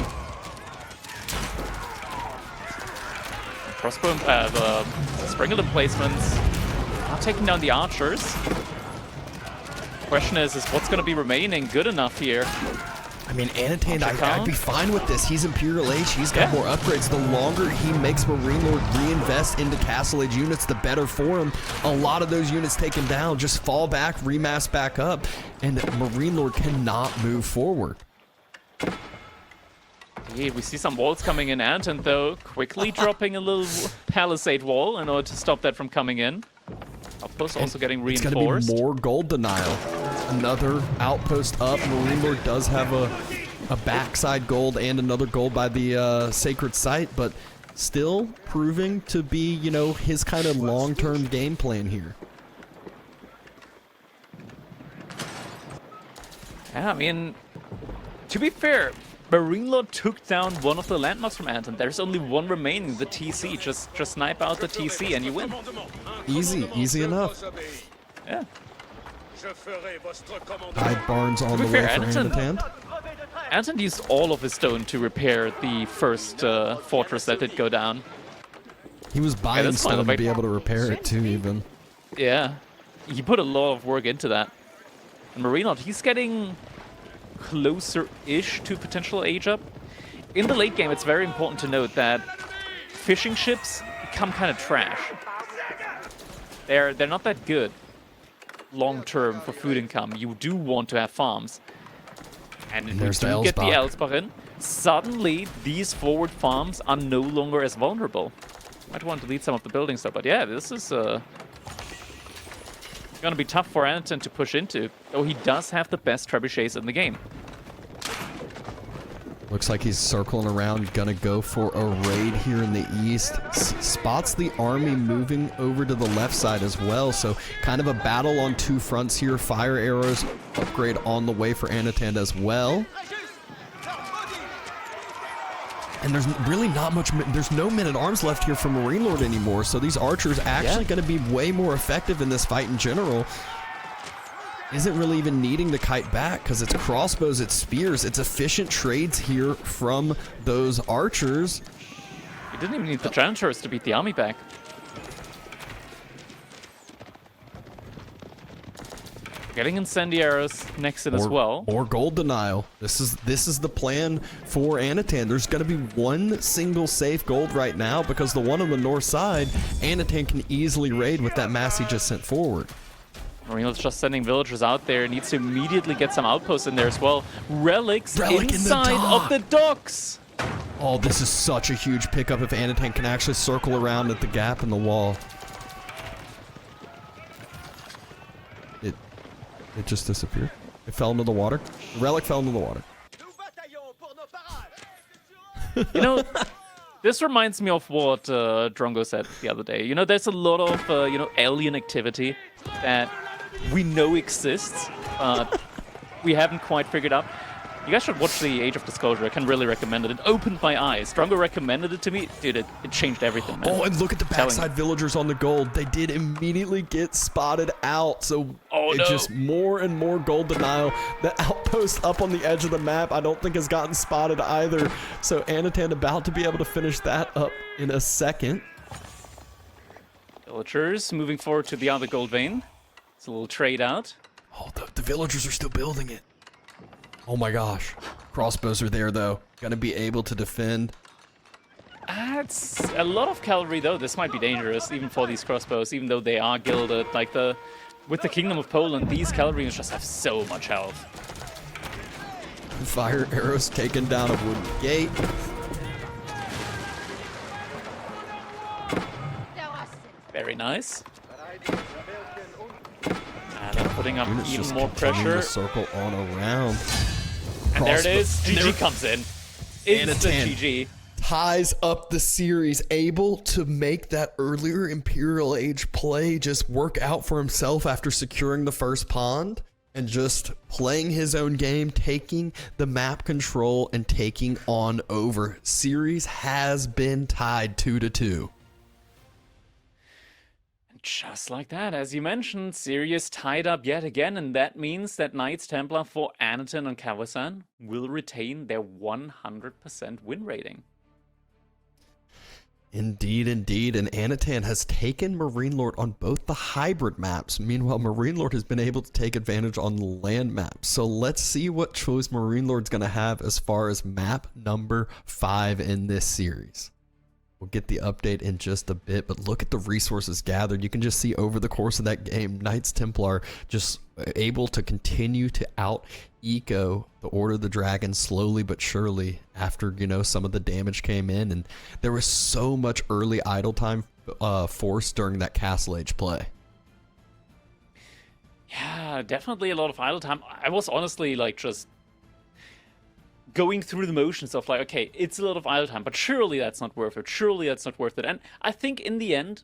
Speaker 1: Crossbow, the Springleton placements are taking down the archers. Question is what's going to be remaining good enough here?
Speaker 2: I mean, Anotand,
Speaker 1: Archer
Speaker 2: I'd
Speaker 1: count?
Speaker 2: be fine with this. He's Imperial Age. He's got
Speaker 1: Yeah.
Speaker 2: more upgrades. The longer he makes MarineLorD reinvest into Castle Age units, the better for him. A lot of those units taken down just fall back, remass back up, and MarineLorD cannot move forward.
Speaker 1: Yeah, we see some walls coming in. Anton, though, quickly dropping a little palisade wall in order to stop that from coming in. Outpost also getting
Speaker 2: It's going to be
Speaker 1: reinforced.
Speaker 2: more gold denial. Another outpost up. MarineLorD does have a backside gold and another gold by the sacred site, but still proving to be, you know, his kind of long-term game plan here.
Speaker 1: Yeah, I mean, to be fair, MarineLorD took down one of the landmarks from Anotand. There's only one remaining, the TC. Just snipe out the TC and you win.
Speaker 2: Easy enough.
Speaker 1: Yeah.
Speaker 2: Hide Barnes on the way for Anotand.
Speaker 1: Anotand used all of his stone to repair the first fortress that did go down.
Speaker 2: He was buying stone to be able to repair it too, even.
Speaker 1: Yeah. He put a lot of work into that. And MarineLorD, he's getting closer-ish to potential age up. In the late game, it's very important to note that fishing ships become kind of trash. They're not that good long-term for food income. You do want to have farms. And if you do get the Elsbach in, suddenly these forward farms are no longer as vulnerable. Might want to delete some of the buildings though, but yeah, this is gonna be tough for Anotand to push into, though he does have the best trebuchets in the game.
Speaker 2: Looks like he's circling around, gonna go for a raid here in the east. Spots the army moving over to the left side as well, so kind of a battle on two fronts here. Fire arrows upgrade on the way for Anotand as well. And there's really not much, there's no men-at-arms left here for MarineLorD anymore, so these archers actually going to be way more effective in this fight in general. Isn't really even needing to kite back because it's crossbows, it's spears, it's efficient trades here from those archers.
Speaker 1: He didn't even need the Janitors to beat the army back. Getting incendiaries next in as well.
Speaker 2: Or gold denial. This is the plan for Anotand. There's going to be one single safe gold right now because the one on the north side, Anotand can easily raid with that mass he just sent forward.
Speaker 1: MarineLorD's just sending villagers out there. Needs to immediately get some outposts in there as well. Relic inside of the docks.
Speaker 2: Oh, this is such a huge pickup if Anotand can actually circle around at the gap in the wall. It just disappeared. It fell into the water. The relic fell into the water.
Speaker 1: You know, this reminds me of what Drongo said the other day. You know, there's a lot of, you know, alien activity that we know exists, but we haven't quite figured out. You guys should watch the Age of Disclosure. I can really recommend it. It opened my eyes. Drongo recommended it to me. Dude, it changed everything, man.
Speaker 2: Oh, and look at the backside villagers on the gold. They did immediately get spotted out. So just more and more gold denial. The outpost up on the edge of the map, I don't think has gotten spotted either. So Anotand about to be able to finish that up in a second.
Speaker 1: Villagers moving forward to the other gold vein. It's a little trade out.
Speaker 2: Oh, the villagers are still building it. Oh my gosh. Crossbows are there though. Gonna be able to defend.
Speaker 1: It's a lot of cavalry though. This might be dangerous even for these crossbows, even though they are gilded. Like with the Kingdom of Poland, these cavalry just have so much health.
Speaker 2: Fire arrows taking down a wooden gate.
Speaker 1: Very nice. And then putting up even more pressure.
Speaker 2: To circle on around.
Speaker 1: And there it is. GG comes in. Instant GG.
Speaker 2: Ties up the series, able to make that earlier Imperial Age play just work out for himself after securing the first pond and just playing his own game, taking the map control and taking on over. Series has been tied 2-2.
Speaker 1: Just like that, as you mentioned, Sirius tied up yet again, and that means that Knights Templar for Anotand and Kawasan will retain their 100% win rating.
Speaker 2: Indeed, indeed, and Anotand has taken MarineLorD on both the hybrid maps. Meanwhile, MarineLorD has been able to take advantage on the land maps. So let's see what choice MarineLorD's going to have as far as map number 5 in this series. We'll get the update in just a bit, but look at the resources gathered. You can just see over the course of that game, Knights Templar just able to continue to out-eco the Order of the Dragon slowly but surely after, you know, some of the damage came in. And there was so much early idle time forced during that Castle Age play.
Speaker 1: Yeah, definitely a lot of idle time. I was honestly like just going through the motions of like, okay, it's a lot of idle time, but surely that's not worth it. Surely that's not worth it. And I think in the end,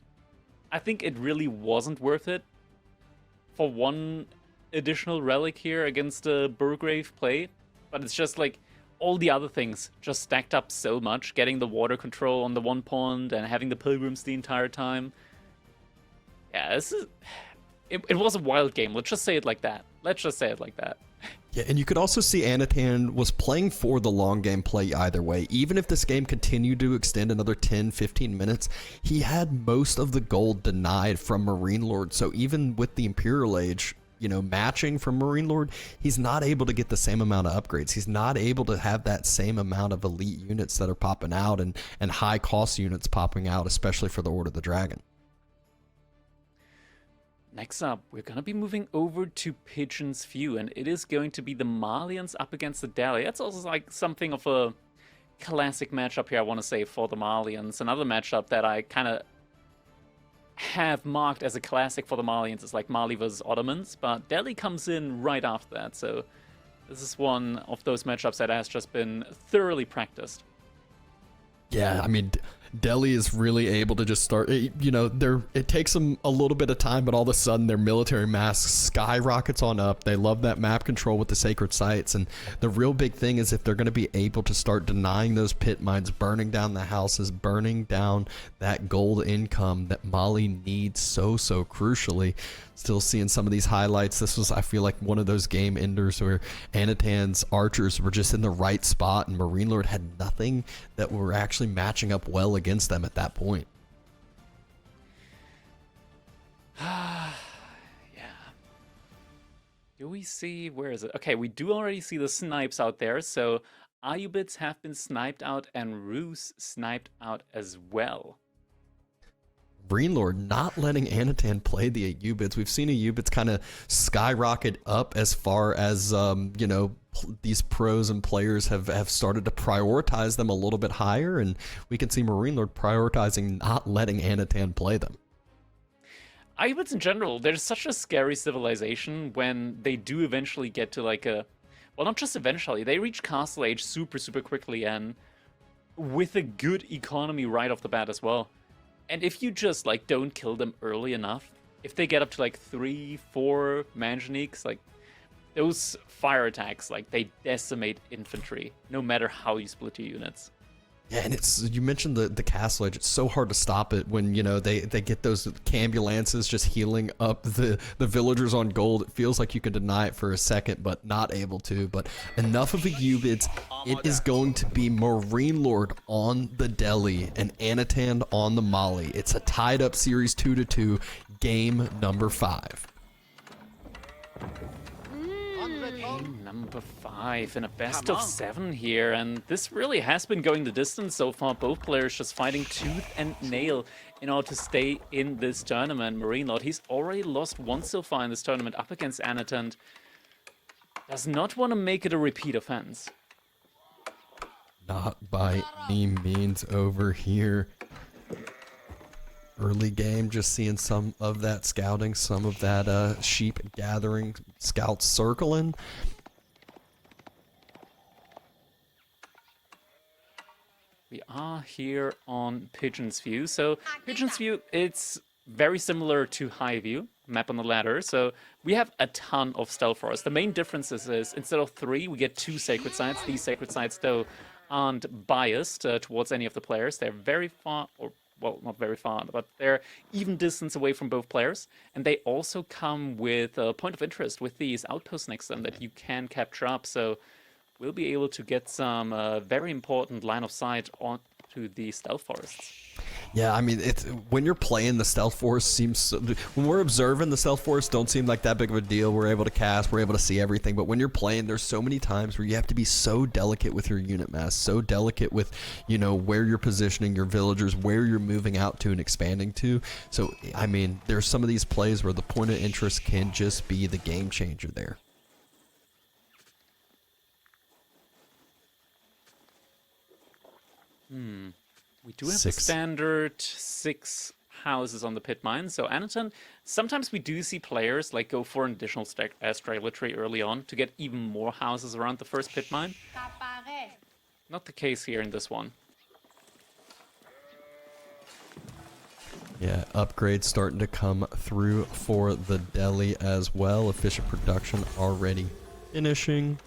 Speaker 1: I think it really wasn't worth it for one additional relic here against the Burgrave play. But it's just like all the other things just stacked up so much. Getting the water control on the one pond and having the pilgrims the entire time. Yeah, this is. It was a wild game. Let's just say it like that. Let's just say it like that.
Speaker 2: Yeah, and you could also see Anotand was playing for the long game play either way. Even if this game continued to extend another 10, 15 minutes, he had most of the gold denied from MarineLorD. So even with the Imperial Age, you know, matching from MarineLorD, he's not able to get the same amount of upgrades. He's not able to have that same amount of elite units that are popping out and high cost units popping out, especially for the Order of the Dragon.
Speaker 1: Next up, we're going to be moving over to Pigeon's View, and it is going to be the Malians up against the Delhi. That's also like something of a classic matchup here, I want to say, for the Malians. Another matchup that I kind of have marked as a classic for the Malians is like Mali versus Ottomans, but Delhi comes in right after that, so this is one of those matchups that has just been thoroughly practiced.
Speaker 2: Yeah, I mean, Delhi is really able to just start, you know, it takes them a little bit of time, but all of a sudden their military mass skyrockets on up. They love that map control with the sacred sites, and the real big thing is if they're going to be able to start denying those pit mines, burning down the houses, burning down that gold income that Mali needs so crucially. Still seeing some of these highlights. This was, I feel like, one of those game enders where Anotand's archers were just in the right spot and MarineLorD had nothing that were actually matching up well against them at that point.
Speaker 1: Yeah. Do we see, where is it? Okay, we do already see the snipes out there, so Ayubids have been sniped out and Rus sniped out as well.
Speaker 2: MarineLorD not letting Anotand play the Ayubids. We've seen Ayubids kind of skyrocket up as far as, you know, these pros and players have started to prioritize them a little bit higher, and we can see MarineLorD prioritizing not letting Anotand play them.
Speaker 1: Ayubids in general, they're such a scary civilization when they do eventually get to like a, well, not just eventually, they reach Castle Age super quickly and with a good economy right off the bat as well. And if you just like don't kill them early enough, if they get up to like 3-4 manganiques, like those fire attacks, like they decimate infantry, no matter how you split your units.
Speaker 2: Yeah, and it's, you mentioned the castle age. It's so hard to stop it when, you know, they get those cambulances just healing up the villagers on gold. It feels like you can deny it for a second, but not able to. But enough of the Ayubids. It is going to be MarineLorD on the Delhi and Anotand on the Mali. It's a tied up series 2-2, game number 5.
Speaker 1: Game number 5 in a best of 7 here, and this really has been going the distance so far. Both players just fighting tooth and nail in order to stay in this tournament. MarineLorD, he's already lost once so far in this tournament up against Anotand. Does not want to make it a repeat offense.
Speaker 2: Not by any means over here. Early game, just seeing some of that scouting, some of that sheep gathering, scouts circling.
Speaker 1: We are here on Pigeon's View. So Pigeon's View, it's very similar to High View, map on the ladder. So we have a ton of stealth forests. The main difference is instead of 3, we get 2 sacred sites. These sacred sites, though, aren't biased towards any of the players. They're very far, or well, not very far, but they're even distance away from both players. And they also come with a point of interest with these outposts next to them that you can capture up. So we'll be able to get some very important line of sight onto the stealth forests.
Speaker 2: Yeah, I mean, it's when you're playing the stealth forest seems when we're observing the stealth forest don't seem like that big of a deal. We're able to cast, we're able to see everything, but when you're playing, there's so many times where you have to be so delicate with your unit mass, so delicate with, you know, where you're positioning your villagers, where you're moving out to and expanding to. So, I mean, there's some of these plays where the point of interest can just be the game changer there.
Speaker 1: We do have the standard 6 houses on the pit mine. So Anotand, sometimes we do see players like go for an additional straggler tree early on to get even more houses around the first pit mine. Not the case here in this one.
Speaker 2: Yeah, upgrades starting to come through for the deli as well. Efficient production already finishing.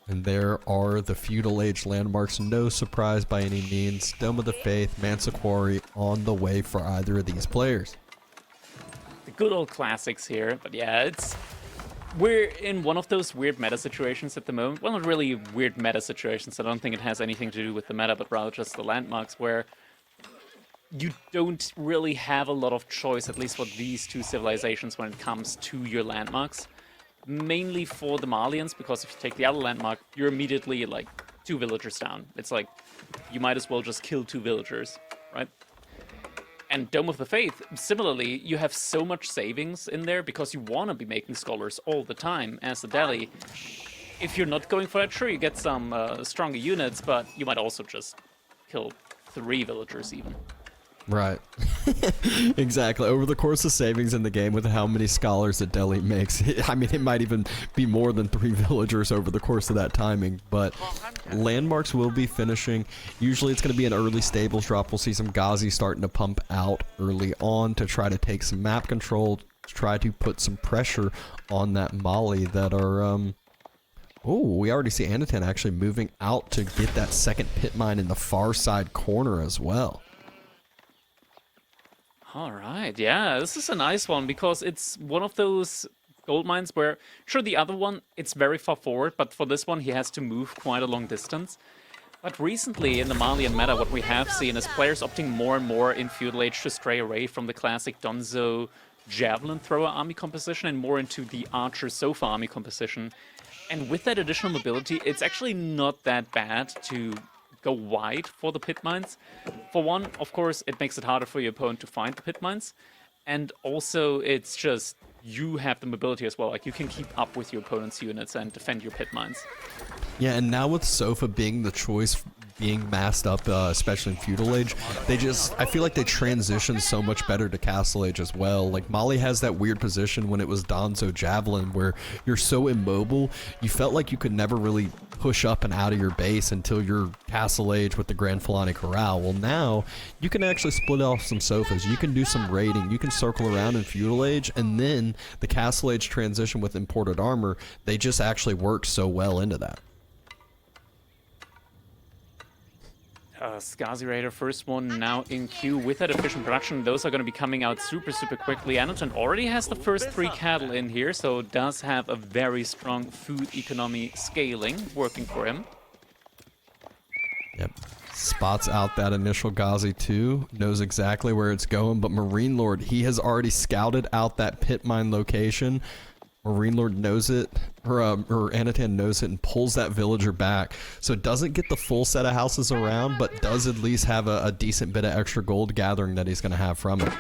Speaker 2: And there are the feudal age landmarks, no surprise by any means. Dome of the Faith, Mansa Quarry on the way for either of these players.
Speaker 1: The good old classics here, but yeah, we're in one of those weird meta situations at the moment. Well, not really weird meta situations. I don't think it has anything to do with the meta, but rather just the landmarks where you don't really have a lot of choice, at least for these two civilizations, when it comes to your landmarks. Mainly for the Malians, because if you take the other landmark, you're immediately like 2 villagers down. It's like you might as well just kill 2 villagers, right? And Dome of the Faith, similarly, you have so much savings in there because you want to be making scholars all the time as the Delhi. If you're not going for that, sure, you get some stronger units, but you might also just kill 3 villagers even.
Speaker 2: Right. Exactly. Over the course of savings in the game, with how many scholars that Delhi makes, I mean, it might even be more than 3 villagers over the course of that timing. But landmarks will be finishing. Usually it's going to be an early stables drop. We'll see some Ghazi starting to pump out early on to try to take some map control, to try to put some pressure on that Mali that are... Oh, we already see Anotand actually moving out to get that second pit mine in the far side corner as well.
Speaker 1: All right, yeah, this is a nice one because it's one of those gold mines where, sure, the other one, it's very far forward, but for this one, he has to move quite a long distance. But recently, in the Malian meta, what we have seen is players opting more and more in Feudal Age to stray away from the classic Donzo Javelin Thrower army composition and more into the Archer Sofa army composition. And with that additional mobility, it's actually not that bad to go wide for the pit mines. For one, of course, it makes it harder for your opponent to find the pit mines. And also, it's just, you have the mobility as well. Like, you can keep up with your opponent's units and defend your pit mines.
Speaker 2: Yeah, and now with Sofa being the choice, being masked up, especially in Feudal Age, I feel like they transition so much better to Castle Age as well. Like, Mali has that weird position when it was Donzo Javelin, where you're so immobile, you felt like you could never really push up and out of your base until you're Castle Age with the Grand Fulani Corral. Well, now, you can actually split off some Sofas, you can do some raiding, you can circle around in Feudal Age, and then the Castle Age transition with imported armor, they just actually work so well into that.
Speaker 1: Skazi Raider, first one now in queue with that efficient production. Those are going to be coming out super, super quickly. Anotand already has the first 3 cattle in here, so does have a very strong food economy scaling working for him.
Speaker 2: Yep. Spots out that initial Ghazi too, knows exactly where it's going, but MarineLorD, he has already scouted out that pit mine location. MarineLorD knows it, or Anotand knows it, and pulls that villager back. So it doesn't get the full set of houses around, but does at least have a decent bit of extra gold gathering that he's going to have from it.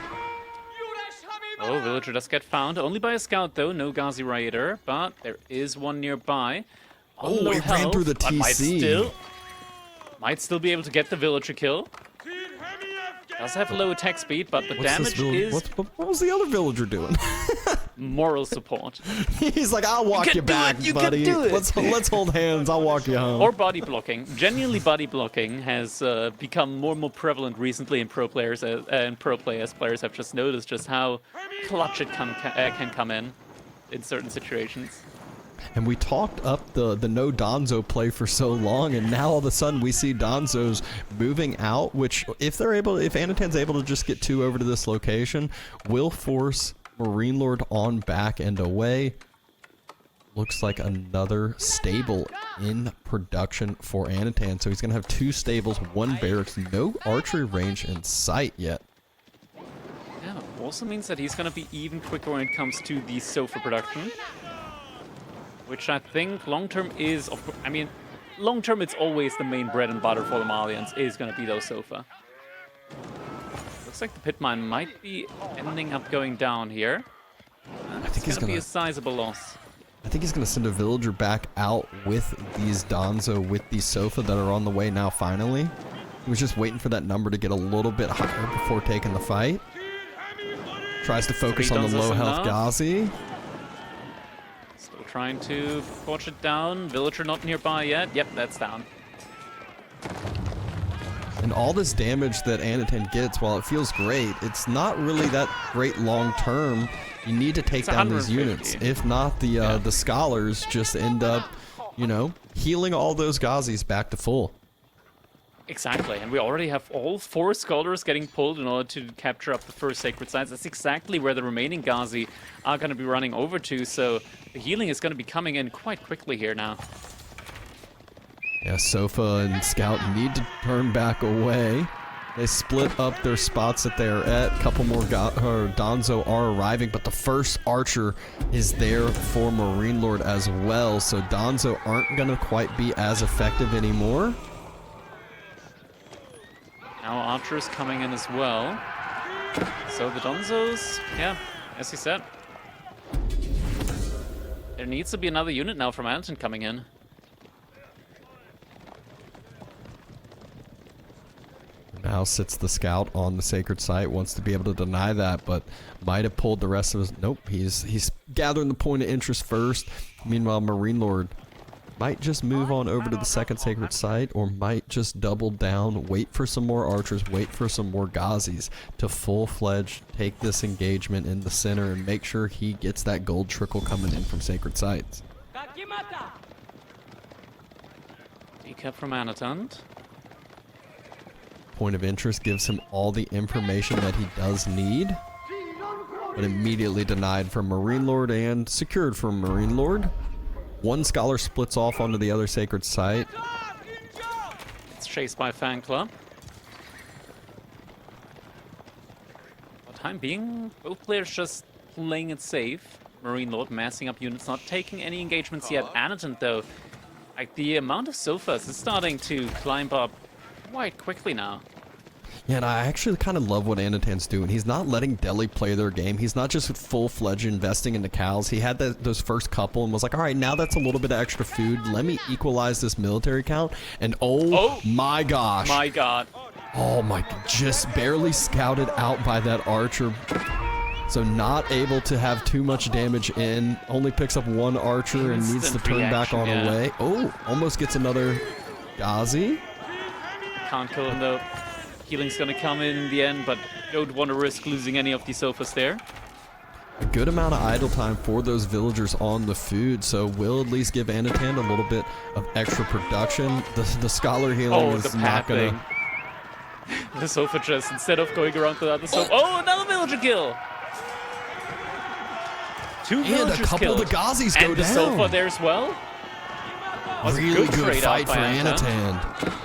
Speaker 1: Oh, villager does get found. Only by a scout, though. No Ghazi Raider, but there is one nearby.
Speaker 2: Oh, he ran through the TC.
Speaker 1: Might still be able to get the villager kill. Does have low attack speed, but the damage is...
Speaker 2: What was the other villager doing?
Speaker 1: Moral support.
Speaker 2: He's like, I'll walk you back, buddy. Let's hold hands. I'll walk you home.
Speaker 1: Or body blocking. Genuinely, body blocking has become more and more prevalent recently in pro players, and pro players. Players have just noticed just how clutch it can come in certain situations.
Speaker 2: And we talked up the no Donzo play for so long, and now all of a sudden we see Donzos moving out, which if Anotand's able to just get 2 over to this location, will force MarineLorD on back and away. Looks like another stable in production for Anotand. So he's going to have 2 stables, 1 barracks, no archery range in sight yet.
Speaker 1: Yeah, also means that he's going to be even quicker when it comes to the Sofa production. Which I think long-term is, long-term it's always the main bread and butter for the Malians, is going to be those Sofa. Looks like the pit mine might be ending up going down here.
Speaker 2: I think
Speaker 1: it's going to be a sizable loss.
Speaker 2: I think he's going to send a villager back out with these Donzo, with these Sofa that are on the way now finally. He was just waiting for that number to get a little bit higher before taking the fight. Tries to focus on the low health Ghazi.
Speaker 1: Still trying to watch it down. Villager not nearby yet. Yep, that's down.
Speaker 2: And all this damage that Anotand gets, while it feels great, it's not really that great long term. You need to take down these units. If not, the scholars just end up, you know, healing all those Ghazis back to full.
Speaker 1: Exactly, and we already have all 4 scholars getting pulled in order to capture up the first sacred sites. That's exactly where the remaining Ghazi are going to be running over to, so the healing is going to be coming in quite quickly here now.
Speaker 2: Yeah, Sofa and Scout need to turn back away. They split up their spots that they are at. A couple more Donzo are arriving, but the first archer is there for MarineLorD as well, so Donzo aren't going to quite be as effective anymore.
Speaker 1: Now archers coming in as well. So the Donzos, yeah, as he said. There needs to be another unit now from Anotand coming in.
Speaker 2: Now sits the scout on the sacred site, wants to be able to deny that, but might have pulled the rest of his... Nope, he's gathering the point of interest first. Meanwhile, MarineLorD might just move on over to the second sacred site, or might just double down, wait for some more archers, wait for some more Ghazis to full-fledged take this engagement in the center and make sure he gets that gold trickle coming in from sacred sites.
Speaker 1: Decap from Anotand.
Speaker 2: Point of interest gives him all the information that he does need, but immediately denied from MarineLorD and secured from MarineLorD. One scholar splits off onto the other sacred site.
Speaker 1: It's chased by Fan Club. For the time being, both players just playing it safe. MarineLorD massing up units, not taking any engagements yet. Anotand, though, like the amount of sofas is starting to climb up quite quickly now.
Speaker 2: Yeah, and I actually kind of love what Anotand's doing. He's not letting Delhi play their game. He's not just full-fledged investing into cows. He had those first couple and was like, all right, now that's a little bit of extra food. Let me equalize this military count. And oh my gosh.
Speaker 1: My God.
Speaker 2: Oh my, just barely scouted out by that archer. So not able to have too much damage in. Only picks up one archer and needs to turn back on away. Oh, almost gets another Ghazi.
Speaker 1: Can't kill him though. Healing's gonna come in the end, but don't want to risk losing any of the sofas there.
Speaker 2: A good amount of idle time for those villagers on the food, so will at least give Anotand a little bit of extra production. The scholar healing is not gonna...
Speaker 1: The sofa just, instead of going around to the other sofa... Oh, another villager kill! 2 villagers
Speaker 2: and a couple
Speaker 1: killed.
Speaker 2: of the Ghazis go
Speaker 1: and the
Speaker 2: down.
Speaker 1: sofa there as well.
Speaker 2: Really good fight for Anotand.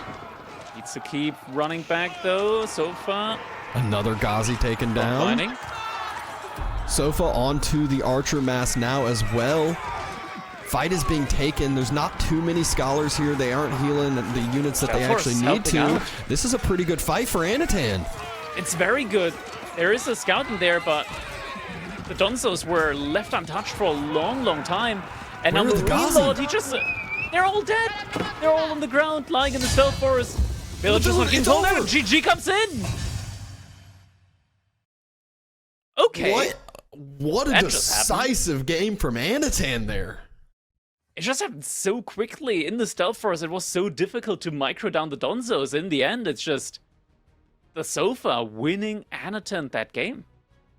Speaker 1: Needs to keep running back though. Sofa.
Speaker 2: Another Ghazi taken down.
Speaker 1: Lining.
Speaker 2: Sofa onto the archer mass now as well. Fight is being taken. There's not too many scholars here. They aren't healing the units that they actually need to.
Speaker 1: Out.
Speaker 2: This is a pretty good fight for Anotand.
Speaker 1: It's very good. There is a scout in there, but the Donzos were left untouched for a long time. And now the MarineLorD, he just... they're all dead. They're all on the ground, lying in the stealth forest. Villagers not getting told out. GG comes in. Okay.
Speaker 2: What a decisive game from Anotand there.
Speaker 1: It just happened so quickly in the stealth forest. It was so difficult to micro down the Donzos. In the end, it's just the sofa winning Anotand that game.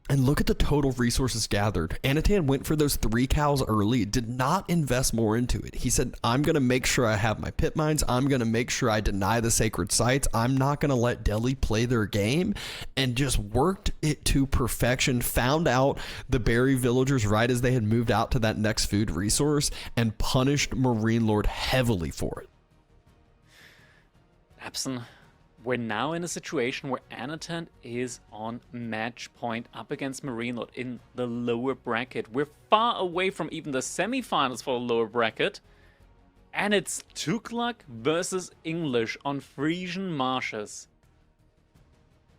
Speaker 2: And look at the total resources gathered. Anotand went for those 3 cows early, did not invest more into it. He said, I'm going to make sure I have my pit mines. I'm going to make sure I deny the sacred sites. I'm not going to let Delhi play their game, and just worked it to perfection. Found out the berry villagers right as they had moved out to that next food resource and punished MarineLorD heavily for it.
Speaker 1: Abson. We're now in a situation where Anotand is on match point up against MarineLorD in the lower bracket. We're far away from even the semifinals for the lower bracket. And it's Tuklak versus English on Frisian Marshes.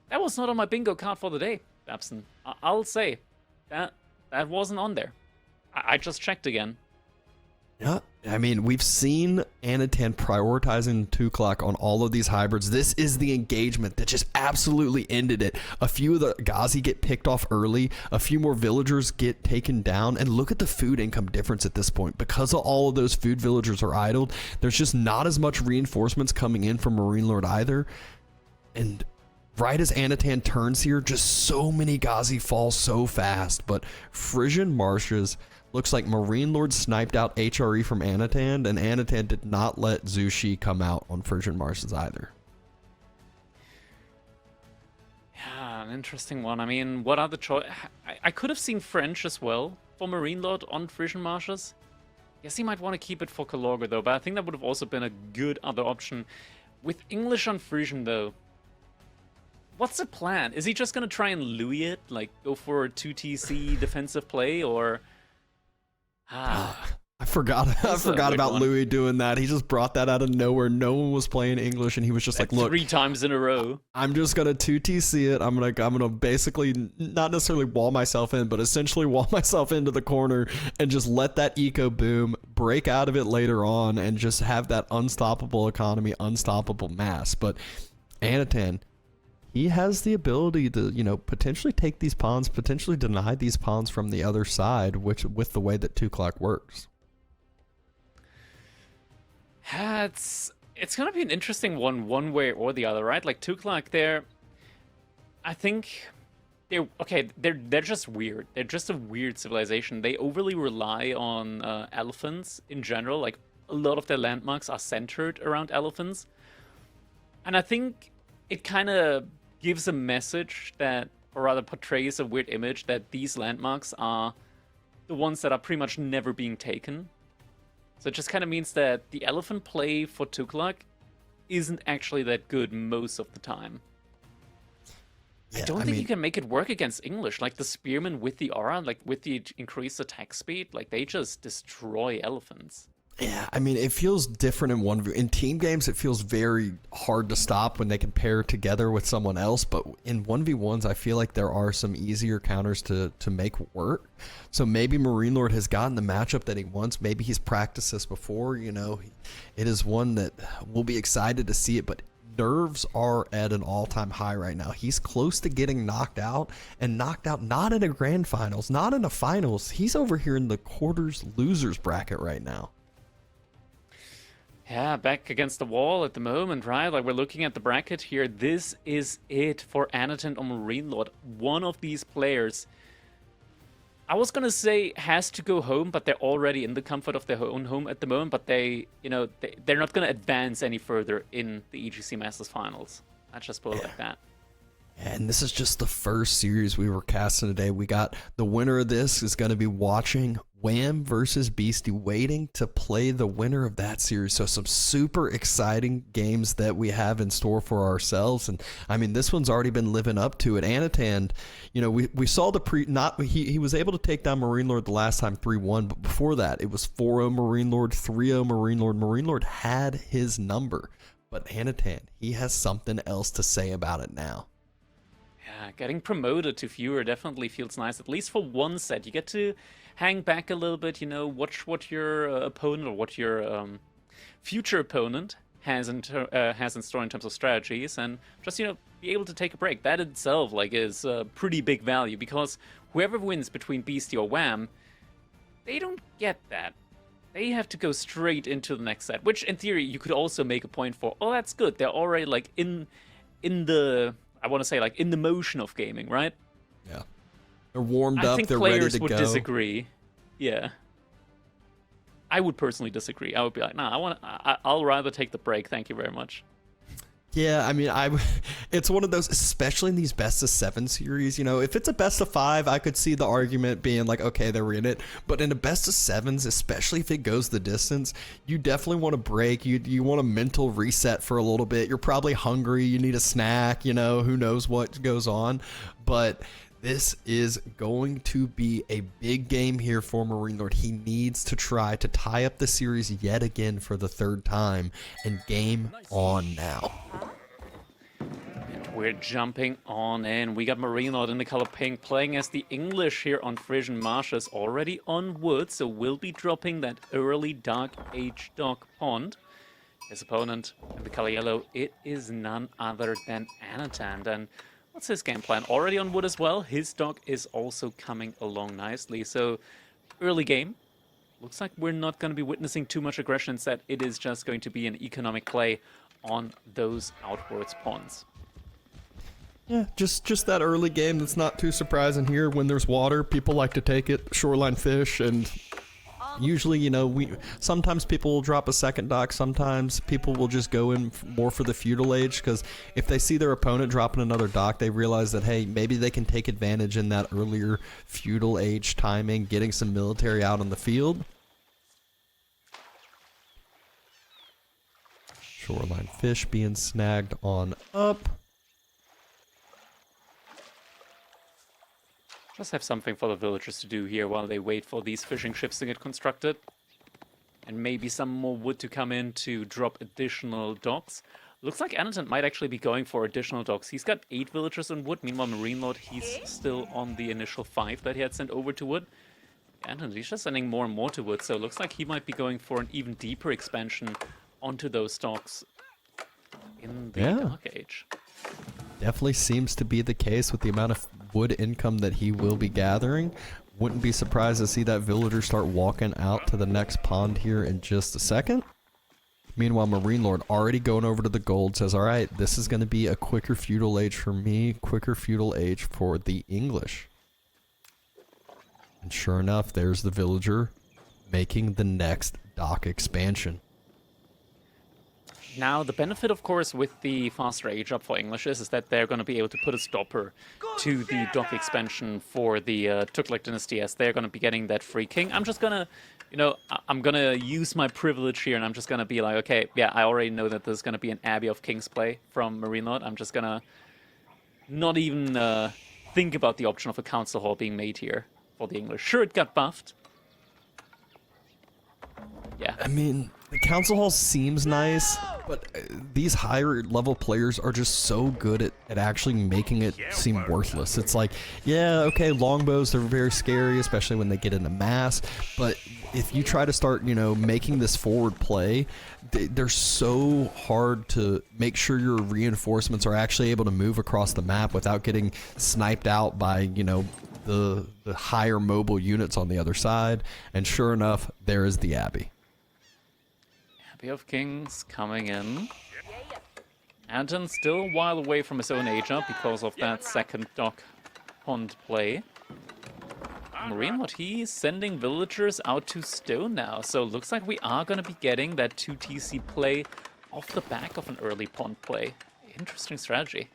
Speaker 1: That was not on my bingo card for the day, Babson. I'll say that wasn't on there. I just checked again.
Speaker 2: Yeah, I mean, we've seen Anotand prioritizing Tuklak on all of these hybrids. This is the engagement that just absolutely ended it. A few of the Ghazi get picked off early. A few more villagers get taken down. And look at the food income difference at this point. Because of all of those food villagers are idled, there's just not as much reinforcements coming in from MarineLorD either. And right as Anotand turns here, just so many Ghazi fall so fast. But Frisian Marshes... looks like MarineLorD sniped out HRE from Anotand, and Anotand did not let Zushi come out on Frisian Marshes either.
Speaker 1: Yeah, an interesting one. I mean, what other choice? I could have seen French as well for MarineLorD on Frisian Marshes. Guess he might want to keep it for Kalorga though, but I think that would have also been a good other option. With English on Frisian though, what's the plan? Is he just going to try and Louis it? Like, go for a 2TC defensive play, or...
Speaker 2: I forgot about
Speaker 1: one.
Speaker 2: Louis doing that. He just brought that out of nowhere. No one was playing English, and he was just like, "Look,
Speaker 1: 3 times in a row.
Speaker 2: I'm just gonna 2TC it. I'm gonna basically not necessarily wall myself in, but essentially wall myself into the corner and just let that eco boom, break out of it later on, and just have that unstoppable economy, unstoppable mass." But Anotand, he has the ability to, potentially take these pawns, potentially deny these pawns from the other side, which with the way that Tuklak works.
Speaker 1: Yeah, it's gonna be an interesting one way or the other, right? Like Tuklak, I think they're just weird. They're just a weird civilization. They overly rely on elephants in general. Like a lot of their landmarks are centered around elephants, and I think it kind of gives a message that, or rather portrays a weird image that these landmarks are the ones that are pretty much never being taken. So it just kind of means that the elephant play for Tuklak isn't actually that good most of the time. Yeah, I don't think you can make it work against English. Like the spearmen with the aura, like with the increased attack speed, like they just destroy elephants.
Speaker 2: Yeah, I mean, it feels different in 1v. In team games, it feels very hard to stop when they can pair together with someone else. But in 1v1s, I feel like there are some easier counters to make work. So maybe MarineLorD has gotten the matchup that he wants. Maybe he's practiced this before. It is one that we'll be excited to see it. But nerves are at an all-time high right now. He's close to getting knocked out, and knocked out not in a grand finals, not in a finals. He's over here in the quarters losers bracket right now.
Speaker 1: Yeah, back against the wall at the moment, right? Like, we're looking at the bracket here. This is it for Anotand on MarineLorD. One of these players, I was gonna say, has to go home, but they're already in the comfort of their own home at the moment. But they're not gonna advance any further in the EGC Masters Finals. Let's just put it like that.
Speaker 2: And this is just the first series we were casting today. We got the winner of this is going to be watching Wham versus Beastie, waiting to play the winner of that series. So some super exciting games that we have in store for ourselves. And I mean, this one's already been living up to it. Anotand, we saw he was able to take down MarineLorD the last time 3-1, but before that it was 4-0 MarineLorD, 3-0 MarineLorD. MarineLorD had his number, but Anotand, he has something else to say about it now.
Speaker 1: Yeah, getting promoted to viewer definitely feels nice, at least for one set. You get to hang back a little bit, watch what your opponent or what your future opponent has in store in terms of strategies, and just, be able to take a break. That itself, is pretty big value, because whoever wins between Beastie or Wham, they don't get that. They have to go straight into the next set, which in theory you could also make a point for. Oh, that's good. They're already in the... I want to say, in the motion of gaming, right?
Speaker 2: Yeah. They're warmed up, they're ready to go.
Speaker 1: I think players would disagree. Yeah. I would personally disagree. I would be like, nah, I'll rather take the break, thank you very much.
Speaker 2: Yeah, I mean, it's one of those, especially in these best of 7 series, if it's a best of 5, I could see the argument being like, okay, they're in it. But in a best of 7s, especially if it goes the distance, you definitely want to break. You want a mental reset for a little bit. You're probably hungry. You need a snack, who knows what goes on. But this is going to be a big game here for MarineLorD. He needs to try to tie up the series yet again for the 3rd time, and game on now.
Speaker 1: We're jumping on in. We got MarineLorD in the color pink, playing as the English here on Frisian Marshes, already on wood, so we'll be dropping that early Dark Age dock pond. His opponent in the color yellow, it is none other than Anotand. And what's his game plan? Already on wood as well. His dock is also coming along nicely. So early game. Looks like we're not going to be witnessing too much aggression. Instead, it is just going to be an economic play on those outwards pawns.
Speaker 2: Yeah, just that early game that's not too surprising here. When there's water, people like to take it, shoreline fish, and usually, you know, sometimes people will drop a second dock, sometimes people will just go in more for the feudal age, because if they see their opponent dropping another dock, they realize that, hey, maybe they can take advantage in that earlier feudal age timing, getting some military out on the field. Shoreline fish being snagged on up.
Speaker 1: Just have something for the villagers to do here while they wait for these fishing ships to get constructed. And maybe some more wood to come in to drop additional docks. Looks like Anotand might actually be going for additional docks. He's got 8 villagers on wood. Meanwhile, MarineLorD, he's still on the initial 5 that he had sent over to wood. Anotand, he's just sending more and more to wood. So it looks like he might be going for an even deeper expansion onto those docks in the Dark Age.
Speaker 2: Definitely seems to be the case with the amount of wood income that he will be gathering. Wouldn't be surprised to see that villager start walking out to the next pond here in just a second. Meanwhile, MarineLorD already going over to the gold, says, all right, this is going to be a quicker feudal age for me, quicker feudal age for the English. And sure enough, there's the villager making the next dock expansion.
Speaker 1: Now, the benefit, of course, with the faster age up for English is that they're going to be able to put a stopper to the dock expansion for the Tughlaq dynasty, as they're going to be getting that free king. I'm just going to, you know, I'm going to use my privilege here, and I'm just going to be like, okay, yeah, I already know that there's going to be an Abbey of Kings play from MarineLorD. I'm just going to not even think about the option of a council hall being made here for the English. Sure, it got buffed. Yeah.
Speaker 2: I mean, the council hall seems nice, but these higher level players are just so good at actually making it seem worthless. It's like, yeah, okay, longbows, they're very scary, especially when they get into mass, but if you try to start, you know, making this forward play, they're so hard to make sure your reinforcements are actually able to move across the map without getting sniped out by, you know, the higher mobile units on the other side. And sure enough, there is the Abbey.
Speaker 1: Abbey of Kings coming in. Anton still a while away from his own age up because of that second dock pond play. MarineLorD, he's sending villagers out to stone now, so it looks like we are going to be getting that 2 TC play off the back of an early pond play. Interesting strategy.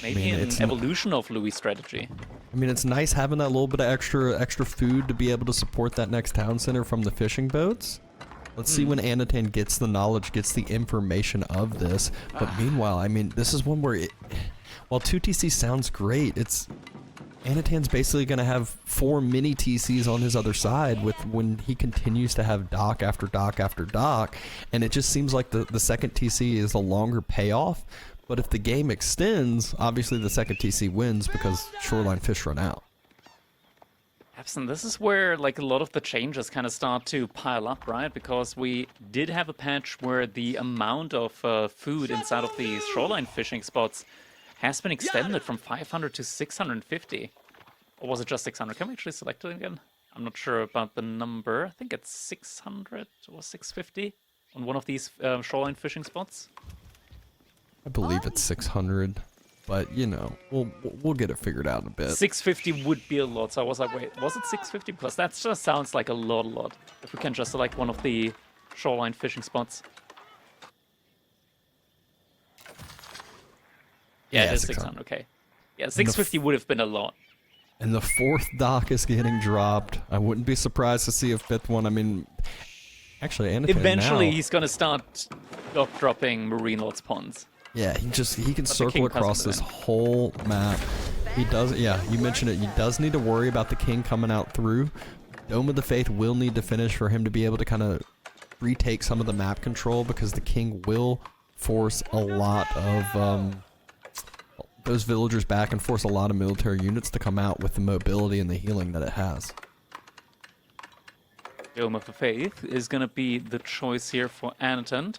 Speaker 1: Maybe an evolution of Louis' strategy.
Speaker 2: I mean, it's nice having that little bit of extra food to be able to support that next town center from the fishing boats. Let's see when Anotand gets the knowledge, gets the information of this. But meanwhile, I mean, this is one where while 2 TC sounds great, Anotand's basically going to have 4 mini TCs on his other side when he continues to have dock after dock after dock. And it just seems like the second TC is a longer payoff. But if the game extends, obviously the second TC wins because shoreline fish run out.
Speaker 1: And this is where like a lot of the changes kind of start to pile up, right? Because we did have a patch where the amount of food inside of these shoreline fishing spots has been extended from 500 to 650. Or was it just 600? Can we actually select it again? I'm not sure about the number. I think it's 600 or 650 on one of these shoreline fishing spots.
Speaker 2: I believe it's 600. But, you know, we'll get it figured out in a bit.
Speaker 1: 650 would be a lot, so I was like, wait, was it 650? Because that just sounds like a lot. If we can just select one of the shoreline fishing spots. Yeah, it is 600, okay. Yeah, 650 would have been a lot.
Speaker 2: And the 4th dock is getting dropped. I wouldn't be surprised to see a 5th one. I mean, actually, Anotand
Speaker 1: eventually
Speaker 2: now,
Speaker 1: he's going to start dock dropping MarineLorD's ponds.
Speaker 2: Yeah, he can circle across this whole map. He does, yeah, you mentioned it. He does need to worry about the king coming out through. Dome of the Faith will need to finish for him to be able to kind of retake some of the map control, because the king will force a lot of those villagers back and force a lot of military units to come out with the mobility and the healing that it has.
Speaker 1: Dome of the Faith is going to be the choice here for Anotand.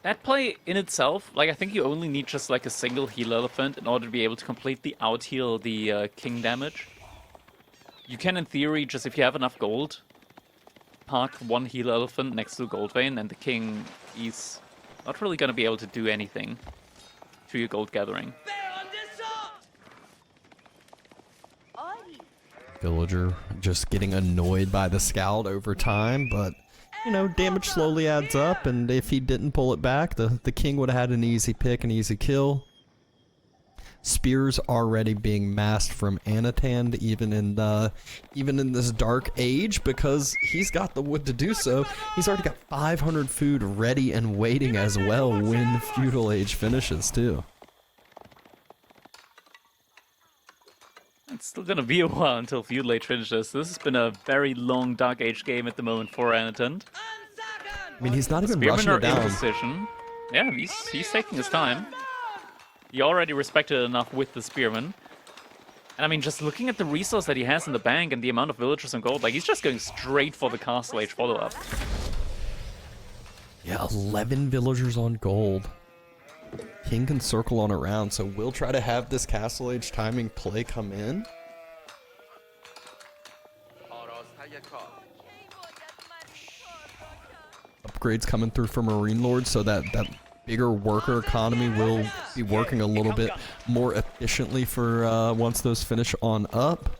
Speaker 1: That play in itself, like, I think you only need just like a single heal elephant in order to be able to completely out-heal the king damage. You can, in theory, just if you have enough gold, park one heal elephant next to the gold vein, and the king is not really going to be able to do anything to your gold gathering.
Speaker 2: Villager just getting annoyed by the scout over time, but you know, damage slowly adds up, and if he didn't pull it back, the king would have had an easy pick, an easy kill. Spears already being massed from Anotand, even in this dark age, because he's got the wood to do so. He's already got 500 food ready and waiting as well when the feudal age finishes too.
Speaker 1: It's still gonna be a while until feudal age finishes. This has been a very long dark age game at the moment for Anotand.
Speaker 2: I mean, he's not even
Speaker 1: Spearmen
Speaker 2: rushing
Speaker 1: are
Speaker 2: it down.
Speaker 1: in position. Yeah, he's taking his time. He already respected enough with the spearmen. And I mean, just looking at the resource that he has in the bank and the amount of villagers and gold, like, he's just going straight for the castle age follow-up.
Speaker 2: Yeah, 11 villagers on gold. King can circle on around, so we'll try to have this castle age timing play come in. Upgrades coming through for MarineLorD, so that bigger worker economy will be working a little bit more efficiently for once those finish on up.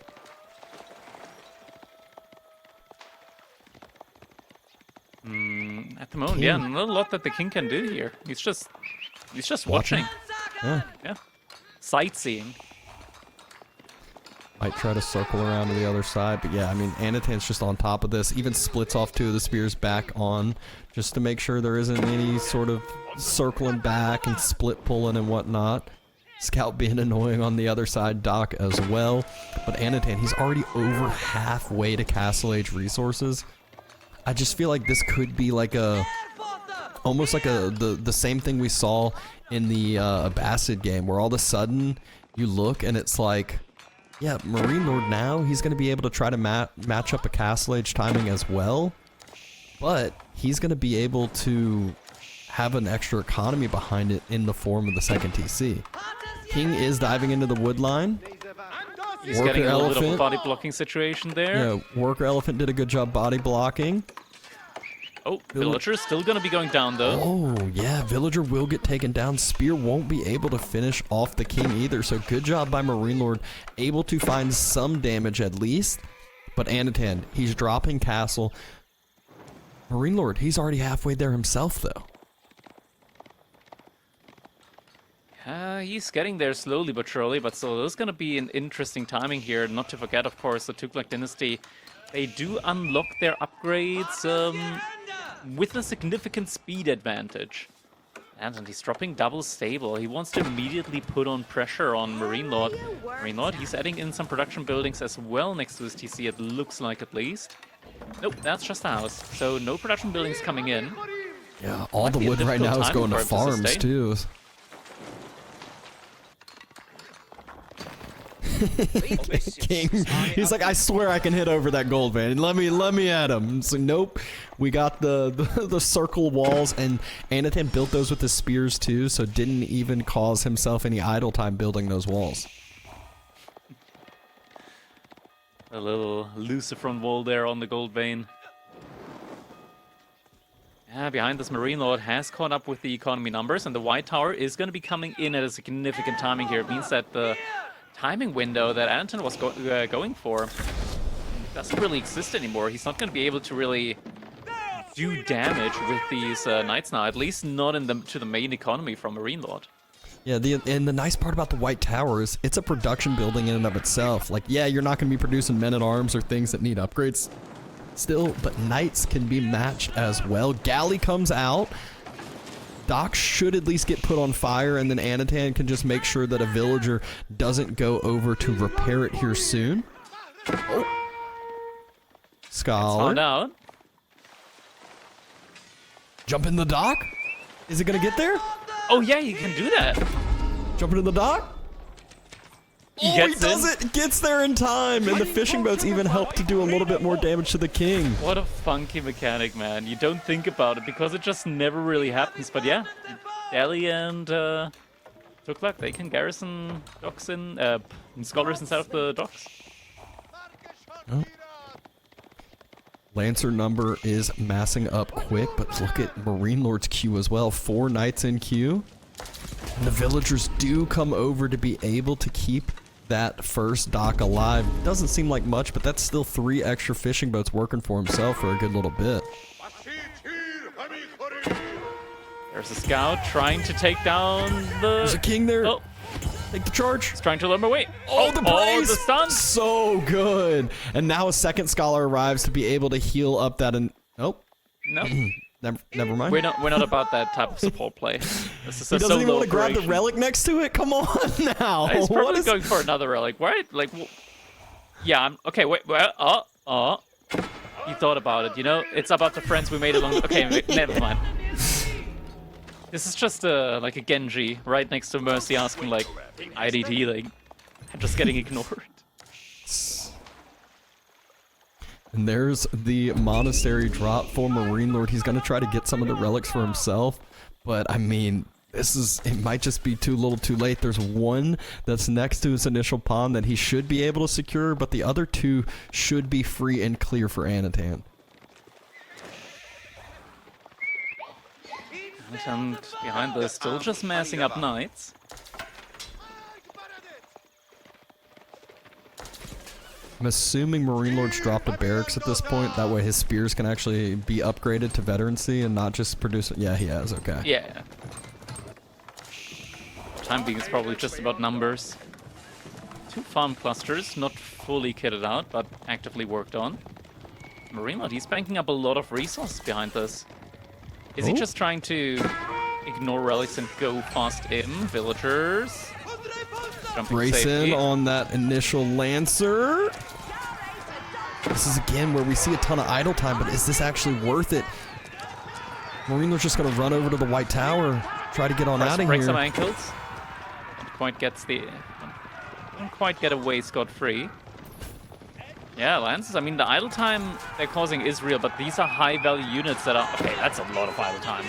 Speaker 1: At the moment, yeah, not a lot that the king can do here. He's just watching. Yeah. Sightseeing.
Speaker 2: Might try to circle around to the other side, but yeah, I mean, Anotand's just on top of this, even splits off two of the spears back on, just to make sure there isn't any sort of circling back and split pulling and whatnot. Scout being annoying on the other side, Doc as well. But Anotand, he's already over halfway to Castle Age resources. I just feel like this could be like almost like the same thing we saw in the Abbasid game, where all of a sudden you look and it's like, yeah, MarineLorD now, he's going to be able to try to match up a Castle Age timing as well, but he's going to be able to have an extra economy behind it in the form of the second TC. King is diving into the wood line.
Speaker 1: He's getting a little bit of a body blocking situation there.
Speaker 2: Yeah, Worker Elephant did a good job body blocking.
Speaker 1: Oh, Villager's still going to be going down, though.
Speaker 2: Oh, yeah, Villager will get taken down. Spear won't be able to finish off the king either, so good job by MarineLorD, able to find some damage at least. But Anotand, he's dropping castle. MarineLorD, he's already halfway there himself, though.
Speaker 1: He's getting there slowly but surely, but still, there's going to be an interesting timing here. Not to forget, of course, the Tughlaq Dynasty. They do unlock their upgrades with a significant speed advantage. And he's dropping double stable. He wants to immediately put on pressure on MarineLorD. MarineLorD, he's adding in some production buildings as well next to his TC, it looks like at least. Nope, that's just a house. So no production buildings coming in.
Speaker 2: Yeah, all the wood right now is going to farms too. King, he's like, I swear I can hit over that gold vein. Let me at him. So nope, we got the circle walls, and Anotand built those with his spears too, so didn't even cause himself any idle time building those walls.
Speaker 1: A little Luciferan wall there on the gold vein. Yeah, behind this MarineLorD has caught up with the economy numbers, and the White Tower is going to be coming in at a significant timing here. It means that the timing window that Anotand was going for doesn't really exist anymore. He's not going to be able to really do damage with these knights now, at least not to the main economy from MarineLorD.
Speaker 2: Yeah, and the nice part about the White Tower is it's a production building in and of itself. Like, yeah, you're not going to be producing men-at-arms or things that need upgrades still, but knights can be matched as well. Galley comes out. Doc should at least get put on fire, and then Anotand can just make sure that a villager doesn't go over to repair it here soon. Oh. Scholar.
Speaker 1: Found out.
Speaker 2: Jump in the dock. Is it gonna get there?
Speaker 1: Oh yeah, you can do that.
Speaker 2: Jumping in the dock?
Speaker 1: He
Speaker 2: He does it! Gets there in time! And the fishing boats even help to do a little bit more damage to the king.
Speaker 1: What a funky mechanic, man. You don't think about it because it just never really happens. But yeah, Delhi and Tuklak, they can garrison docks in scholars inside of the docks.
Speaker 2: Oh. Lancer number is massing up quick, but look at MarineLorD's queue as well. 4 knights in queue. And the villagers do come over to be able to keep that first dock alive. Doesn't seem like much, but that's still 3 extra fishing boats working for himself for a good little bit.
Speaker 1: There's a scout trying to take down the...
Speaker 2: There's a king there.
Speaker 1: Oh.
Speaker 2: Take the charge.
Speaker 1: He's trying to lure him away.
Speaker 2: Oh, the praise!
Speaker 1: The stun!
Speaker 2: So good. And now a second scholar arrives to be able to heal up that... Oh.
Speaker 1: No.
Speaker 2: Never mind.
Speaker 1: We're not about that type of support play. This is
Speaker 2: He
Speaker 1: a
Speaker 2: doesn't even
Speaker 1: solo
Speaker 2: want to grab the
Speaker 1: operation.
Speaker 2: relic next to it? Come on now.
Speaker 1: He's probably going for another relic, right? Like, yeah, okay, wait, well, he thought about it, you know? It's about the friends we made along the... Okay, never mind. This is just like a Genji right next to Mercy asking, like, IDT, like, and just getting ignored.
Speaker 2: And there's the monastery drop for MarineLorD. He's going to try to get some of the relics for himself. But, I mean, it might just be too little too late. There's one that's next to his initial pawn that he should be able to secure, but the other 2 should be free and clear for Anotand.
Speaker 1: And behind this, still just massing up knights.
Speaker 2: I'm assuming MarineLorD's dropped a barracks at this point. That way his spears can actually be upgraded to veterancy and not just produce... Yeah, he has. Okay.
Speaker 1: Yeah. Time being is probably just about numbers. 2 farm clusters, not fully kitted out, but actively worked on. MarineLorD, he's banking up a lot of resources behind this. Is he just trying to ignore relics and go fast in? Villagers.
Speaker 2: Brace in on that initial Lancer. This is again where we see a ton of idle time, but is this actually worth it? MarineLorD's just going to run over to the White Tower, try to get on out of here.
Speaker 1: Break some ankles. Don't quite get away scot-free. Yeah, Lancers, I mean, the idle time they're causing is real, but these are high-value units that are... Okay, that's a lot of idle time.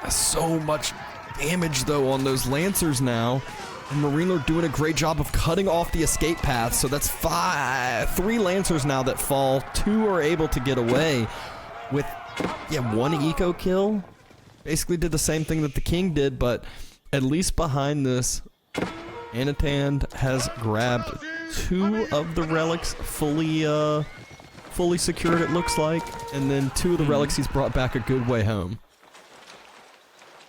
Speaker 2: So much damage, though, on those Lancers now. And MarineLorD doing a great job of cutting off the escape path. So that's 3 Lancers now that fall. 2 are able to get away with, 1 eco kill. Basically did the same thing that the king did, but at least behind this, Anotand has grabbed 2 of the relics fully secured, it looks like. And then 2 of the relics he's brought back a good way home.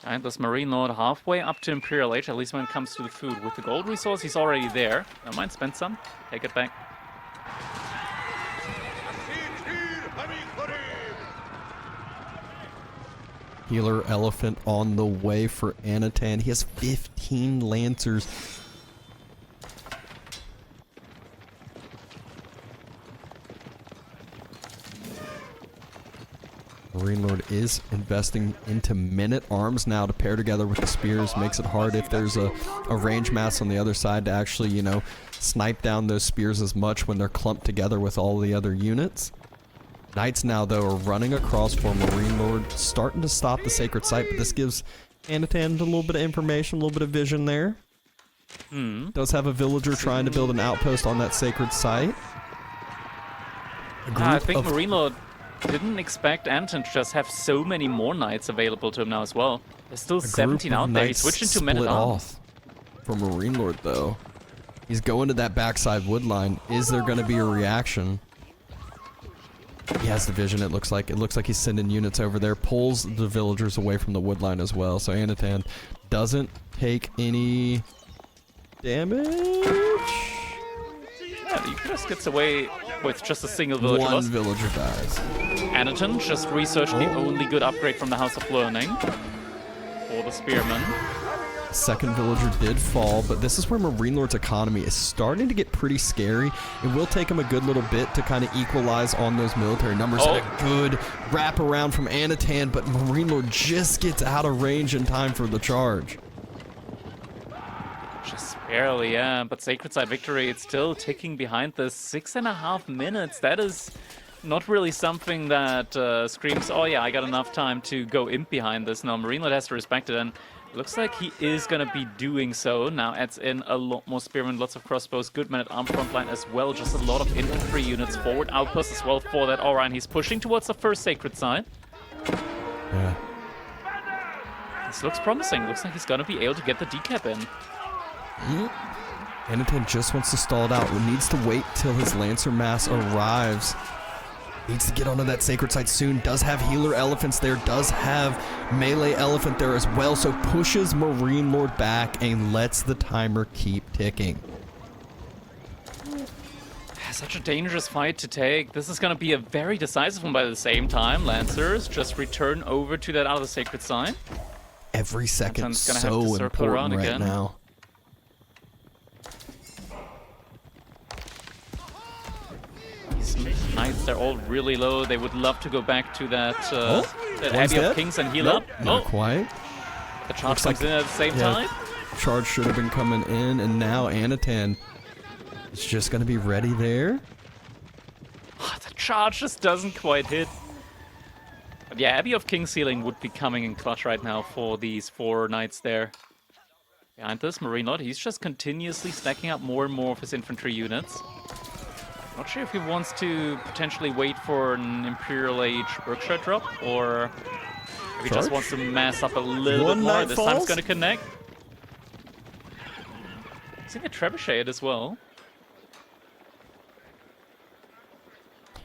Speaker 1: And this MarineLorD halfway up to Imperial Age, at least when it comes to the food. With the gold resource, he's already there. I might spend some. Take it back.
Speaker 2: Healer Elephant on the way for Anotand. He has 15 Lancers. MarineLorD is investing into men-at-arms now to pair together with the spears. Makes it hard if there's a range mass on the other side to actually, snipe down those spears as much when they're clumped together with all the other units. Knights now, though, are running across for MarineLorD, starting to stop the sacred site, but this gives Anotand a little bit of information, a little bit of vision there. Does have a villager trying to build an outpost on that sacred site.
Speaker 1: I think MarineLorD didn't expect Anton to just have so many more knights available to him now as well. There's still 17 out there. He switched into men-at-arms.
Speaker 2: For MarineLorD, though. He's going to that backside wood line. Is there going to be a reaction? He has the vision, it looks like. It looks like he's sending units over there. Pulls the villagers away from the wood line as well. So Anotand doesn't take any damage.
Speaker 1: Yeah, he just gets away with just a single villager
Speaker 2: One
Speaker 1: loss.
Speaker 2: villager dies.
Speaker 1: Anotand just researched the only good upgrade from the House of Learning for the Spearman.
Speaker 2: Second villager did fall, but this is where MarineLorD's economy is starting to get pretty scary. It will take him a good little bit to kind of equalize on those military numbers. And a good wrap around from Anotand, but MarineLorD just gets out of range in time for the charge.
Speaker 1: Just barely, yeah. But Sacred Side victory, it's still ticking behind the 6.5 minutes. That is not really something that screams, oh yeah, I got enough time to go in behind this. No, MarineLorD has to respect it, and looks like he is going to be doing so. Now adds in a lot more spearmen, lots of crossbows, good man-at-arm front line as well. Just a lot of infantry units, forward outposts as well for that aura, and he's pushing towards the first Sacred Side.
Speaker 2: Yeah.
Speaker 1: This looks promising. Looks like he's going to be able to get the decap in.
Speaker 2: Anotand just wants to stall it out. Needs to wait till his Lancer mass arrives. Needs to get onto that Sacred Site soon. Does have healer elephants there. Does have melee elephant there as well. So pushes MarineLorD back and lets the timer keep ticking.
Speaker 1: Such a dangerous fight to take. This is going to be a very decisive one, but at the same time, Lancers just return over to that other Sacred Site.
Speaker 2: Every second so important right
Speaker 1: again.
Speaker 2: now.
Speaker 1: These knights, they're all really low. They would love to go back to that, that Abbey of Kings and heal up.
Speaker 2: Not quite.
Speaker 1: The charge comes in at the same time.
Speaker 2: Charge should have been coming in, and now Anotand is just going to be ready there.
Speaker 1: The charge just doesn't quite hit. But yeah, Abbey of Kings healing would be coming in clutch right now for these 4 knights there. Behind this, MarineLorD, he's just continuously stacking up more and more of his infantry units. Not sure if he wants to potentially wait for an Imperial Age Berkshire drop, or if he just wants to mass up a little bit more. This time it's going to connect. Seeing a Trebuchet as well.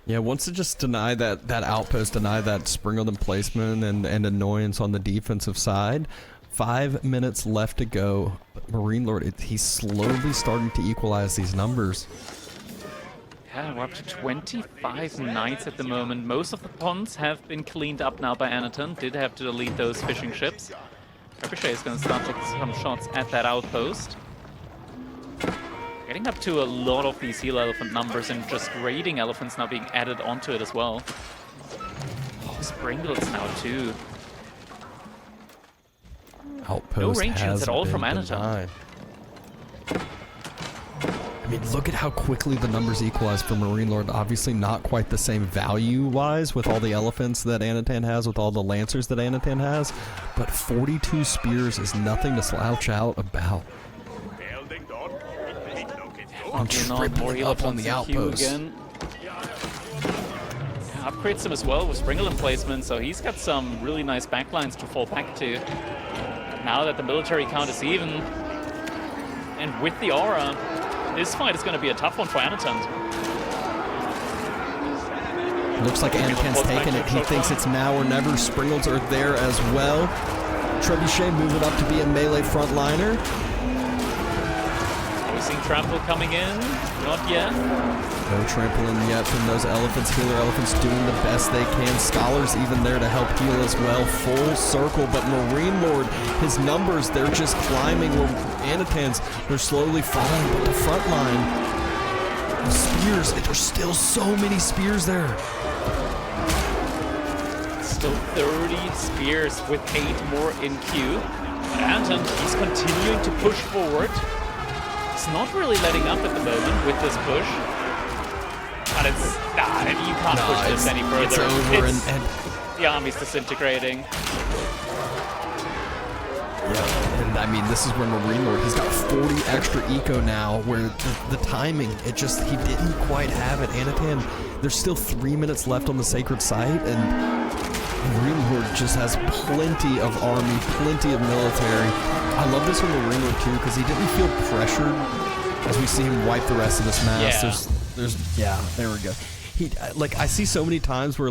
Speaker 2: Yeah, wants to just deny that outpost, deny that Springleton placement and annoyance on the defensive side. 5 minutes left to go. But MarineLorD, he's slowly starting to equalize these numbers.
Speaker 1: Yeah, we're up to 25 knights at the moment. Most of the ponds have been cleaned up now by Anotand. Did have to delete those fishing ships. Trebuchet is going to start taking some shots at that outpost. Getting up to a lot of these heal elephant numbers, and just raiding elephants now being added onto it as well. Oh, Springlets now too.
Speaker 2: Outpost
Speaker 1: no range chance at all from Anotand.
Speaker 2: I mean, look at how quickly the numbers equalize for MarineLorD. Obviously not quite the same value-wise with all the elephants that Anotand has, with all the Lancers that Anotand has, but 42 spears is nothing to slouch out about. I'm tripling up on the outpost.
Speaker 1: Upgrades him as well with Springleton placement, so he's got some really nice backlines to fall back to. Now that the military count is even, and with the aura, this fight is going to be a tough one for Anotand.
Speaker 2: Looks like Anotand's taking it. He thinks it's now or never. Springlets are there as well. Trebuchet moving up to be a melee frontliner.
Speaker 1: Seeing trample coming in, not yet.
Speaker 2: No trampling yet from those elephants. Healer elephants doing the best they can. Scholars even there to help heal as well. Full circle, but MarineLorD, his numbers, they're just climbing. Where Anotand's, they're slowly falling, but the front line, spears, there's still so many spears there.
Speaker 1: Still 30 spears with 8 more in queue. Anotand, he's continuing to push forward. It's not really letting up at the moment with this push. But it's... you can't push this any further.
Speaker 2: It's over and
Speaker 1: the army's disintegrating.
Speaker 2: Yeah, and I mean, this is where MarineLorD, he's got 40 extra eco now, where the timing, he didn't quite have it. Anotand, there's still 3 minutes left on the Sacred Site, and MarineLorD just has plenty of army, plenty of military. I love this from MarineLorD too, because he didn't feel pressured as we see him wipe the rest of this mass.
Speaker 1: Yeah.
Speaker 2: There we go. I see so many times where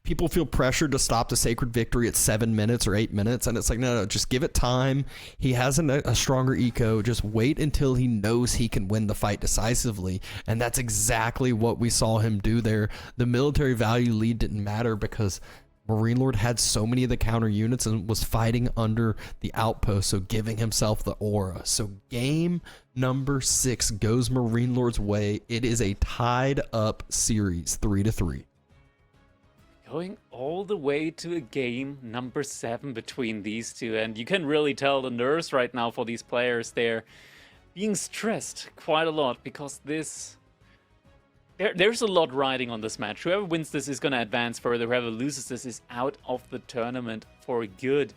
Speaker 2: people feel pressured to stop the Sacred Victory at 7 minutes or 8 minutes, and it's like, no, just give it time. He has a stronger eco. Just wait until he knows he can win the fight decisively, and that's exactly what we saw him do there. The military value lead didn't matter because MarineLorD had so many of the counter units and was fighting under the outpost, so giving himself the aura. So game number 6 goes MarineLorD's way. It is a tied up series, 3-3.
Speaker 1: Going all the way to a game number 7 between these two, and you can really tell the nerves right now for these players. They're being stressed quite a lot because there's a lot riding on this match. Whoever wins this is going to advance further. Whoever loses this is out of the tournament for good.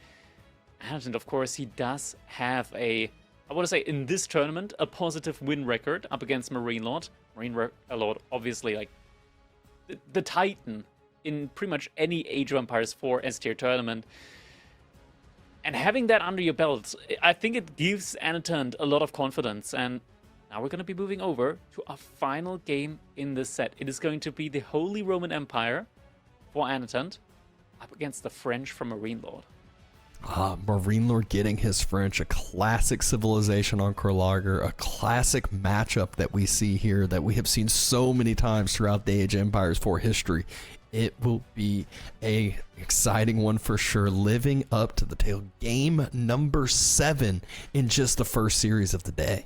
Speaker 1: And of course, he does have I want to say, in this tournament, a positive win record up against MarineLorD. MarineLorD, obviously, like, the titan in pretty much any Age of Empires 4 S-tier tournament. And having that under your belt, I think it gives Anotand a lot of confidence. And now we're going to be moving over to our final game in this set. It is going to be the Holy Roman Empire for Anotand up against the French from MarineLorD.
Speaker 2: MarineLorD getting his French, a classic civilization on Kurlager, a classic matchup that we see here that we have seen so many times throughout the Age of Empires 4 history. It will be a exciting one for sure, living up to the tale. Game number 7 in just the first series of the day.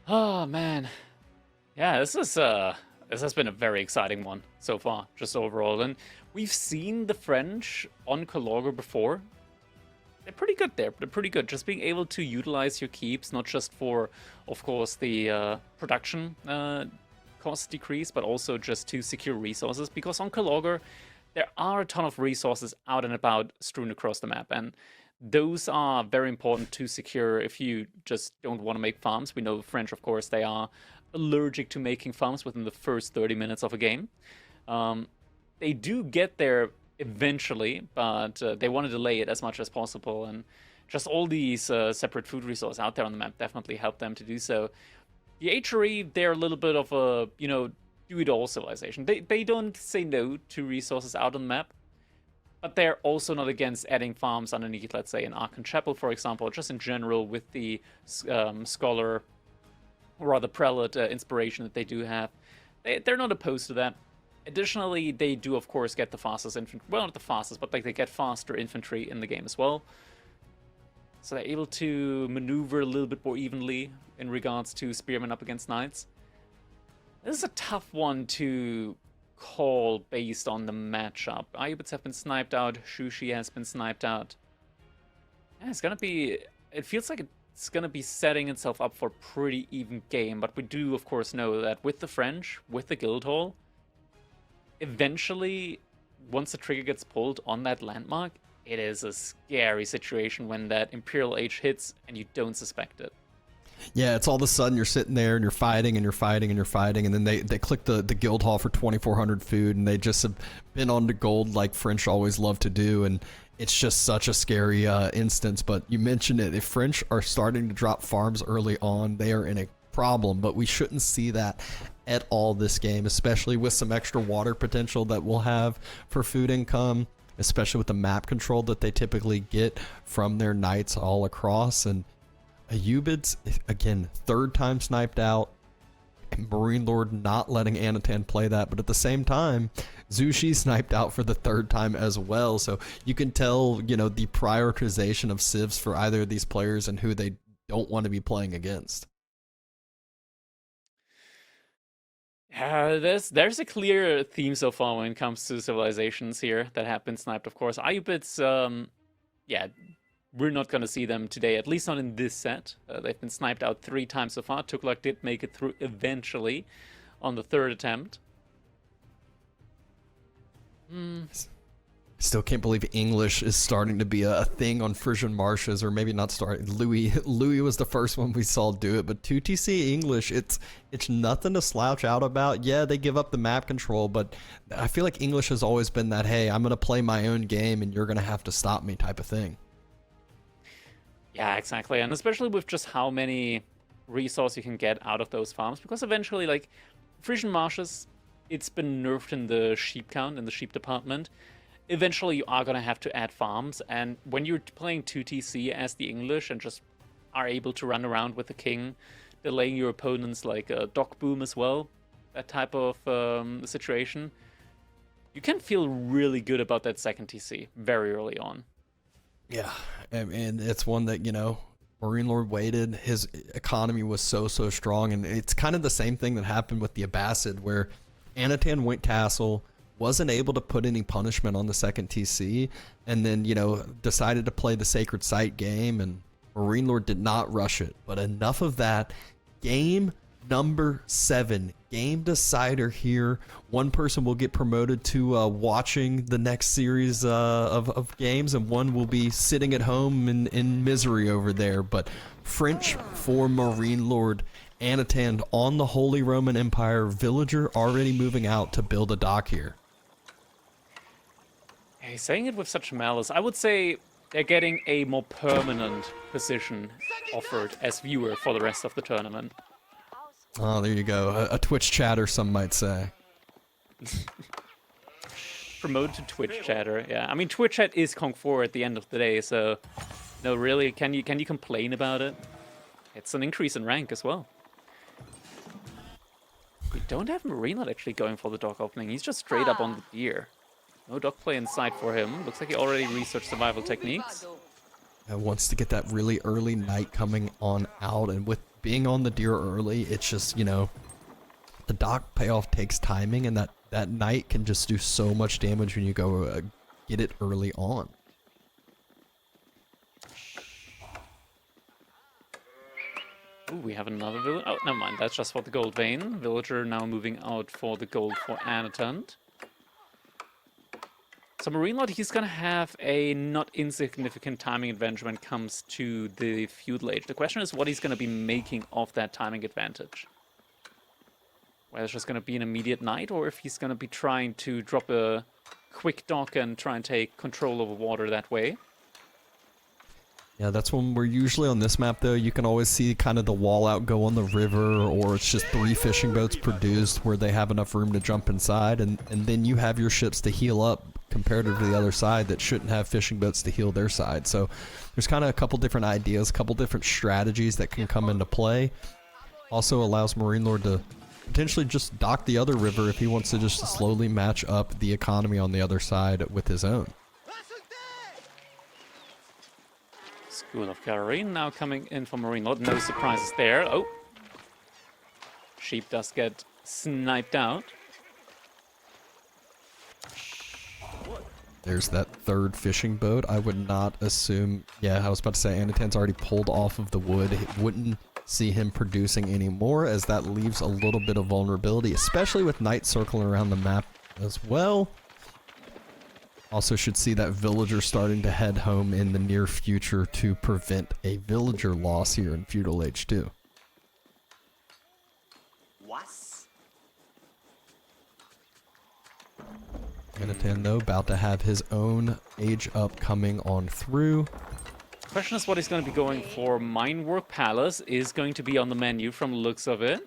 Speaker 1: Oh man, yeah, this has been a very exciting one so far, just overall. And we've seen the French on Kurlager before. They're pretty good there. They're pretty good. Just being able to utilize your keeps, not just for, of course, the production cost decrease, but also just to secure resources. Because on Kurlager, there are a ton of resources out and about strewn across the map, and those are very important to secure if you just don't want to make farms. We know the French, of course, they are allergic to making farms within the first 30 minutes of a game. They do get there eventually, but they want to delay it as much as possible. And just all these separate food resources out there on the map definitely help them to do so. The HRE, they're a little bit of a, do-it-all civilization. They don't say no to resources out on the map, but they're also not against adding farms underneath, let's say, an Archon Chapel, for example, just in general with the scholar, or rather prelate inspiration that they do have. They're not opposed to that. Additionally, they do, of course, get the fastest infantry. Well, not the fastest, but like they get faster infantry in the game as well. So they're able to maneuver a little bit more evenly in regards to spearmen up against knights. This is a tough one to call based on the matchup. Ayubids have been sniped out. Shushi has been sniped out. Yeah, it's gonna be... It feels like it's gonna be setting itself up for a pretty even game, but we do, of course, know that with the French, with the Guildhall, eventually, once the trigger gets pulled on that landmark, it is a scary situation when that Imperial Age hits and you don't suspect it.
Speaker 2: Yeah, it's all of a sudden you're sitting there and you're fighting and you're fighting and you're fighting, and then they click the Guildhall for 2,400 food, and they just have been on to gold like French always love to do, and it's just such a scary instance. But you mentioned it, if French are starting to drop farms early on, they are in a problem, but we shouldn't see that at all this game, especially with some extra water potential that we'll have for food income, especially with the map control that they typically get from their knights all across. And Ayubids, again, third time sniped out. MarineLorD not letting Anotand play that, but at the same time, Zushi sniped out for the third time as well. So you can tell, the prioritization of civs for either of these players and who they don't want to be playing against.
Speaker 1: There's a clear theme so far when it comes to civilizations here that have been sniped, of course. Ayubids, yeah, we're not going to see them today, at least not in this set. They've been sniped out 3 times so far. Tuklak did make it through eventually on the 3rd attempt.
Speaker 2: Still can't believe English is starting to be a thing on Frisian marshes, or maybe not starting. Louis was the first one we saw do it, but 2TC English, it's nothing to slouch out about. Yeah, they give up the map control, but I feel like English has always been that, hey, I'm going to play my own game and you're going to have to stop me type of thing.
Speaker 1: Yeah, exactly. And especially with just how many resources you can get out of those farms, because eventually, like, Frisian marshes, it's been nerfed in the sheep count, in the sheep department. Eventually you are going to have to add farms, and when you're playing 2TC as the English and just are able to run around with the king, delaying your opponents like a dock boom as well, that type of situation, you can feel really good about that second TC very early on.
Speaker 2: Yeah, and it's one that, you know, MarineLorD waited. His economy was so strong, and it's kind of the same thing that happened with the Abbasid, where Anotand went castle, wasn't able to put any punishment on the second TC, and then, you know, decided to play the Sacred Site game, and MarineLorD did not rush it. But enough of that. Game number 7, game decider here. One person will get promoted to watching the next series of games, and one will be sitting at home in misery over there. But French for MarineLorD. Anotand on the Holy Roman Empire. Villager already moving out to build a dock here.
Speaker 1: Hey, saying it with such malice, I would say they're getting a more permanent position offered as viewer for the rest of the tournament.
Speaker 2: Oh, there you go. A Twitch chatter, some might say.
Speaker 1: Promoted to Twitch chatter, yeah. I mean, Twitch chat is Kong 4 at the end of the day, so no, really, can you complain about it? It's an increase in rank as well. We don't have MarineLorD actually going for the dock opening. He's just straight up on the deer. No dock play in sight for him. Looks like he already researched survival techniques.
Speaker 2: Wants to get that really early night coming on out, and with being on the deer early, it's just, you know, the dock payoff takes timing, and that night can just do so much damage when you go get it early on.
Speaker 1: Ooh, we have another villager. Oh, never mind. That's just for the gold vein. Villager now moving out for the gold for Anotand. So MarineLorD, he's going to have a not insignificant timing advantage when it comes to the feudal age. The question is what he's going to be making of that timing advantage. Whether it's just going to be an immediate night, or if he's going to be trying to drop a quick dock and try and take control over water that way.
Speaker 2: Yeah, that's when we're usually on this map, though. You can always see kind of the wall out go on the river, or it's just 3 fishing boats produced where they have enough room to jump inside, and then you have your ships to heal up comparative to the other side that shouldn't have fishing boats to heal their side. So there's kind of a couple different ideas, a couple different strategies that can come into play. Also allows MarineLorD to potentially just dock the other river if he wants to just slowly match up the economy on the other side with his own.
Speaker 1: School of Career now coming in for MarineLorD. No surprises there. Oh. Sheep does get sniped out.
Speaker 2: There's that third fishing boat. I would not assume... Yeah, I was about to say Anotand's already pulled off of the wood. It wouldn't see him producing anymore, as that leaves a little bit of vulnerability, especially with night circling around the map as well. Also should see that villager starting to head home in the near future to prevent a villager loss here in Feudal Age 2. Anotand, though, about to have his own age up coming on through.
Speaker 1: Question is what he's going to be going for. Minework Palace is going to be on the menu from the looks of it.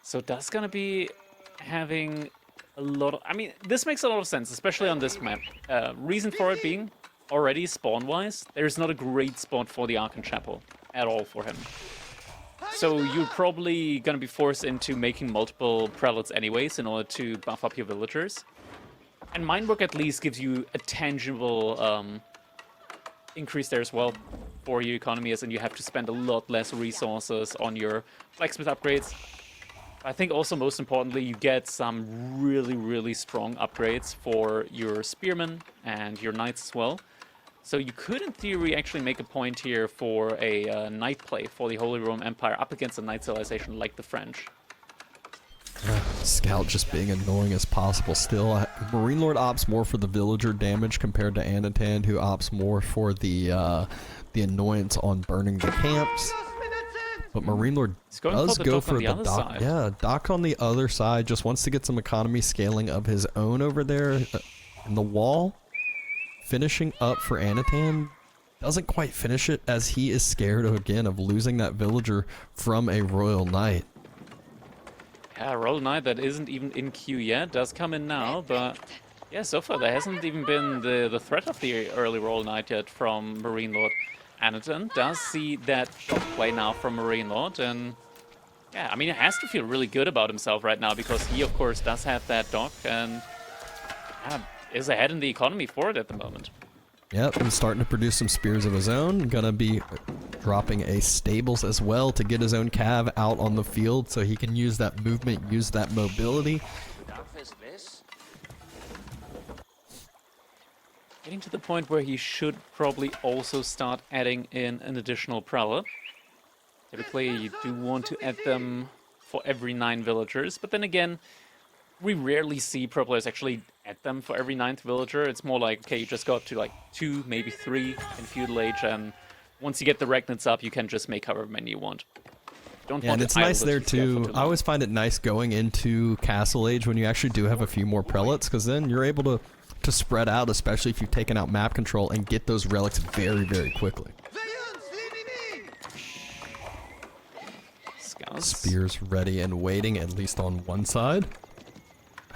Speaker 1: So that's going to be having a lot of... I mean, this makes a lot of sense, especially on this map. Reason for it being, already spawn-wise, there's not a great spot for the Archon Chapel at all for him. So you're probably going to be forced into making multiple prelates anyways in order to buff up your villagers. And Minework at least gives you a tangible increase there as well for your economy, as in you have to spend a lot less resources on your blacksmith upgrades. I think also most importantly, you get some really strong upgrades for your spearmen and your knights as well. So you could, in theory, actually make a point here for a knight play for the Holy Roman Empire up against a knight civilization like the French.
Speaker 2: Scout just being annoying as possible still. MarineLorD opts more for the villager damage compared to Anotand, who opts more for the annoyance on burning the camps. But MarineLorD does go for the dock. Yeah, dock on the other side. Just wants to get some economy scaling of his own over there in the wall. Finishing up for Anotand. Doesn't quite finish it, as he is scared again of losing that villager from a Royal Knight.
Speaker 1: Yeah, Royal Knight that isn't even in queue yet does come in now, but yeah, so far there hasn't even been the threat of the early Royal Knight yet from MarineLorD. Anotand does see that dock play now from MarineLorD, and yeah, I mean, he has to feel really good about himself right now, because he, of course, does have that dock, and Is ahead in the economy for it at the moment.
Speaker 2: Yep, and starting to produce some spears of his own. Gonna be dropping a stables as well to get his own cav out on the field so he can use that movement, use that mobility.
Speaker 1: Getting to the point where he should probably also start adding in an additional prowler. Typically, you do want to add them for every 9 villagers, but then again, we rarely see pro players actually add them for every 9th villager. It's more like, okay, you just got to like 2, maybe 3 in feudal age, and once you get the regnants up, you can just make however many you want. Don't
Speaker 2: Yeah, and it's nice there too. I always find it nice going into castle age when you actually do have a few more prelates, because then you're able to spread out, especially if you've taken out map control, and get those relics very, very quickly.
Speaker 1: Scouts.
Speaker 2: Spears ready and waiting, at least on one side.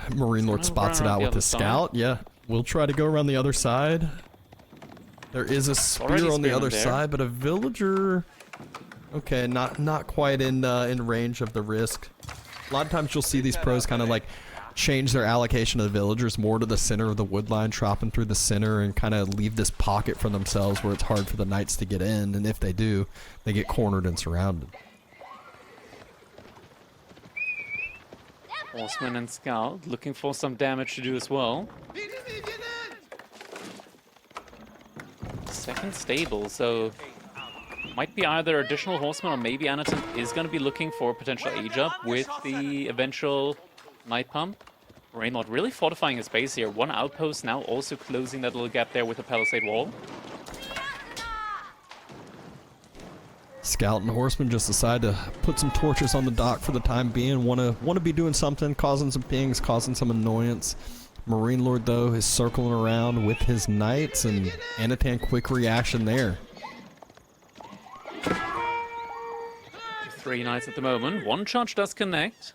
Speaker 2: MarineLorD spots it out with his scout. Yeah, we'll try to go around the other side. There is a spear on the other side, but a villager... Okay, not quite in range of the risk. A lot of times you'll see these pros kind of like change their allocation of the villagers more to the center of the wood line, chopping through the center, and kind of leave this pocket for themselves where it's hard for the knights to get in, and if they do, they get cornered and surrounded.
Speaker 1: Horseman and Scout looking for some damage to do as well. Second stable, so might be either additional horsemen or maybe Anotand is going to be looking for potential age up with the eventual Night Pump. MarineLorD really fortifying his base here. One outpost now also closing that little gap there with a palisade wall.
Speaker 2: Scout and Horseman just decide to put some torches on the dock for the time being. Want to be doing something, causing some pings, causing some annoyance. MarineLorD though is circling around with his knights, and Anotand quick reaction there.
Speaker 1: 3 knights at the moment. One charge does connect.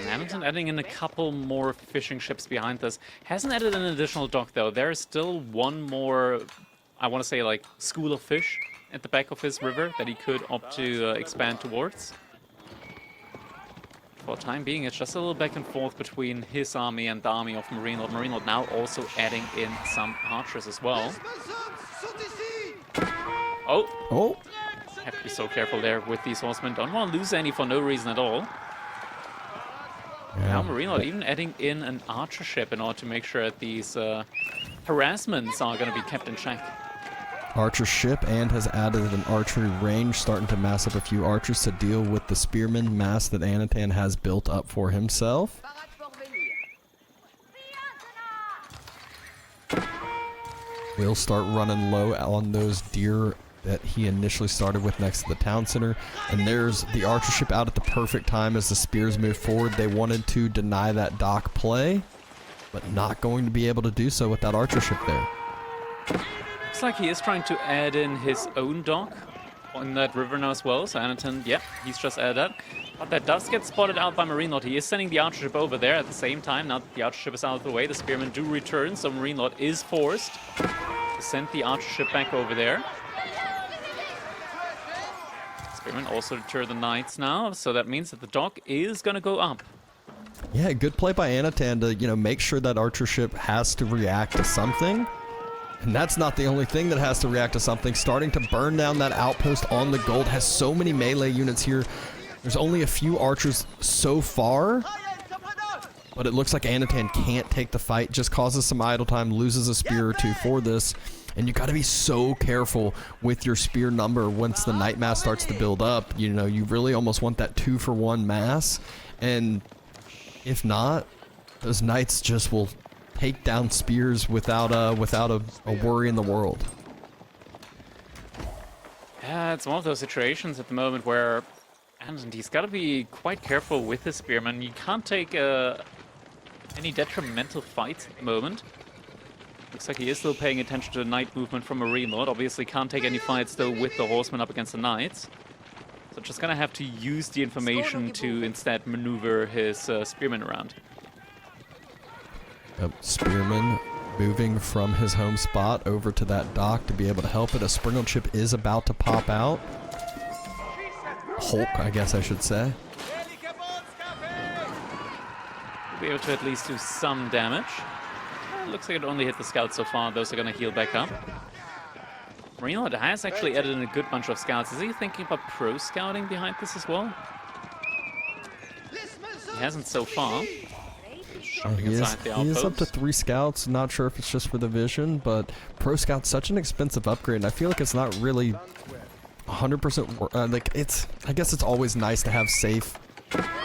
Speaker 1: Anotand adding in a couple more fishing ships behind this. Hasn't added an additional dock though. There is still one more, I want to say like school of fish at the back of his river that he could opt to expand towards. For the time being, it's just a little back and forth between his army and the army of MarineLorD. MarineLorD now also adding in some archers as well. Oh! Have to be so careful there with these horsemen. Don't want to lose any for no reason at all. Now MarineLorD even adding in an archer ship in order to make sure that these harassments are going to be kept in check.
Speaker 2: Archer ship, and has added an archery range, starting to mass up a few archers to deal with the spearman mass that Anotand has built up for himself. We'll start running low on those deer that he initially started with next to the town center, and there's the archer ship out at the perfect time as the spears move forward. They wanted to deny that dock play, but not going to be able to do so with that archer ship there.
Speaker 1: Looks like he is trying to add in his own dock on that river now as well, so Anotand, yeah, he's just added that. But that does get spotted out by MarineLorD. He is sending the archer ship over there at the same time. Now that the archer ship is out of the way, the spearmen do return, so MarineLorD is forced to send the archer ship back over there. Spearmen also deter the knights now, so that means that the dock is going to go up.
Speaker 2: Yeah, good play by Anotand to, make sure that archer ship has to react to something. And that's not the only thing that has to react to something. Starting to burn down that outpost on the gold. Has so many melee units here. There's only a few archers so far, but it looks like Anotand can't take the fight. Just causes some idle time, loses a spear or two for this. And you got to be so careful with your spear number once the night mass starts to build up. You really almost want that 2-for-1 mass. And if not, those knights just will take down spears without a worry in the world.
Speaker 1: Yeah, it's one of those situations at the moment where he's got to be quite careful with his spearmen. You can't take any detrimental fights at the moment. Looks like he is still paying attention to the knight movement from MarineLorD. Obviously can't take any fights though with the horsemen up against the knights. So just gonna have to use the information to instead maneuver his spearmen around.
Speaker 2: Spearman moving from his home spot over to that dock to be able to help it. A sprinkled ship is about to pop out. Hulk, I guess I should say.
Speaker 1: Be able to at least do some damage. Looks like it only hit the scouts so far. Those are going to heal back up. MarineLorD has actually added in a good bunch of scouts. Is he thinking about pro scouting behind this as well? He hasn't so far.
Speaker 2: He is up to 3 scouts. Not sure if it's just for the vision, but pro scout's such an expensive upgrade, and I feel like it's not really 100% like it's. I guess it's always nice to have safe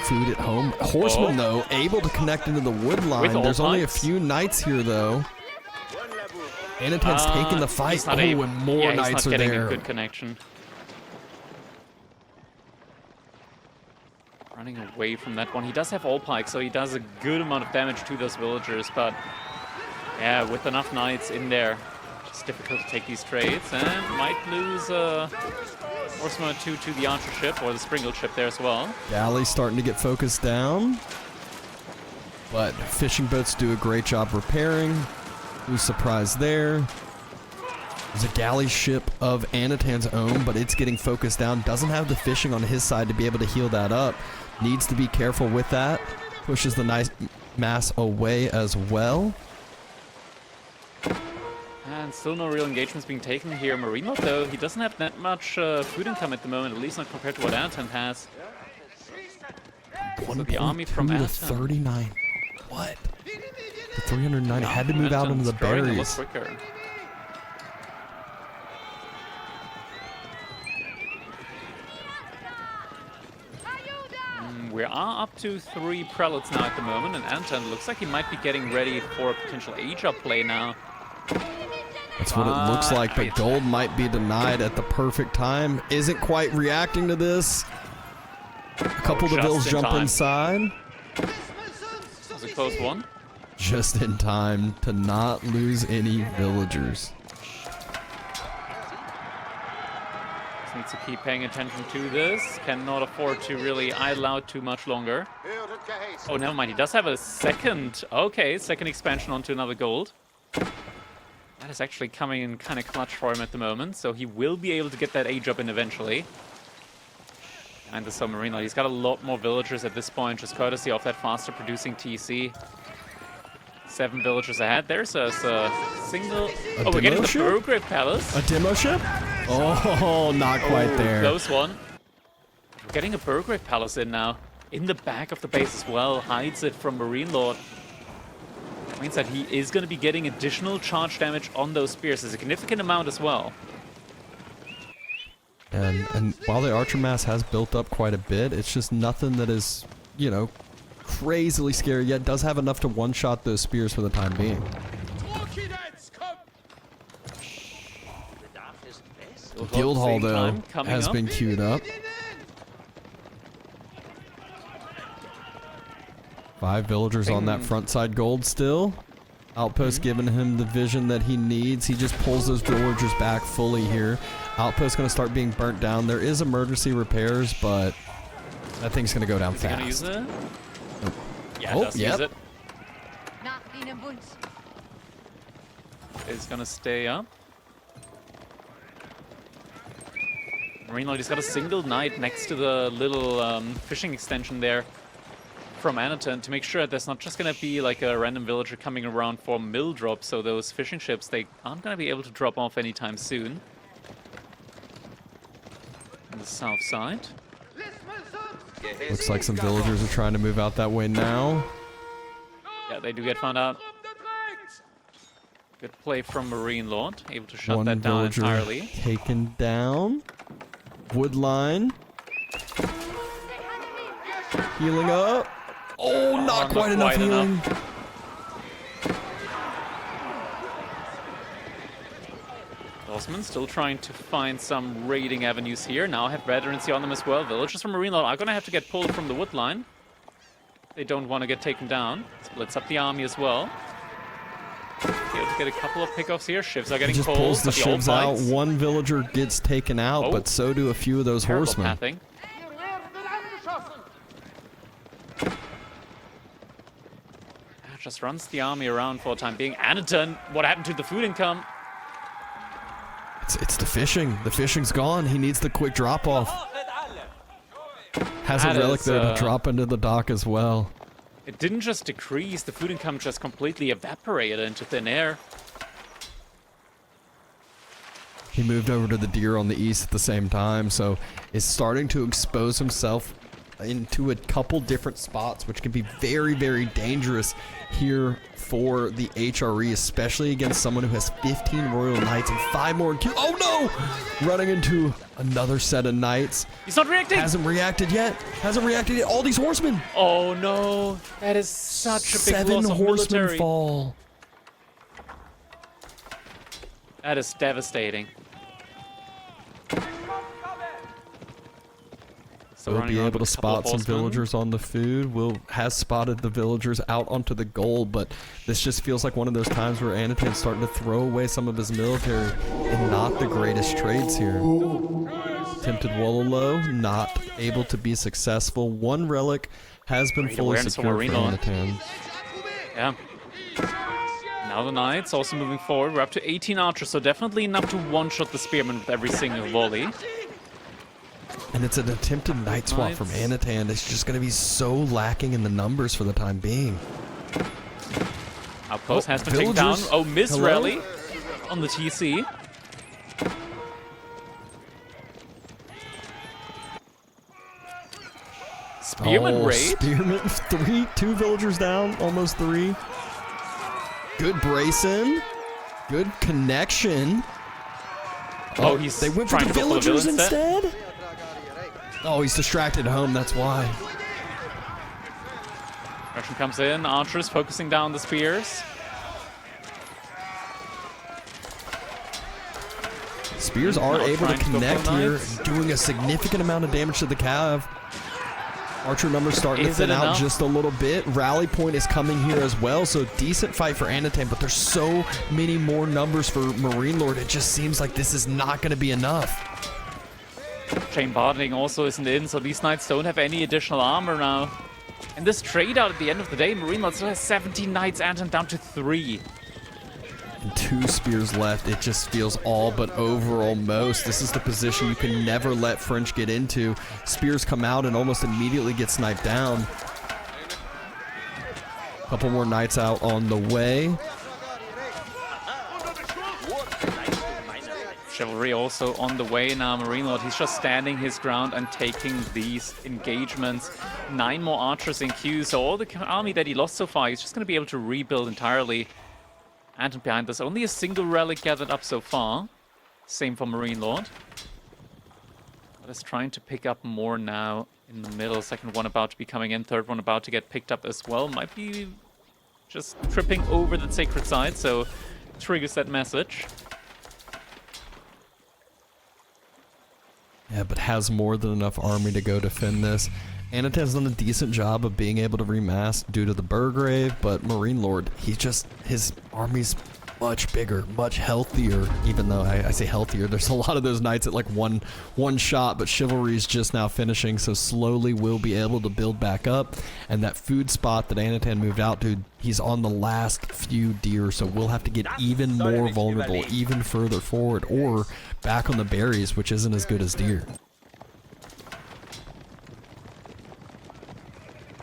Speaker 2: food at home. Horseman though, able to connect into the wood line. There's only a few knights here though. Anotand's taking the fight. Oh, and more knights are there.
Speaker 1: Getting a good connection. Running away from that one. He does have all pikes, so he does a good amount of damage to those villagers, but yeah, with enough knights in there, it's difficult to take these trades, and might lose horseman 2 to the archer ship, or the springle ship there as well.
Speaker 2: Galley's starting to get focused down, but fishing boats do a great job repairing. Who's surprised there? There's a galley ship of Anotand's own, but it's getting focused down. Doesn't have the fishing on his side to be able to heal that up. Needs to be careful with that. Pushes the nice mass away as well.
Speaker 1: And still no real engagements being taken here. MarineLorD, though, he doesn't have that much food income at the moment, at least not compared to what Anotand has. So the army from Anotand.
Speaker 2: 39. What? The 390 had to move out into the berries.
Speaker 1: We are up to 3 prelates now at the moment, and Anotand looks like he might be getting ready for a potential age-up play now.
Speaker 2: That's what it looks like, but gold might be denied at the perfect time. Isn't quite reacting to this. A couple of the vills jump inside.
Speaker 1: That was a close one.
Speaker 2: Just in time to not lose any villagers.
Speaker 1: Needs to keep paying attention to this. Cannot afford to really idle out too much longer. Oh, never mind. He does have a second. Okay, second expansion onto another gold. That is actually coming in kind of clutch for him at the moment. So he will be able to get that age up in eventually. And the submarine, he's got a lot more villagers at this point, just courtesy of that faster producing TC. 7 villagers ahead. There's a single. Oh, we're getting the Burgrave Palace.
Speaker 2: A demo ship? Oh, not quite there.
Speaker 1: Close one. We're getting a Burgrave Palace in now. In the back of the base as well. Hides it from MarineLorD. That means that he is going to be getting additional charge damage on those spears. A significant amount as well.
Speaker 2: And while the archer mass has built up quite a bit, it's just nothing that is, you know, crazily scary, yet does have enough to one-shot those spears for the time being. The guild hall, though, has been queued up. 5 villagers on that front side gold still. Outpost giving him the vision that he needs. He just pulls those villagers back fully here. Outpost going to start being burnt down. There is emergency repairs, but that thing's going to go down fast.
Speaker 1: Gonna use it? Yeah,
Speaker 2: oh,
Speaker 1: does use it. It's gonna stay up. MarineLorD, he's got a single knight next to the little fishing extension there from Anotand to make sure that there's not just gonna be like a random villager coming around for mill drop, so those fishing ships, they aren't gonna be able to drop off anytime soon. On the south side.
Speaker 2: Looks like some villagers are trying to move out that way now.
Speaker 1: Yeah, they do get found out. Good play from MarineLorD, able to shut that down entirely.
Speaker 2: Taken down. Wood line. Healing up. Oh, not quite enough healing.
Speaker 1: Osman still trying to find some raiding avenues here. Now have veterancy on them as well. Villagers from MarineLorD are going to have to get pulled from the wood line. They don't want to get taken down. Splits up the army as well. Able to get a couple of pickoffs here. Shivs are getting pulled.
Speaker 2: Pulls the shivs out. One villager gets taken out, but so do a few of those horsemen.
Speaker 1: Pathing. Just runs the army around for the time being. Anotand, what happened to the food income?
Speaker 2: It's the fishing. The fishing's gone. He needs the quick drop off. Has a relic there to drop into the dock as well.
Speaker 1: It didn't just decrease, the food income just completely evaporated into thin air.
Speaker 2: He moved over to the deer on the east at the same time, so is starting to expose himself into a couple different spots, which can be very, very dangerous here for the HRE, especially against someone who has 15 Royal Knights and 5 more kills. Oh no! Running into another set of Knights.
Speaker 1: He's not reacting!
Speaker 2: Hasn't reacted yet. All these horsemen!
Speaker 1: Oh no! That is such a big
Speaker 2: 7
Speaker 1: loss of
Speaker 2: horsemen
Speaker 1: military.
Speaker 2: fall.
Speaker 1: That is devastating. So
Speaker 2: We'll
Speaker 1: running
Speaker 2: be
Speaker 1: around
Speaker 2: able to
Speaker 1: with a couple of
Speaker 2: spot some
Speaker 1: horsemen.
Speaker 2: villagers on the food. Has spotted the villagers out onto the goal, but this just feels like one of those times where Anotand's starting to throw away some of his military and not the greatest trades here. Attempted Wololo, not able to be successful. 1 relic has been
Speaker 1: Great
Speaker 2: fully
Speaker 1: awareness from
Speaker 2: secured for
Speaker 1: MarineLorD.
Speaker 2: Anotand.
Speaker 1: Yeah. Now the Knights also moving forward. We're up to 18 archers, so definitely enough to one-shot the Spearman with every single volley.
Speaker 2: And it's an attempted Knight swap from Anotand. It's just going to be so lacking in the numbers for the time being.
Speaker 1: Outpost has been taken down.
Speaker 2: villagers.
Speaker 1: Oh, miss
Speaker 2: Hello?
Speaker 1: rally on the TC. Spearman raid.
Speaker 2: Spearman, 2 villagers down, almost 3. Good bracing. Good connection.
Speaker 1: Oh, he's
Speaker 2: They went for
Speaker 1: trying
Speaker 2: the
Speaker 1: to go for the
Speaker 2: villagers
Speaker 1: villain set.
Speaker 2: instead? Oh, he's distracted at home, that's why.
Speaker 1: Russian comes in. Archers focusing down the spears.
Speaker 2: Spears are
Speaker 1: Not
Speaker 2: able to
Speaker 1: trying to go for
Speaker 2: connect
Speaker 1: the
Speaker 2: here,
Speaker 1: Knights.
Speaker 2: doing a significant amount of damage to the cav. Archer numbers starting to
Speaker 1: Is it
Speaker 2: thin out
Speaker 1: enough?
Speaker 2: just a little bit. Rally point is coming here as well, so decent fight for Anotand, but there's so many more numbers for MarineLorD. It just seems like this is not going to be enough.
Speaker 1: Chain barding also isn't in, so these Knights don't have any additional armor now. And this trade out at the end of the day, MarineLorD still has 17 Knights, Anton down to 3.
Speaker 2: And 2 spears left. It just feels all but over almost. This is the position you can never let French get into. Spears come out and almost immediately get sniped down. Couple more Knights out on the way.
Speaker 1: Chivalry also on the way now. MarineLorD, he's just standing his ground and taking these engagements. 9 more archers in queue, so all the army that he lost so far, he's just going to be able to rebuild entirely. Anton behind us, only a single relic gathered up so far. Same for MarineLorD. But is trying to pick up more now in the middle. Second one about to be coming in, third one about to get picked up as well. Might be just tripping over the sacred side, so triggers that message.
Speaker 2: Yeah, but has more than enough army to go defend this. Anotand's done a decent job of being able to remass due to the Burgrave, but MarineLorD, his army's much bigger, much healthier, even though I say healthier. There's a lot of those Knights at like one shot, but Chivalry's just now finishing, so slowly we'll be able to build back up. And that food spot that Anotand moved out to, he's on the last few deer, so we'll have to get even more vulnerable, even further forward, or back on the berries, which isn't as good as deer.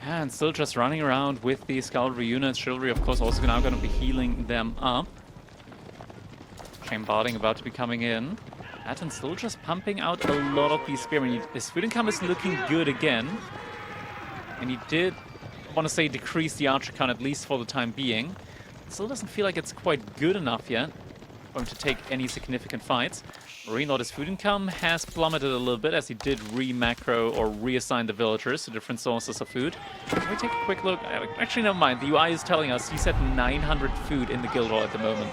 Speaker 1: And still just running around with these cavalry units. Chivalry, of course, also now going to be healing them up. Chain barding about to be coming in. Atten still just pumping out a lot of these spearmen. His food income is looking good again. And he did, I want to say, decrease the archer count, at least for the time being. It still doesn't feel like it's quite good enough yet for him to take any significant fights. MarineLorD's food income has plummeted a little bit as he did re-macro or reassign the villagers to different sources of food. Can we take a quick look? Actually, never mind. The UI is telling us he's at 900 food in the guild hall at the moment.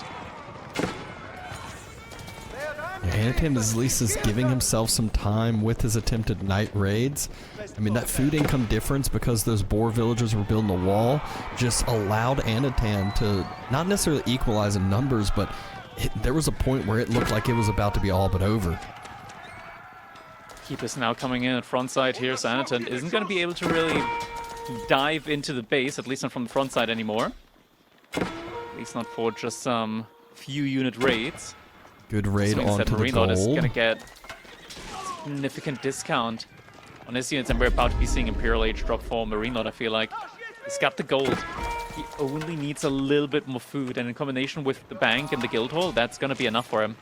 Speaker 2: Anotand at least is giving himself some time with his attempted night raids. I mean, that food income difference, because those boar villagers were building a wall, just allowed Anotand to not necessarily equalize in numbers, but there was a point where it looked like it was about to be all but over.
Speaker 1: Keep is now coming in at front side here, so Anotand isn't going to be able to really dive into the base, at least not from the front side anymore. At least not for just some few unit raids.
Speaker 2: Good raid onto the
Speaker 1: MarineLorD is going to
Speaker 2: gold.
Speaker 1: get significant discount on his units, and we're about to be seeing Imperial Age drop for MarineLorD, I feel like. He's got the gold. He only needs a little bit more food, and in combination with the bank and the guild hall, that's gonna be enough for him.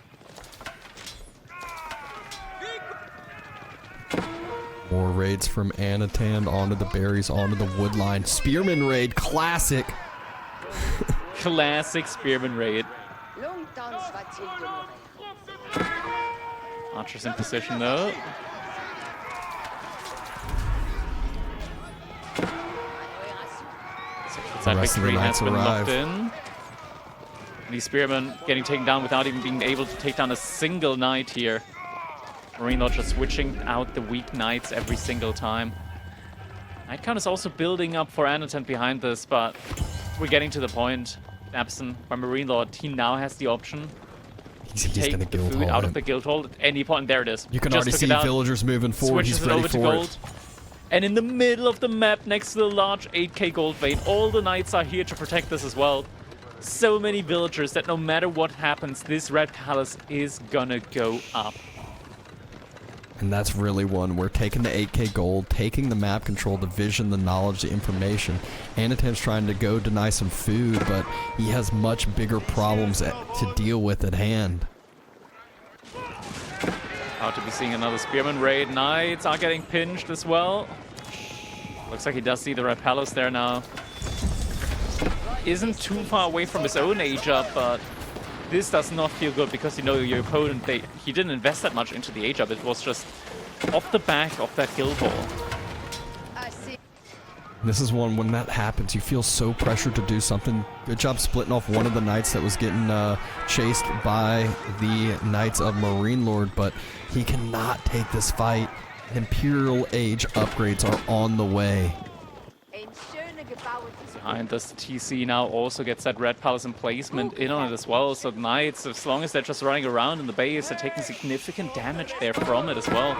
Speaker 2: More raids from Anotand onto the berries, onto the woodline. Spearman raid, classic.
Speaker 1: Classic Spearman raid. Archer's in position though. That victory has been locked in. And these Spearmen getting taken down without even being able to take down a single knight here. MarineLorD just switching out the weak knights every single time. Knight count is also building up for Anotand behind this, but we're getting to the point. Absent by MarineLorD, he now has the option to take the food out of the guild hall at any point. There it is.
Speaker 2: You can already see villagers moving forward.
Speaker 1: Switches it over to gold. And in the middle of the map, next to the large 8k gold vein, all the knights are here to protect this as well. So many villagers that no matter what happens, this red palace is gonna go up.
Speaker 2: And that's really one. We're taking the 8k gold, taking the map control, the vision, the knowledge, the information. Anotand's trying to go deny some food, but he has much bigger problems to deal with at hand.
Speaker 1: About to be seeing another Spearman raid. Knights are getting pinched as well. Looks like he does see the red palace there now. Isn't too far away from his own age up, but this does not feel good because, you know, your opponent, he didn't invest that much into the age up. It was just off the back of that guild hall.
Speaker 2: This is one, when that happens, you feel so pressured to do something. Good job splitting off one of the knights that was getting chased by the Knights of MarineLorD, but he cannot take this fight. Imperial Age upgrades are on the way.
Speaker 1: Behind us, the TC now also gets that red palace emplacement in on it as well, so the Knights, as long as they're just running around in the base, are taking significant damage there from it as well.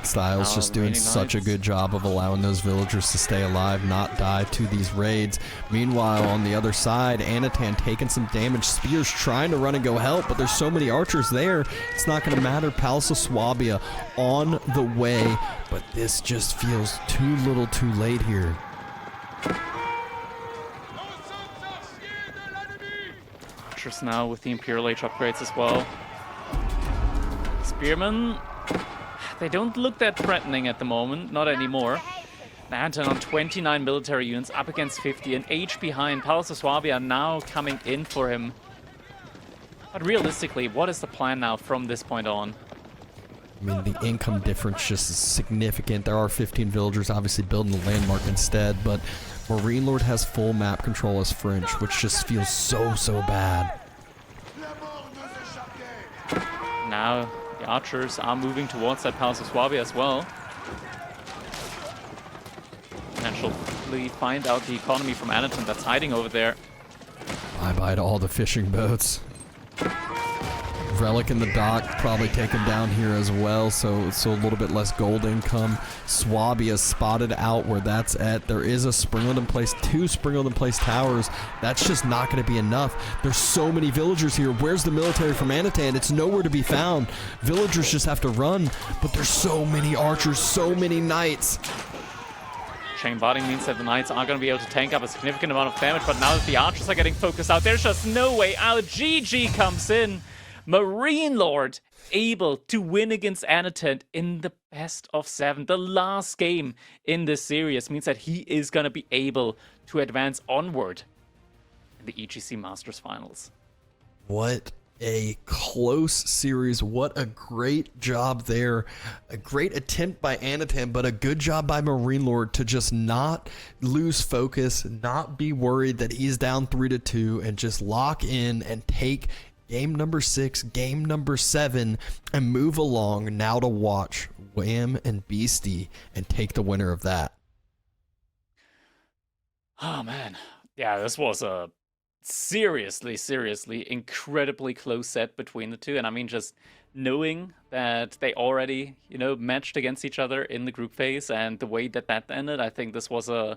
Speaker 2: Styles just doing such a good job of allowing those villagers to stay alive, not die to these raids. Meanwhile, on the other side, Anotand taking some damage. Spears trying to run and go help, but there's so many archers there, it's not going to matter. Palace of Swabia on the way, but this just feels too little too late here.
Speaker 1: Archers now with the Imperial Age upgrades as well. Spearmen, they don't look that threatening at the moment, not anymore. Anton on 29 military units up against 50, an age behind. Palace of Swabia now coming in for him. But realistically, what is the plan now from this point on?
Speaker 2: I mean, the income difference just is significant. There are 15 villagers obviously building the landmark instead, but MarineLorD has full map control as French, which just feels so bad.
Speaker 1: Now the archers are moving towards that Palace of Swabia as well. Potentially find out the economy from Anotand that's hiding over there.
Speaker 2: Bye-bye to all the fishing boats. Relic in the dock probably taken down here as well, so a little bit less gold income. Swabia spotted out where that's at. There is a Springland in place, 2 Springland in place towers. That's just not going to be enough. There's so many villagers here. Where's the military from Anotand? It's nowhere to be found. Villagers just have to run, but there's so many archers, so many knights.
Speaker 1: Chain botting means that the Knights are going to be able to tank up a significant amount of damage, but now that the archers are getting focused out, there's just no way out. GG comes in. MarineLorD able to win against Anotand in the best of 7. The last game in this series means that he is going to be able to advance onward in the EGC Masters Finals.
Speaker 2: What a close series. What a great job there. A great attempt by Anotand, but a good job by MarineLorD to just not lose focus, not be worried that he's down 3-2, and just lock in and take game number 6, game number 7, and move along now to watch Wham and Beastie and take the winner of that.
Speaker 1: Oh, man. Yeah, this was a seriously incredibly close set between the two. And I mean, just knowing that they already, matched against each other in the group phase and the way that ended, I think this was a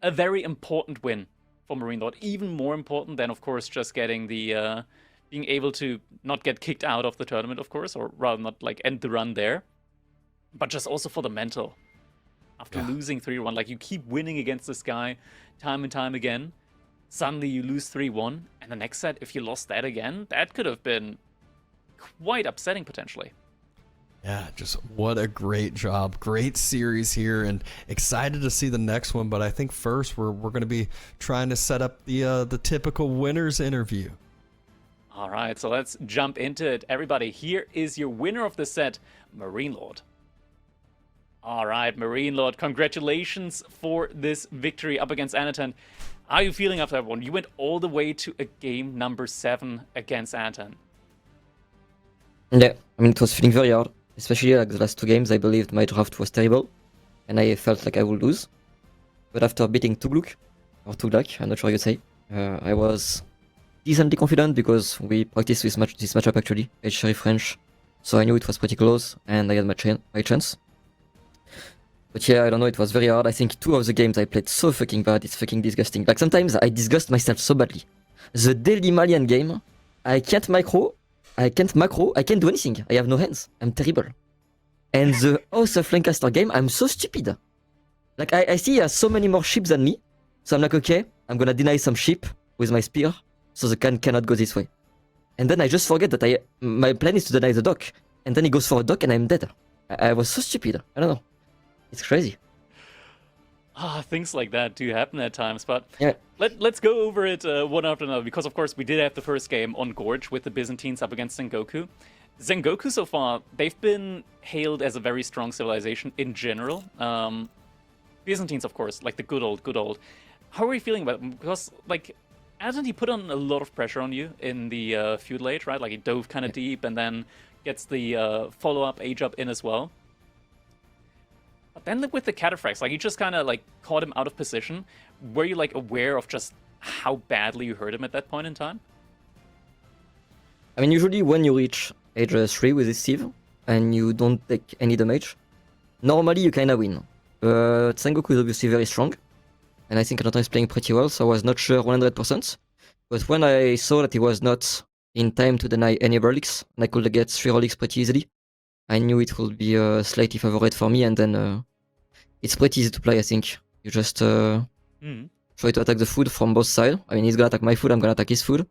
Speaker 1: very important win for MarineLorD. Even more important than, of course, just getting the being able to not get kicked out of the tournament, of course, or rather not like end the run there, but just also for the mental. After losing 3-1, like you keep winning against this guy time and time again, suddenly you lose 3-1, and the next set, if you lost that again, that could have been quite upsetting potentially.
Speaker 2: Yeah, just what a great job. Great series here, and excited to see the next one. But I think first we're going to be trying to set up the typical winners interview.
Speaker 1: All right, so let's jump into it. Everybody, here is your winner of the set, MarineLorD. All right, MarineLorD, congratulations for this victory up against Anotand. How are you feeling after that one? You went all the way to a game number 7 against Anotand.
Speaker 3: Yeah, I mean, it was feeling very hard. Especially like the last 2 games, I believed my draft was terrible, and I felt like I would lose. But after beating Tugluk, or Tuglak, I'm not sure how you say, I was decently confident because we practiced this matchup actually, H3 French, so I knew it was pretty close, and I had my chance. But yeah, I don't know, it was very hard. I think 2 of the games I played so fucking bad, it's fucking disgusting. Like sometimes I disgust myself so badly. The Daily Malian game, I can't macro, I can't do anything. I have no hands. I'm terrible. And the House of Lancaster game, I'm so stupid. Like I see he has so many more ships than me. So I'm like, okay, I'm gonna deny some ship with my spear, so the can cannot go this way. And then I just forget that my plan is to deny the dock. And then he goes for a dock and I'm dead. I was so stupid. I don't know. It's crazy.
Speaker 1: Things like that do happen at times, but
Speaker 3: yeah.
Speaker 1: Let's go over it one after another, because of course we did have the first game on Gorge with the Byzantines up against Sengoku. Sengoku so far, they've been hailed as a very strong civilization in general. Byzantines, of course, like the good old. How are you feeling about them? Because, like, hasn't he put on a lot of pressure on you in the feudal age, right? Like he dove kind of deep and then gets the follow-up age up in as well. But then with the cataphracts, like you just kind of like caught him out of position. Were you like aware of just how badly you hurt him at that point in time?
Speaker 3: I mean, usually when you reach age 3 with this Steve and you don't take any damage, normally you kind of win. But Sengoku is obviously very strong, and I think Anotand is playing pretty well, so I was not sure 100%. But when I saw that he was not in time to deny any relics, and I could get 3 relics pretty easily, I knew it would be slightly favorite for me, and then it's pretty easy to play, I think. You just try to attack the food from both sides. I mean, he's gonna attack my food, I'm gonna attack his food,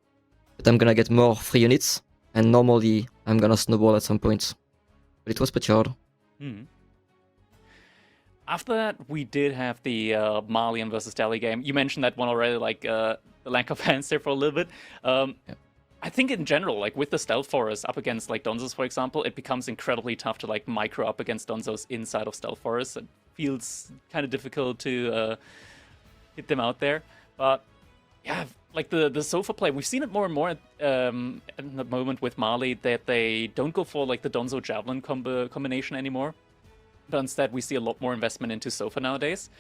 Speaker 3: but I'm gonna get more free units, and normally I'm gonna snowball at some point. But it was pretty hard.
Speaker 1: After that, we did have the Malian versus Delhi game. You mentioned that one already, like the lack of hands there for a little bit. Yeah. I think in general, like with the Stealth Forest up against like Donzos, for example, it becomes incredibly tough to like micro up against Donzos inside of Stealth Forest. It feels kind of difficult to hit them out there. But yeah, like the Sofa play, we've seen it more and more at the moment with Mali, that they don't go for like the Donzo Javelin combination anymore. But instead, we see a lot more investment into Sofa nowadays.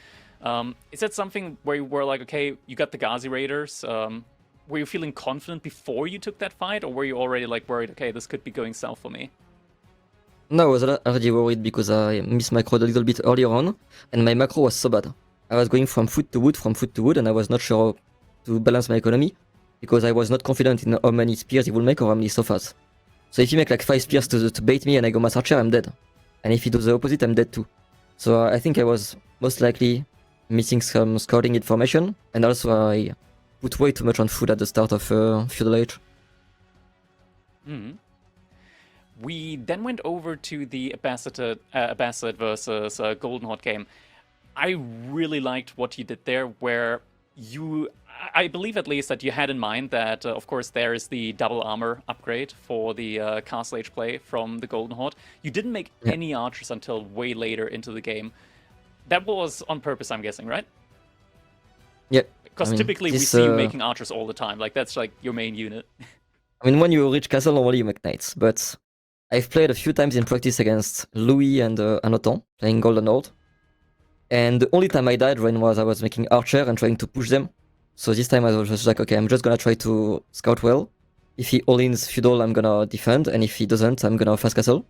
Speaker 1: Is that something where you were like, okay, you got the Ghazi Raiders, were you feeling confident before you took that fight, or were you already like worried, okay, this could be going south for me?
Speaker 3: No, I was already worried because I missed macro a little bit earlier on, and my macro was so bad. I was going from food to wood, and I was not sure how to balance my economy, because I was not confident in how many spears he will make or how many sofas. So if he make like 5 spears to bait me and I go Mass Archer, I'm dead. And if he does the opposite, I'm dead too. So I think I was most likely missing some scouting information, and also I put way too much on food at the start of Feudal Age.
Speaker 1: We then went over to the Abbasid versus Golden Horde game. I really liked what you did there, where I believe at least that you had in mind that, of course, there is the double armor upgrade for the Castle Age play from the Golden Horde. You didn't make any archers until way later into the game. That was on purpose, I'm guessing, right?
Speaker 3: Yeah.
Speaker 1: Because typically we see you making archers all the time. Like, that's like your main unit.
Speaker 3: I mean, when you reach castle, normally you make knights. But I've played a few times in practice against Louis and Anotand, playing Golden Horde. And the only time I died was I was making archer and trying to push them. So this time I was just like, okay, I'm just gonna try to scout well. If he all-ins feudal, I'm gonna defend. And if he doesn't, I'm gonna fast castle.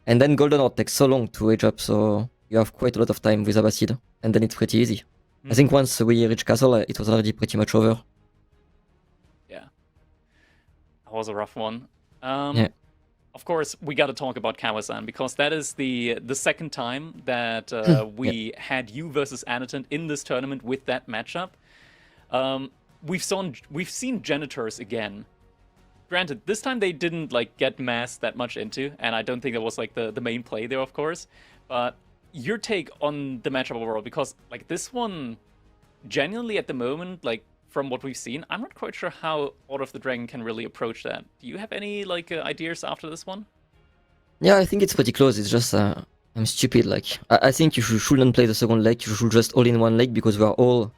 Speaker 3: And then Golden Horde takes so long to age up, so you have quite a lot of time with Abbasid. And then it's pretty easy. I think once we reached castle, it was already pretty much over.
Speaker 1: Yeah. That was a rough one.
Speaker 3: Yeah.
Speaker 1: Of course, we got to talk about Kawasan because that is the second time that we had you versus Anotand in this tournament with that matchup. We've seen Genitors again. Granted, this time they didn't like get mass that much into, and I don't think that was like the main play there, of course. But your take on the matchup overall, because like this one, genuinely at the moment, like from what we've seen, I'm not quite sure how Order of the Dragon can really approach that. Do you have any like ideas after this one?
Speaker 3: Yeah, I think it's pretty close. It's just I'm stupid. Like I think you shouldn't play the second leg. You should just all in one leg because we are all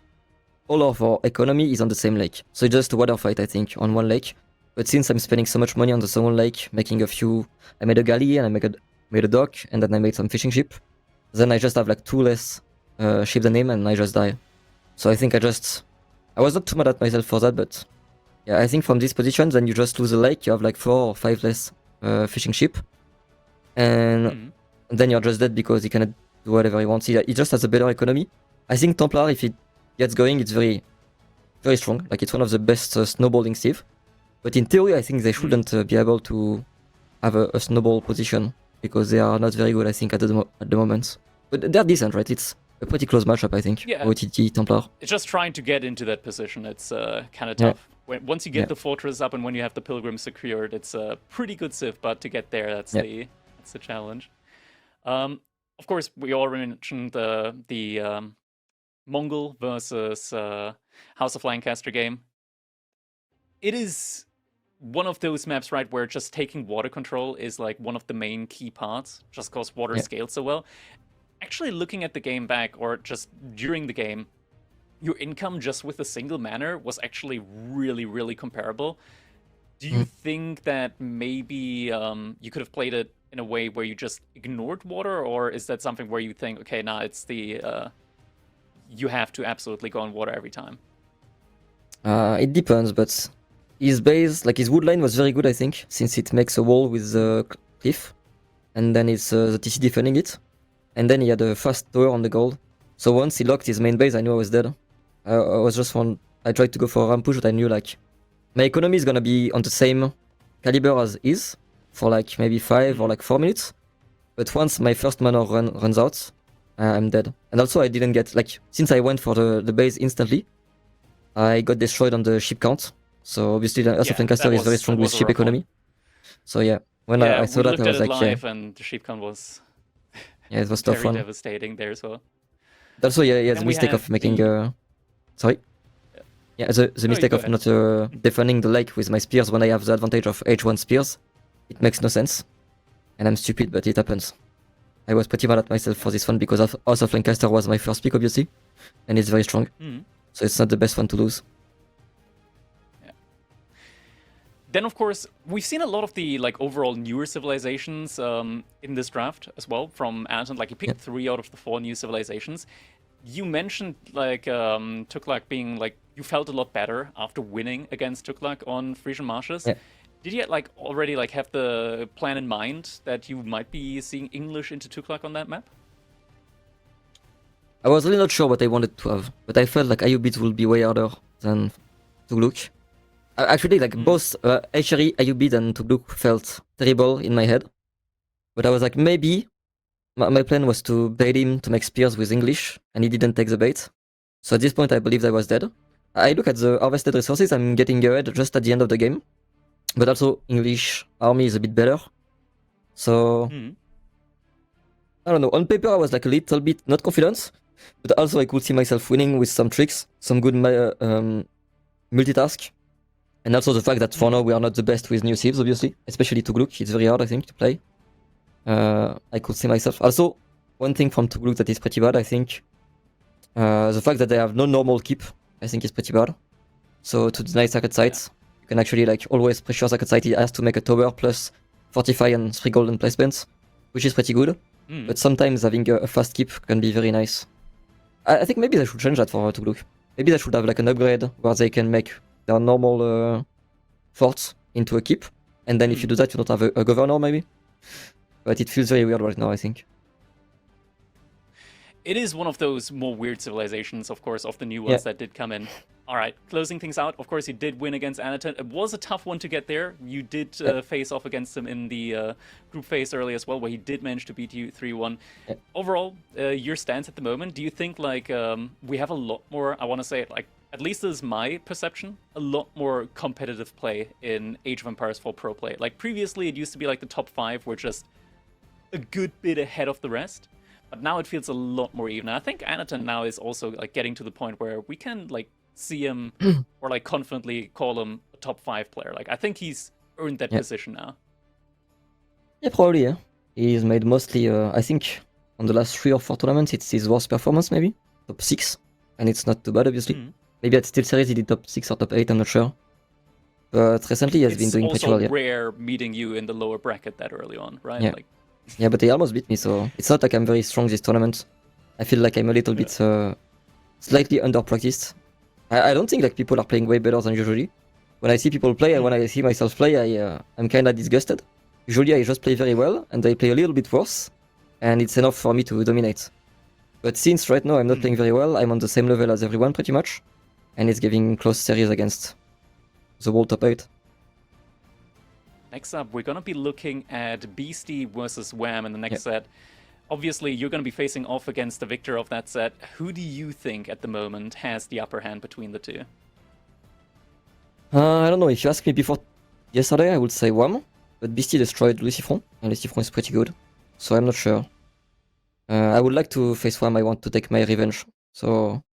Speaker 3: of our economy is on the same leg. So it's just a water fight, I think, on one leg. But since I'm spending so much money on the second leg, making a few, I made a galley and I made a dock and then I made some fishing ship. Then I just have like 2 less ship than him and I just die. So I think I was not too mad at myself for that, but yeah, I think from this position, then you just lose a lake, you have like 4 or 5 less fishing ship. And then you're just dead because he cannot do whatever he wants. He just has a better economy. I think Templar, if it gets going, it's very, very strong. Like it's one of the best snowballing Steve. But in theory, I think they shouldn't be able to have a snowball position because they are not very good, I think, at the moment. But they're decent, right? It's a pretty close matchup, I think.
Speaker 1: Yeah.
Speaker 3: OTT, Templar.
Speaker 1: It's just trying to get into that position. It's kind of tough. Once you get the fortress up and when you have the pilgrim secured, it's a pretty good civ. But to get there, that's the challenge. Of course, we already mentioned the Mongol versus House of Lancaster game. It is one of those maps, right, where just taking water control is like one of the main key parts, just because water scales so well. Actually, looking at the game back, or just during the game, your income just with a single manor was actually really, really comparable. Do you think that maybe you could have played it in a way where you just ignored water, or is that something where you think, okay, nah, it's you have to absolutely go on water every time?
Speaker 3: It depends, but his base, like his wood line was very good, I think, since it makes a wall with the cliff, and then it's the TC defending it, and then he had a fast tower on the gold. So once he locked his main base, I knew I was dead. I was just I tried to go for a ramp push, but I knew like my economy is gonna be on the same caliber as his for like maybe 5 or like 4 minutes. But once my first mana runs out, I'm dead. And also I didn't get like, since I went for the base instantly, I got destroyed on the ship count. So obviously the House of Lancaster is very strong with ship economy. So yeah, when I saw that, I was like,
Speaker 1: live and the ship count was
Speaker 3: it was tough
Speaker 1: very
Speaker 3: one.
Speaker 1: devastating there as well.
Speaker 3: Also, yeah, the mistake of making sorry. Yeah, the mistake of not defending the lake with my spears when I have the advantage of H1 spears. It makes no sense. And I'm stupid, but it happens. I was pretty mad at myself for this one because House of Lancaster was my first pick, obviously. And it's very strong. So it's not the best one to lose.
Speaker 1: Then, of course, we've seen a lot of the like overall newer civilizations in this draft as well from Anotand. Like, you picked 3 out of the 4 new civilizations. You mentioned like Tuklak being like, you felt a lot better after winning against Tuklak on Frisian Marshes.
Speaker 3: Yeah.
Speaker 1: Did you like already like have the plan in mind that you might be seeing English into Tuklak on that map?
Speaker 3: I was really not sure what I wanted to have, but I felt like Ayubit will be way harder than Tugluk. Actually, like both Aishari, Ayubit, and Tugluk felt terrible in my head. But I was like, maybe my plan was to bait him to make spears with English, and he didn't take the bait. So at this point, I believed I was dead. I look at the harvested resources, I'm getting ahead just at the end of the game. But also, English army is a bit better. So, I don't know. On paper, I was like a little bit not confident. But also, I could see myself winning with some tricks, some good multitask. And also the fact that for now, we are not the best with new civs, obviously. Especially Tugluk. It's very hard, I think, to play. I could see myself. Also, one thing from Tugluk that is pretty bad, I think. The fact that they have no normal keep, I think is pretty bad. So to deny Sacred Sites, you can actually like always pressure Sacred Site. He has to make a tower plus fortify and 3 golden placements, which is pretty good. But sometimes having a fast keep can be very nice. I think maybe they should change that for Tugluk. Maybe they should have like an upgrade where they can make their normal forts into a keep. And then if you do that, you don't have a governor maybe. But it feels very weird right now, I think.
Speaker 1: It is one of those more weird civilizations, of course, of the new ones that did come in. All right, closing things out. Of course, you did win against Anotand. It was a tough one to get there. You did face off against him in the group phase early as well, where he did manage to beat you 3-1. Overall, your stance at the moment, do you think like we have a lot more, I want to say, like, at least this is my perception, a lot more competitive play in Age of Empires 4 Pro play. Like previously, it used to be like the top 5 were just a good bit ahead of the rest. But now it feels a lot more even. I think Anotand now is also like getting to the point where we can like see him or like confidently call him a top 5 player. Like I think he's earned that position now.
Speaker 3: Yeah, probably. Yeah, he's made mostly. I think on the last 3 or 4 tournaments, it's his worst performance, maybe top 6, and it's not too bad, obviously. Maybe at Steel Series he did top 6 or top 8. I'm not sure. But recently he has been doing pretty well.
Speaker 1: It's also rare meeting you in the lower bracket that early on, right?
Speaker 3: Yeah.
Speaker 1: Like...
Speaker 3: yeah, but he almost beat me, so it's not like I'm very strong this tournament. I feel like I'm a little bit slightly under-practiced. I don't think like people are playing way better than usually. When I see people play and when I see myself play, I'm kind of disgusted. Usually I just play very well, and I play a little bit worse, and it's enough for me to dominate. But since right now I'm not playing very well, I'm on the same level as everyone pretty much, and it's giving close series against the world top 8.
Speaker 1: Next up, we're going to be looking at Beastie versus Wham in the next set. Obviously, you're going to be facing off against the victor of that set. Who do you think at the moment has the upper hand between the two?
Speaker 3: I don't know. If you asked me before yesterday, I would say Wham, but Beastie destroyed Lucifron, and Lucifron is pretty good, so I'm not sure. I would like to face Wham. I want to take my revenge, so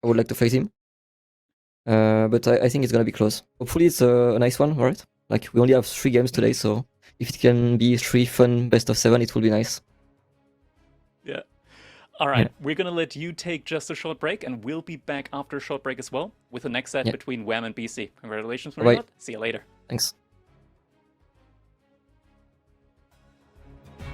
Speaker 3: I would like to face him. But I think it's going to be close. Hopefully it's a nice one, alright? Like, we only have 3 games today, so if it can be 3 fun best of 7, it will be nice.
Speaker 1: Yeah. All right, we're going to let you take just a short break, and we'll be back after a short break as well with the next set between Wham and BC. Congratulations, MarineLorD. See you later.
Speaker 3: Thanks.